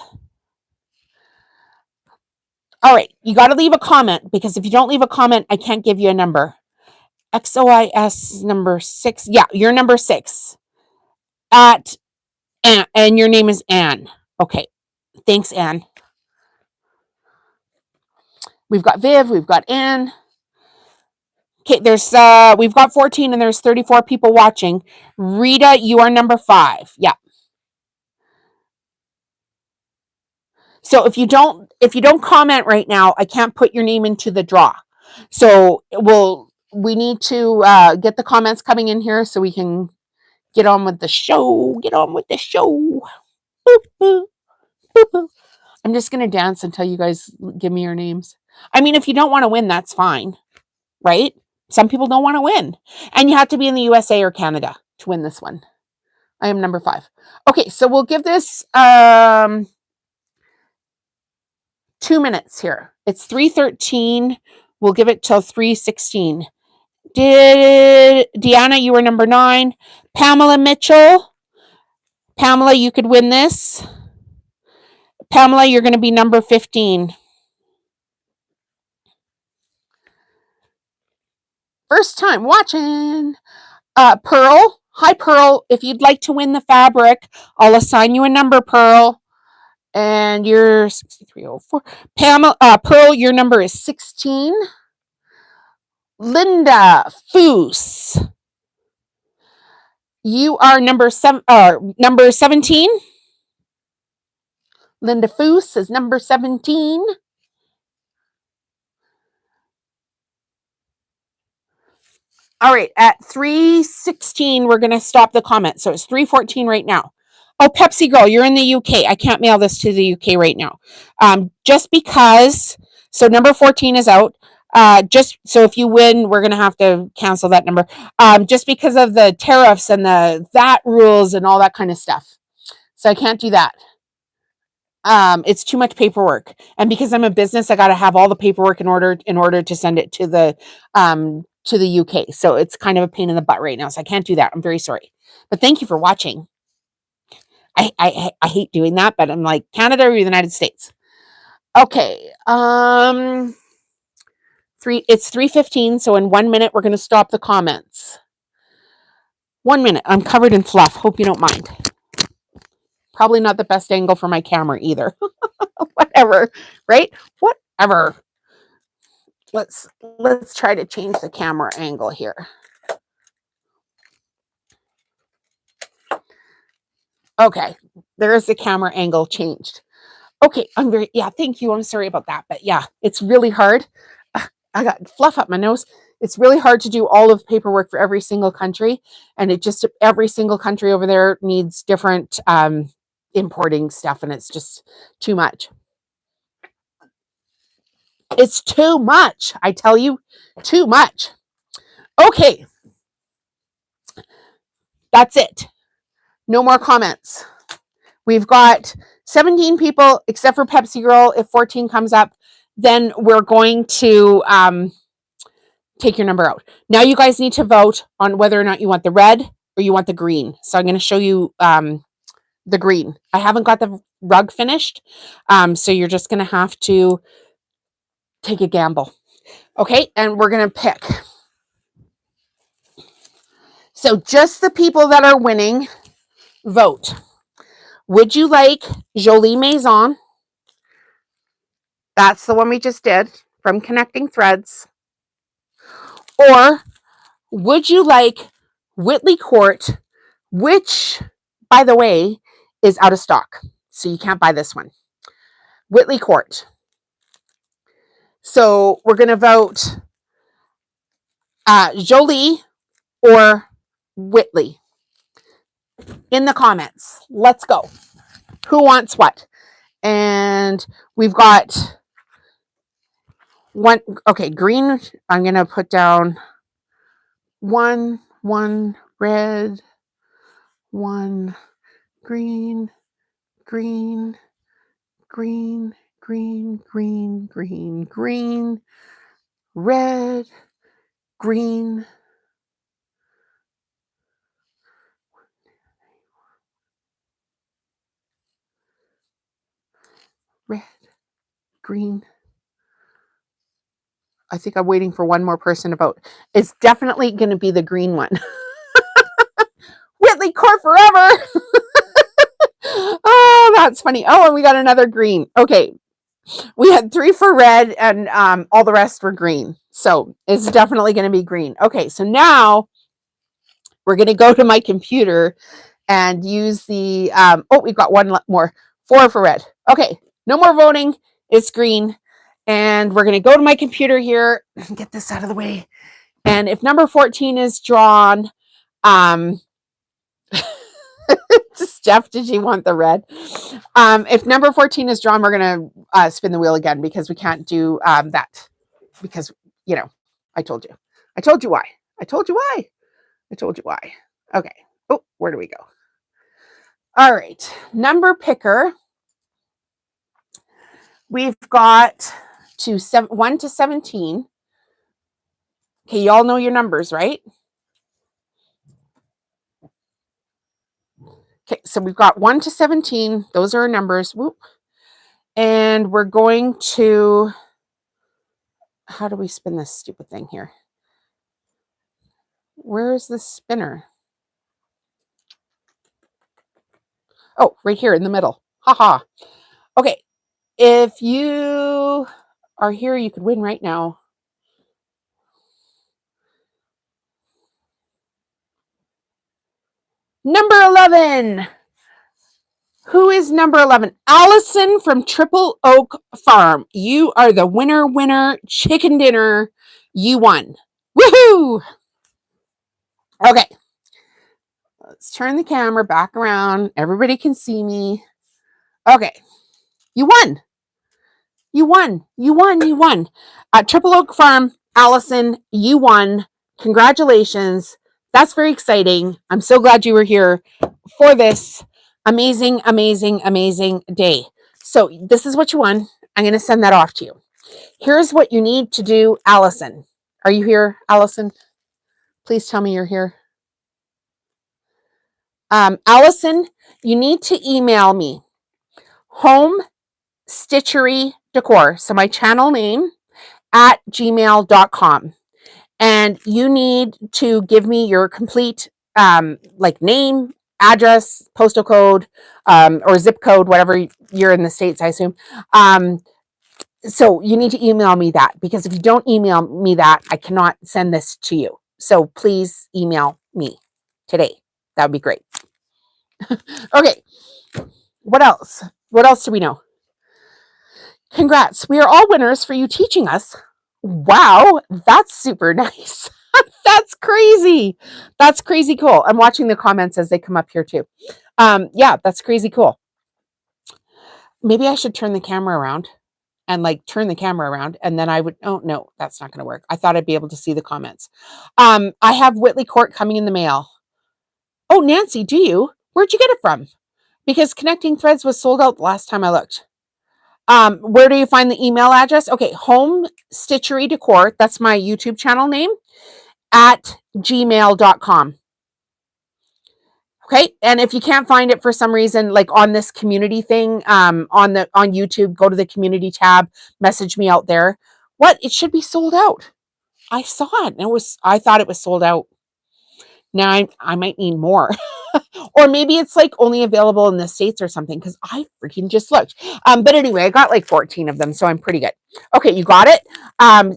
All right, you got to leave a comment, because if you don't leave a comment, I can't give you a number. XOIS number 6. Yeah, you're number 6. And your name is Anne. Okay, thanks, Anne. We've got Viv, we've got Anne. Okay, there's we've got 14 and there's 34 people watching. Rita, you are number 5. Yeah. So if you don't comment right now, I can't put your name into the draw. So we need to get the comments coming in here so we can get on with the show. Get on with the show. Boop, boop, boop, boop. I'm just gonna dance until you guys give me your names. I mean, if you don't want to win, that's fine, right? Some people don't want to win, and you have to be in the USA or Canada to win this one. I am number 5. Okay, so we'll give this 2 minutes here. It's 3:13. We'll give it till 3:16. Deanna, you were number 9. Pamela Mitchell. Pamela, you could win this. Pamela, you're going to be number 15. First time watching. Pearl. Hi, Pearl. If you'd like to win the fabric, I'll assign you a number, Pearl. And you're 6304. Pamela, Pearl, your number is 16. Linda Foose. You are number 17. Linda Foose is number 17. All right, at 3:16, we're going to stop the comments. So it's 3:14 right now. Oh, Pepsi Girl, you're in the UK. I can't mail this to the UK right now. Just because, so number 14 is out. Just so if you win, we're going to have to cancel that number. Just because of the tariffs and the VAT rules and all that kind of stuff. So I can't do that. It's too much paperwork. And because I'm a business, I got to have all the paperwork in order to send it to the UK. So it's kind of a pain in the butt right now. So I can't do that. I'm very sorry. But thank you for watching. I hate doing that, but I'm like, Canada or the United States. Okay. It's 3:15, so in 1 minute we're going to stop the comments. 1 minute. I'm covered in fluff. Hope you don't mind. Probably not the best angle for my camera either. Whatever, right? Whatever. Let's try to change the camera angle here. Okay, there's the camera angle changed. Okay, thank you. I'm sorry about that, but yeah, it's really hard. I got fluff up my nose. It's really hard to do all of the paperwork for every single country, and every single country over there needs different importing stuff, and it's just too much. It's too much. I tell you, too much. Okay. That's it. No more comments. We've got 17 people, except for Pepsi Girl. If 14 comes up, then we're going to take your number out. Now you guys need to vote on whether or not you want the red or you want the green. So I'm going to show you the green. I haven't got the rug finished, so you're just going to have to take a gamble. Okay, and we're going to pick. So just the people that are winning, vote. Would you like Jolie Mason? That's the one we just did from Connecting Threads. Or would you like Whitley Court, which, by the way, is out of stock. So you can't buy this one. Whitley Court. So we're going to vote Jolie or Whitley in the comments. Let's go. Who wants what? And we've got one. Okay, green. I'm going to put down one red, one green, green, green, green, green, green, green, red, green, red, green. I think I'm waiting for one more person to vote. It's definitely going to be the green one. Whitley Court forever. Oh, that's funny. Oh, and we got another green. Okay. We had 3 for red, and all the rest were green. So it's definitely going to be green. Okay, so now we're going to go to my computer and use the, oh, we've got one more, 4 for red. Okay, no more voting. It's green. And we're going to go to my computer here and get this out of the way. And if number 14 is drawn, Steph, did you want the red? If number 14 is drawn, we're going to spin the wheel again because we can't do that. Because, you know, I told you. I told you why. I told you why. I told you why. Okay. Oh, where do we go? All right. Number picker. We've got 1 to 17. Okay, you all know your numbers, right? Okay, so we've got 1 to 17. Those are our numbers. Whoop. And we're going to, how do we spin this stupid thing here? Where is the spinner? Oh, right here in the middle. Haha. Okay, if you are here, you could win right now. Number 11. Who is number 11? Allison from Triple Oak Farm. You are the winner, chicken dinner. You won. Woohoo! Okay. Let's turn the camera back around. Everybody can see me. Okay. You won. You won. You won. You won. Triple Oak Farm, Allison, you won. Congratulations. That's very exciting. I'm so glad you were here for this amazing, amazing, amazing day. So this is what you won. I'm going to send that off to you. Here's what you need to do, Allison. Are you here, Allison? Please tell me you're here. Allison, you need to email me home stitchery decor. So my channel name at gmail.com. And you need to give me your complete like name, address, postal code, or zip code, whatever you're in the States, I assume. So you need to email me that, because if you don't email me that, I cannot send this to you. So please email me today. That would be great. Okay. What else? What else do we know? Congrats. We are all winners for you teaching us. Wow, that's super nice. That's crazy. That's crazy cool. I'm watching the comments as they come up here too. Yeah, that's crazy cool. Maybe I should turn the camera around and turn the camera around, and then I would, oh no, that's not going to work. I thought I'd be able to see the comments. I have Whitley Court coming in the mail. Oh, Nancy, do you? Where'd you get it from? Because Connecting Threads was sold out the last time I looked. Where do you find the email address? Okay, Home Stitchery Decor, that's my YouTube channel name, at gmail.com. Okay, and if you can't find it for some reason, like on this community thing, on YouTube, go to the community tab, message me out there. What? It should be sold out. I saw it, and I thought it was sold out. Now I might need more. Or maybe it's only available in the States or something, because I freaking just looked. But anyway, I got 14 of them, so I'm pretty good. Okay, you got it?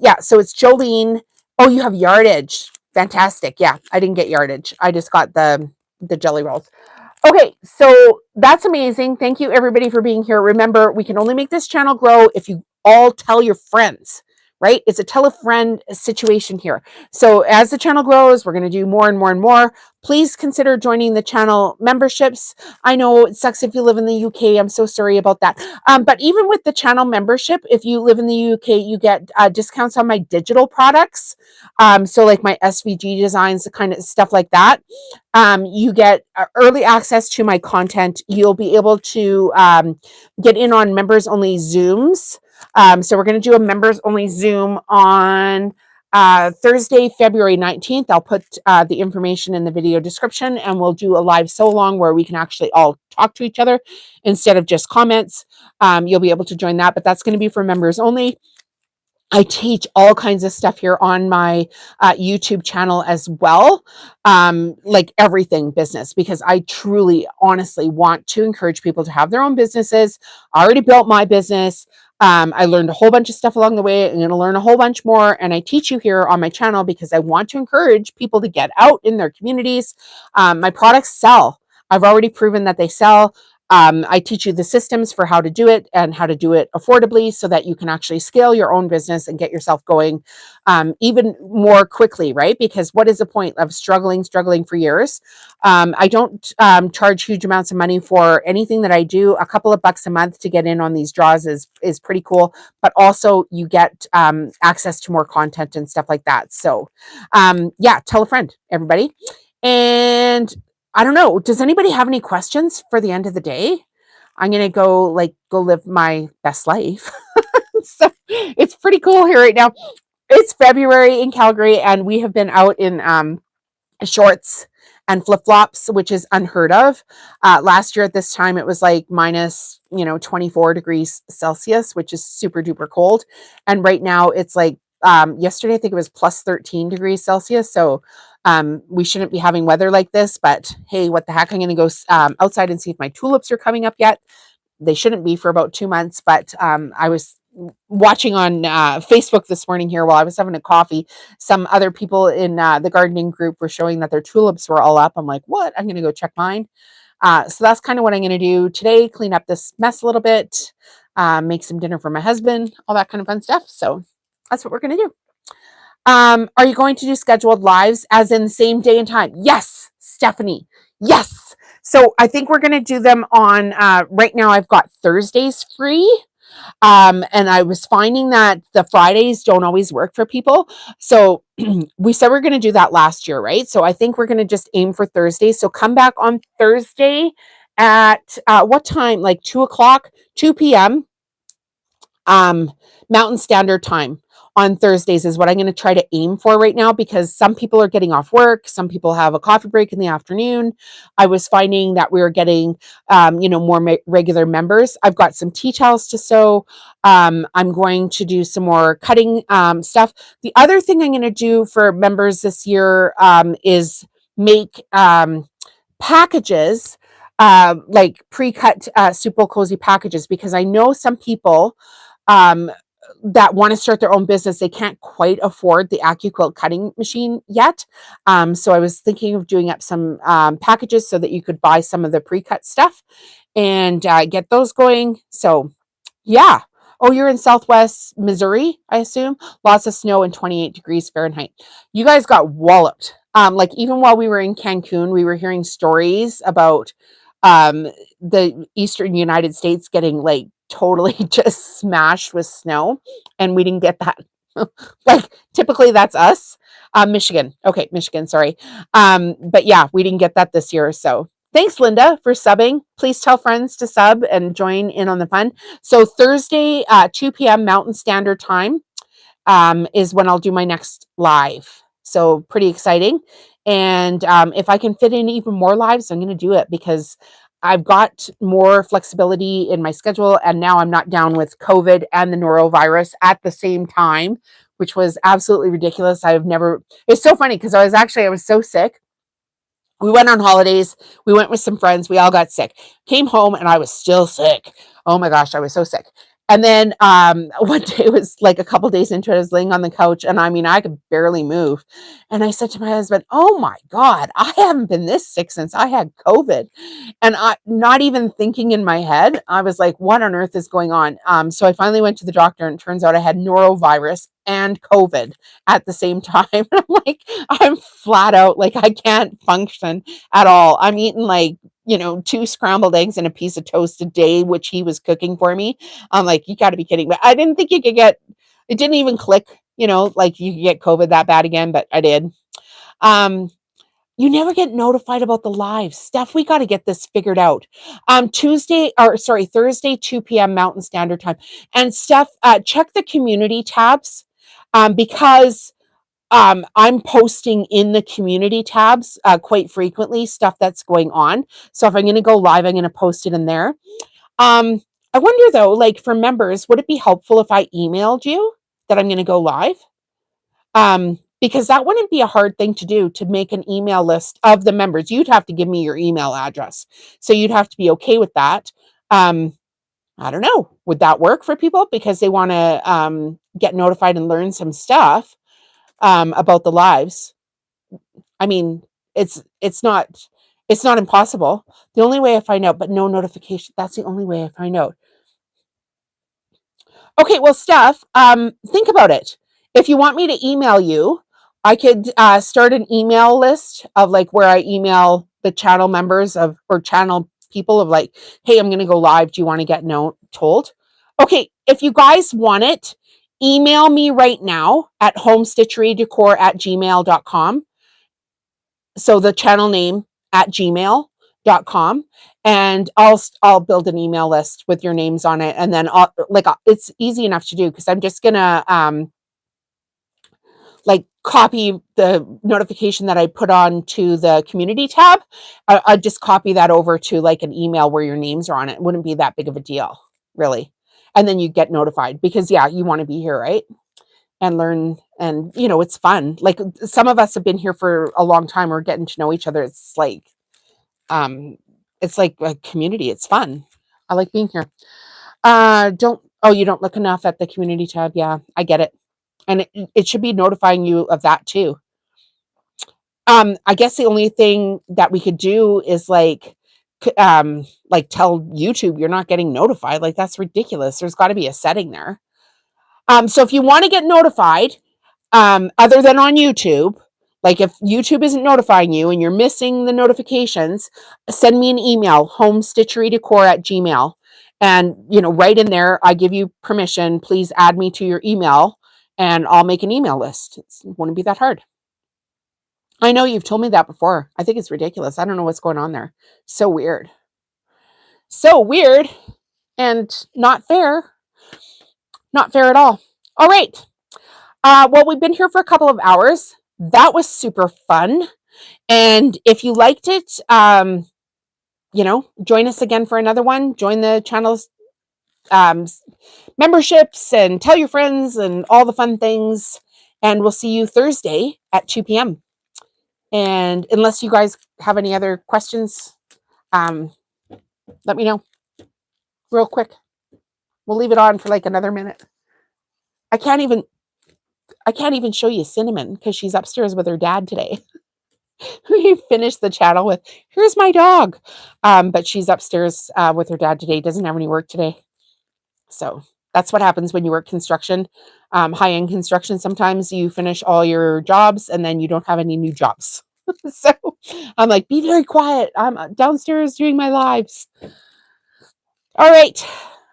Yeah, so it's Jolene. Oh, you have yardage. Fantastic. Yeah, I didn't get yardage. I just got the jelly rolls. Okay, so that's amazing. Thank you, everybody, for being here. Remember, we can only make this channel grow if you all tell your friends, right? It's a tell a friend situation here. So as the channel grows, we're going to do more and more and more. Please consider joining the channel memberships. I know it sucks if you live in the UK. I'm so sorry about that. But even with the channel membership, if you live in the UK, you get discounts on my digital products. So like my SVG designs, the kind of stuff like that. You get early access to my content. You'll be able to get in on members only Zooms. So we're going to do a members only Zoom on Thursday, February 19th. I'll put the information in the video description, and we'll do a live so long where we can actually all talk to each other instead of just comments. You'll be able to join that, but that's going to be for members only. I teach all kinds of stuff here on my YouTube channel as well, like everything business, because I truly, honestly want to encourage people to have their own businesses. I already built my business. I learned a whole bunch of stuff along the way. I'm going to learn a whole bunch more. And I teach you here on my channel because I want to encourage people to get out in their communities. My products sell. I've already proven that they sell. I teach you the systems for how to do it and how to do it affordably so that you can actually scale your own business and get yourself going even more quickly, right? Because what is the point of struggling for years? I don't charge huge amounts of money for anything that I do. A couple of bucks a month to get in on these draws is pretty cool, but also you get access to more content and stuff like that. So yeah, tell a friend, everybody. And I don't know, does anybody have any questions for the end of the day? I'm going to go live my best life. So it's pretty cool here right now. It's February in Calgary and we have been out in shorts and flip-flops, which is unheard of. Last year at this time, it was like minus, 24 degrees Celsius, which is super duper cold. And right now it's like, yesterday, I think it was plus 13 degrees Celsius. So we shouldn't be having weather like this, but hey, what the heck? I'm going to go outside and see if my tulips are coming up yet. They shouldn't be for about 2 months, but I was watching on Facebook this morning here while I was having a coffee. Some other people in the gardening group were showing that their tulips were all up. I'm like, what? I'm going to go check mine. So that's kind of what I'm going to do today. Clean up this mess a little bit, make some dinner for my husband, all that kind of fun stuff. So that's what we're going to do. Are you going to do scheduled lives as in same day and time? Yes, Stephanie. Yes. So I think we're going to do them on, right now I've got Thursdays free. And I was finding that the Fridays don't always work for people. So we said we're going to do that last year, right? So I think we're going to just aim for Thursday. So come back on Thursday at what time? Like 2:00, 2 p.m. Mountain Standard Time on Thursdays is what I'm going to try to aim for right now because some people are getting off work. Some people have a coffee break in the afternoon. I was finding that we were getting, more regular members. I've got some tea towels to sew. I'm going to do some more cutting stuff. The other thing I'm going to do for members this year is make packages, like pre-cut super cozy packages, because I know some people um, that want to start their own business, they can't quite afford the AccuQuilt cutting machine yet. So I was thinking of doing up some packages so that you could buy some of the pre-cut stuff and get those going. So yeah. Oh, you're in Southwest Missouri, I assume. Lots of snow and 28 degrees Fahrenheit. You guys got walloped. Like even while we were in Cancun, we were hearing stories about the eastern United States getting like totally just smashed with snow, and we didn't get that. Like typically that's us. Michigan. Okay, Michigan, sorry. But yeah, we didn't get that this year. So thanks, Linda, for subbing. Please tell friends to sub and join in on the fun. So Thursday, 2 p.m. Mountain Standard Time is when I'll do my next live. So pretty exciting. And if I can fit in even more lives, I'm going to do it because I've got more flexibility in my schedule. And now I'm not down with COVID and the norovirus at the same time, which was absolutely ridiculous. It's so funny because I was so sick. We went on holidays. We went with some friends. We all got sick. Came home and I was still sick. Oh my gosh, I was so sick. And then one day, it was like a couple days into it, I was laying on the couch and I could barely move. And I said to my husband, oh my God, I haven't been this sick since I had COVID. And not even thinking in my head, I was like, what on earth is going on? So I finally went to the doctor and it turns out I had norovirus and COVID at the same time. I'm like, I'm flat out, like I can't function at all. I'm eating like, 2 scrambled eggs and a piece of toast a day, which he was cooking for me. I'm like, you got to be kidding. But I didn't think it didn't even click, like you could get COVID that bad again, but I did. You never get notified about the live stuff. We got to get this figured out. Thursday, 2 p.m. Mountain Standard Time. And Steph, check the community tabs because I'm posting in the community tabs quite frequently stuff that's going on. So if I'm going to go live, I'm going to post it in there. I wonder though, like for members, would it be helpful if I emailed you that I'm going to go live? Because that wouldn't be a hard thing to do, to make an email list of the members. You'd have to give me your email address. So you'd have to be okay with that. I don't know. Would that work for people because they want to get notified and learn some stuff about the lives? I mean, it's not impossible. The only way I find out, but no notification. That's the only way I find out. Okay, well, Steph, think about it. If you want me to email you, I could start an email list of like where I email the channel members of or channel people of like, hey, I'm going to go live. Do you want to get told? Okay, if you guys want it, email me right now at homestitcherydecor@gmail.com. So the channel name at gmail.com, and I'll build an email list with your names on it, and then it's easy enough to do because I'm just gonna like copy the notification that I put on to the community tab. I just copy that over to like an email where your names are on it. It wouldn't be that big of a deal, really. And then you get notified because you want to be here, right? And learn, and it's fun. Like some of us have been here for a long time. We're getting to know each other. It's like a community. It's fun. I like being here. You don't look enough at the community tab. Yeah, I get it. And it should be notifying you of that too. I guess the only thing that we could do is like tell YouTube you're not getting notified. Like that's ridiculous. There's got to be a setting there. So if you want to get notified, other than on YouTube, like if YouTube isn't notifying you and you're missing the notifications, send me an email, homestitcherydecor@gmail. And, right in there, I give you permission. Please add me to your email and I'll make an email list. It wouldn't be that hard. I know you've told me that before. I think it's ridiculous. I don't know what's going on there. So weird. So weird and not fair. Not fair at all. All right. Well, we've been here for a couple of hours. That was super fun. And if you liked it, join us again for another one. Join the channel's memberships and tell your friends and all the fun things. And we'll see you Thursday at 2 p.m. And unless you guys have any other questions, let me know real quick. We'll leave it on for like another minute. I can't even show you Cinnamon because she's upstairs with her dad today. We finished the channel with, here's my dog. But she's upstairs with her dad today. Doesn't have any work today. So that's what happens when you work construction, high-end construction. Sometimes you finish all your jobs and then you don't have any new jobs. So I'm like, be very quiet. I'm downstairs doing my lives. All right.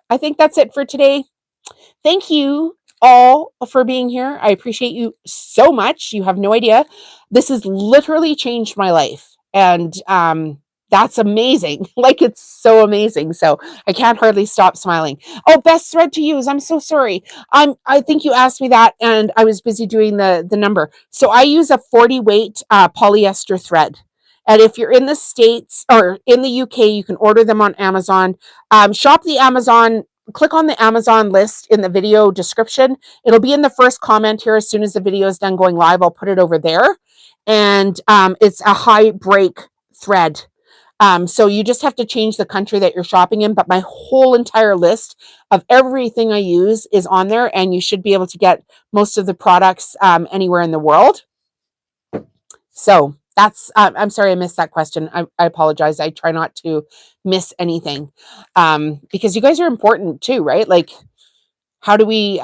I think that's it for today. Thank you all for being here. I appreciate you so much. You have no idea. This has literally changed my life. And that's amazing. Like, it's so amazing. So I can't hardly stop smiling. Oh, best thread to use. I'm so sorry. I think you asked me that and I was busy doing the number. So I use a 40 weight polyester thread. And if you're in the States or in the UK, you can order them on Amazon. Shop the Amazon. Click on the Amazon list in the video description. It'll be in the first comment here. As soon as the video is done going live, I'll put it over there. And it's a high break thread. So you just have to change the country that you're shopping in. But my whole entire list of everything I use is on there. And you should be able to get most of the products anywhere in the world. So that's, I'm sorry I missed that question. I apologize. I try not to miss anything because you guys are important too, right? Like, how do we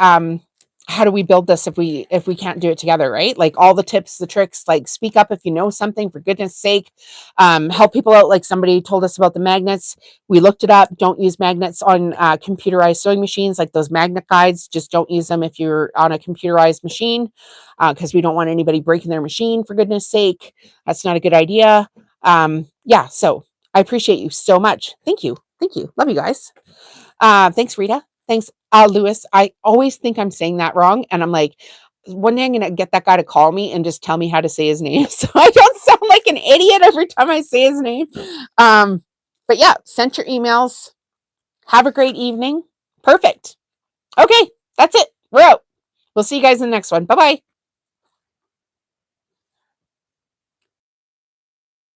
build this if we can't do it together, right? Like all the tips, the tricks, like speak up if you know something, for goodness sake. Help people out. Like somebody told us about the magnets. We looked it up. Don't use magnets on computerized sewing machines, like those magnet guides. Just don't use them if you're on a computerized machine because we don't want anybody breaking their machine, for goodness sake. That's not a good idea. Yeah, so I appreciate you so much. Thank you. Love you guys. Thanks, Rita. Thanks, Lewis. I always think I'm saying that wrong. And I'm like, one day I'm going to get that guy to call me and just tell me how to say his name. So I don't sound like an idiot every time I say his name. But yeah, send your emails. Have a great evening. Perfect. Okay, that's it. We're out. We'll see you guys in the next one. Bye-bye.